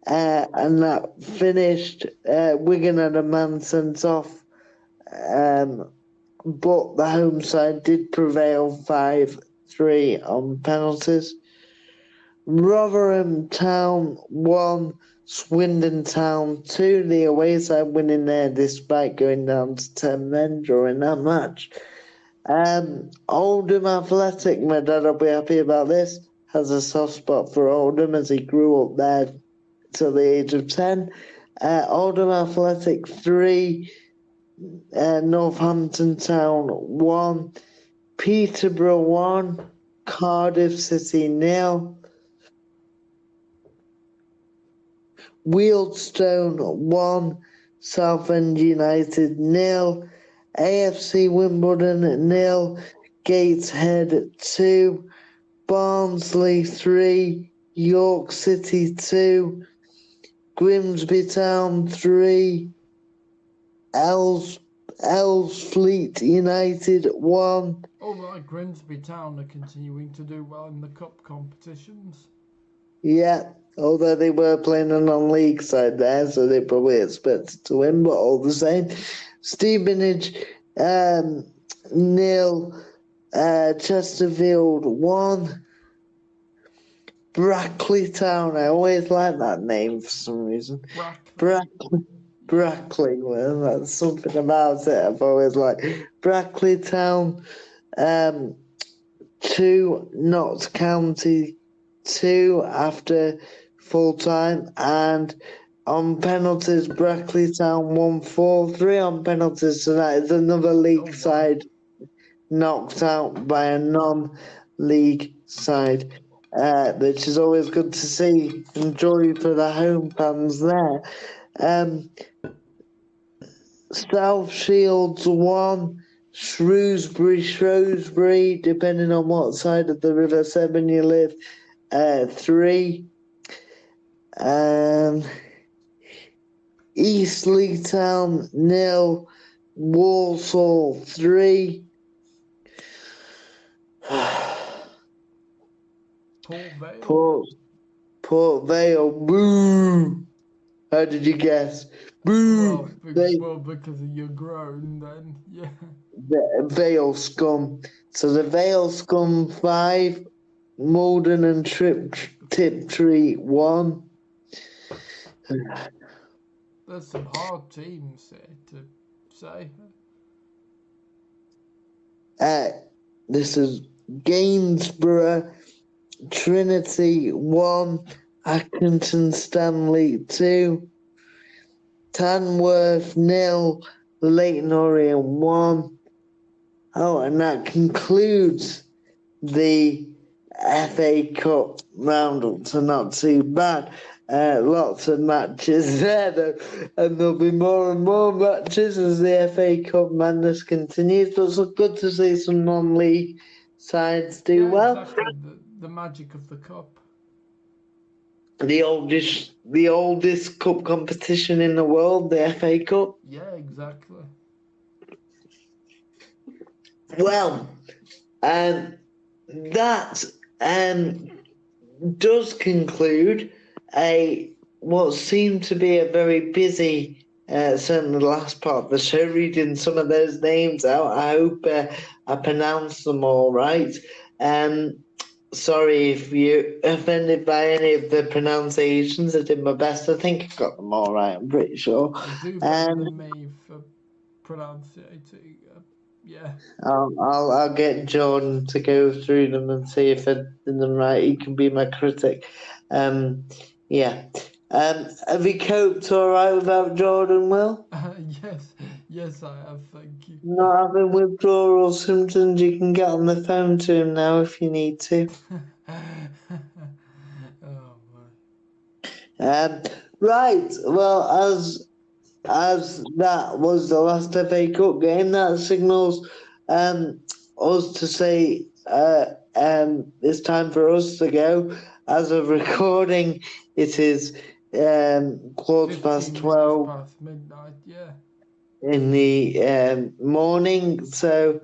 A: and that finished. Wigan had a man sent off, but the home side did prevail 5-3 on penalties. Rotherham Town 1, Swindon Town 2. The away side winning there despite going down to 10 men during that match. Oldham Athletic, my dad will be happy about this, has a soft spot for Oldham as he grew up there till the age of 10. Oldham Athletic 3, Northampton Town 1, Peterborough 1, Cardiff City 0. Wealdstone 1, Southend United 0. AFC Wimbledon 0, Gateshead 2. Barnsley 3, York City 2. Grimsby Town 3, Ebbsfleet United 1.
B: All right, Grimsby Town are continuing to do well in the cup competitions.
A: Yeah, although they were playing a non-league side there, so they probably expected to win, but all the same. Stevenage 0, Chesterfield 1. Brackley Town, I always like that name for some reason. Brackley, well, that's something about it I've always liked. Brackley Town 2, Notts County 2 after full time, and on penalties, Brackley Town 1-4-3 on penalties. So that is another league side knocked out by a non-league side, which is always good to see. Enjoy for the home fans there. South Shields 1, Shrewsbury, depending on what side of the River Severn you live, 3. Eastleigh Town 0, Walsall 3. Port Vale, boo! How did you guess? Boo!
B: Well, because of your groan, then, yeah.
A: The Vale Scum. So the Vale Scum 5, Malden and Tiptree 1.
B: There's some hard teams here to say.
A: This is Gainsborough, Trinity 1, Accrington Stanley 2. Tamworth 0, Leyton Orient 1. Oh, and that concludes the FA Cup roundup, so not too bad. Lots of matches there, though, and there'll be more and more matches as the FA Cup madness continues. But it's good to see some non-league sides do well.
B: Exactly. The magic of the cup.
A: The oldest cup competition in the world, the FA Cup.
B: Yeah, exactly.
A: Well, that does conclude what seemed to be a very busy, certainly the last part of the show, reading some of those names out. I hope I pronounced them all right. Sorry if you're offended by any of the pronunciations. I did my best. I think I got them all right, I'm pretty sure.
B: You do better than me for pronunciating. Yeah.
A: I'll get Jordan to go through them and see if I did them right. He can be my critic. Yeah. Have you coped all right without Jordan, Will?
B: Yes, I have. Thank you.
A: Not having withdrawal symptoms, you can get on the phone to him now if you need to.
B: Oh
A: my. Right. Well, as that was the last FA Cup game, that signals us to say it's time for us to go. As of recording, it is 12:15.
B: Past midnight, yeah.
A: In the morning. So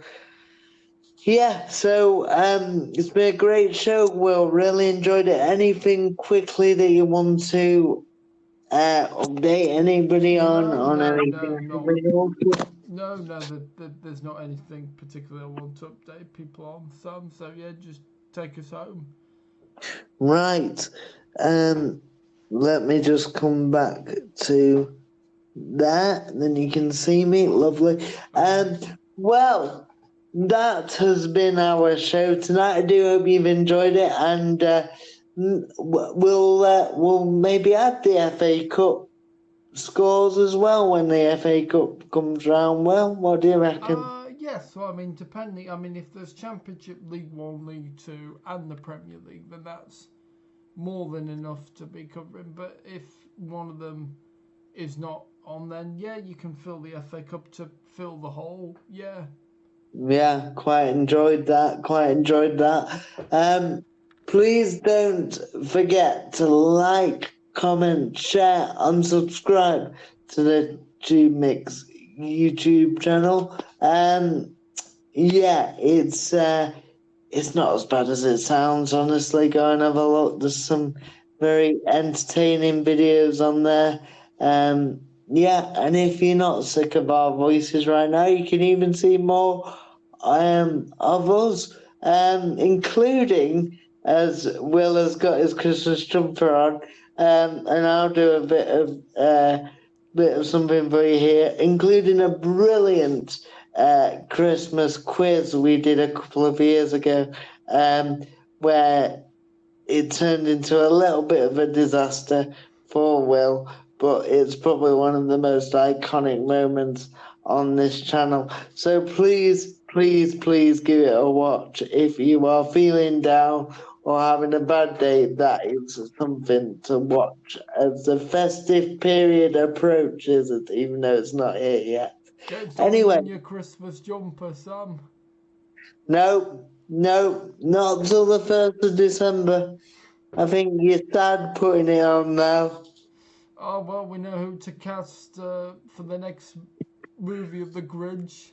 A: it's been a great show, Will. Really enjoyed it. Anything quickly that you want to update anybody on anything?
B: No, there's not anything particular I want to update people on, Sam. So yeah, just take us home.
A: Right. Let me just come back to that, and then you can see me. Lovely. Well, that has been our show tonight. I do hope you've enjoyed it, and we'll maybe add the FA Cup scores as well when the FA Cup comes round. Well, what do you reckon?
B: yes. Well, I mean, depending. I mean, if there's Championship, League One, League Two, and the Premier League, then that's more than enough to be covering. But if one of them is not on, then yeah, you can fill the FA Cup to fill the hole. Yeah.
A: Yeah, quite enjoyed that. Quite enjoyed that. Please don't forget to like, comment, share, and subscribe to the Tube Mix YouTube channel. Yeah, it's not as bad as it sounds. Honestly, go and have a look. There's some very entertaining videos on there. Yeah, and if you're not sick of our voices right now, you can even see more of us, including as Will has got his Christmas jumper on, and I'll do a bit of something for you here, including a brilliant Christmas quiz we did a couple of years ago, where it turned into a little bit of a disaster for Will, but it's probably one of the most iconic moments on this channel. So please, please, please give it a watch. If you are feeling down or having a bad day, that is something to watch as the festive period approaches, even though it's not here yet.
B: Get done
A: Anyway,
B: in your Christmas jumper, Sam.
A: no, not till the 1st of December. I think you're sad putting it on now.
B: Oh well, we know who to cast for the next movie of The Grinch.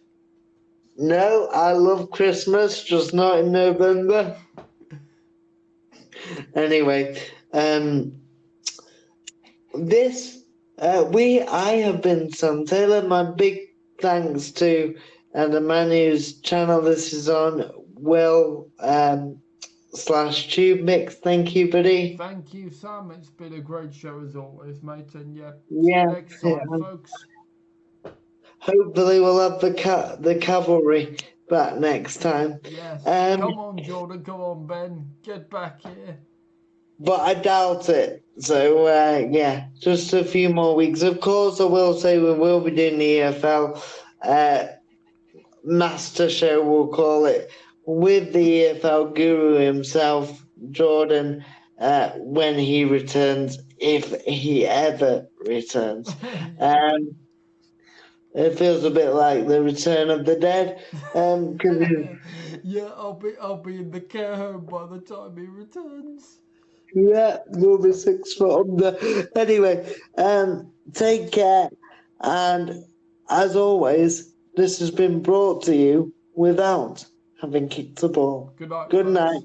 A: No, I love Christmas, just not in November. Anyway, I have been Sam Taylor. My big thanks to the man whose channel this is on, Will / Tube Mix. Thank you, buddy.
B: Thank you, Sam. It's been a great show as always, mate. And yeah, see you
A: Yeah.
B: next time, folks.
A: Hopefully, we'll have the cavalry back next time.
B: Yes.
A: Um,
B: Come on, Jordan. Come on, Ben. Get back here.
A: but I doubt it. So yeah, just a few more weeks. Of course, I will say we will be doing the EFL master show, we'll call it, with the EFL guru himself, Jordan, when he returns, if he ever returns. It feels a bit like the Return of the Dead.
B: Yeah, I'll be in the care home by the time he returns.
A: Yeah, we'll be 6 foot under. Anyway, take care. And as always, this has been brought to you without having kicked the ball.
B: Good night.
A: Good
B: folks.
A: night.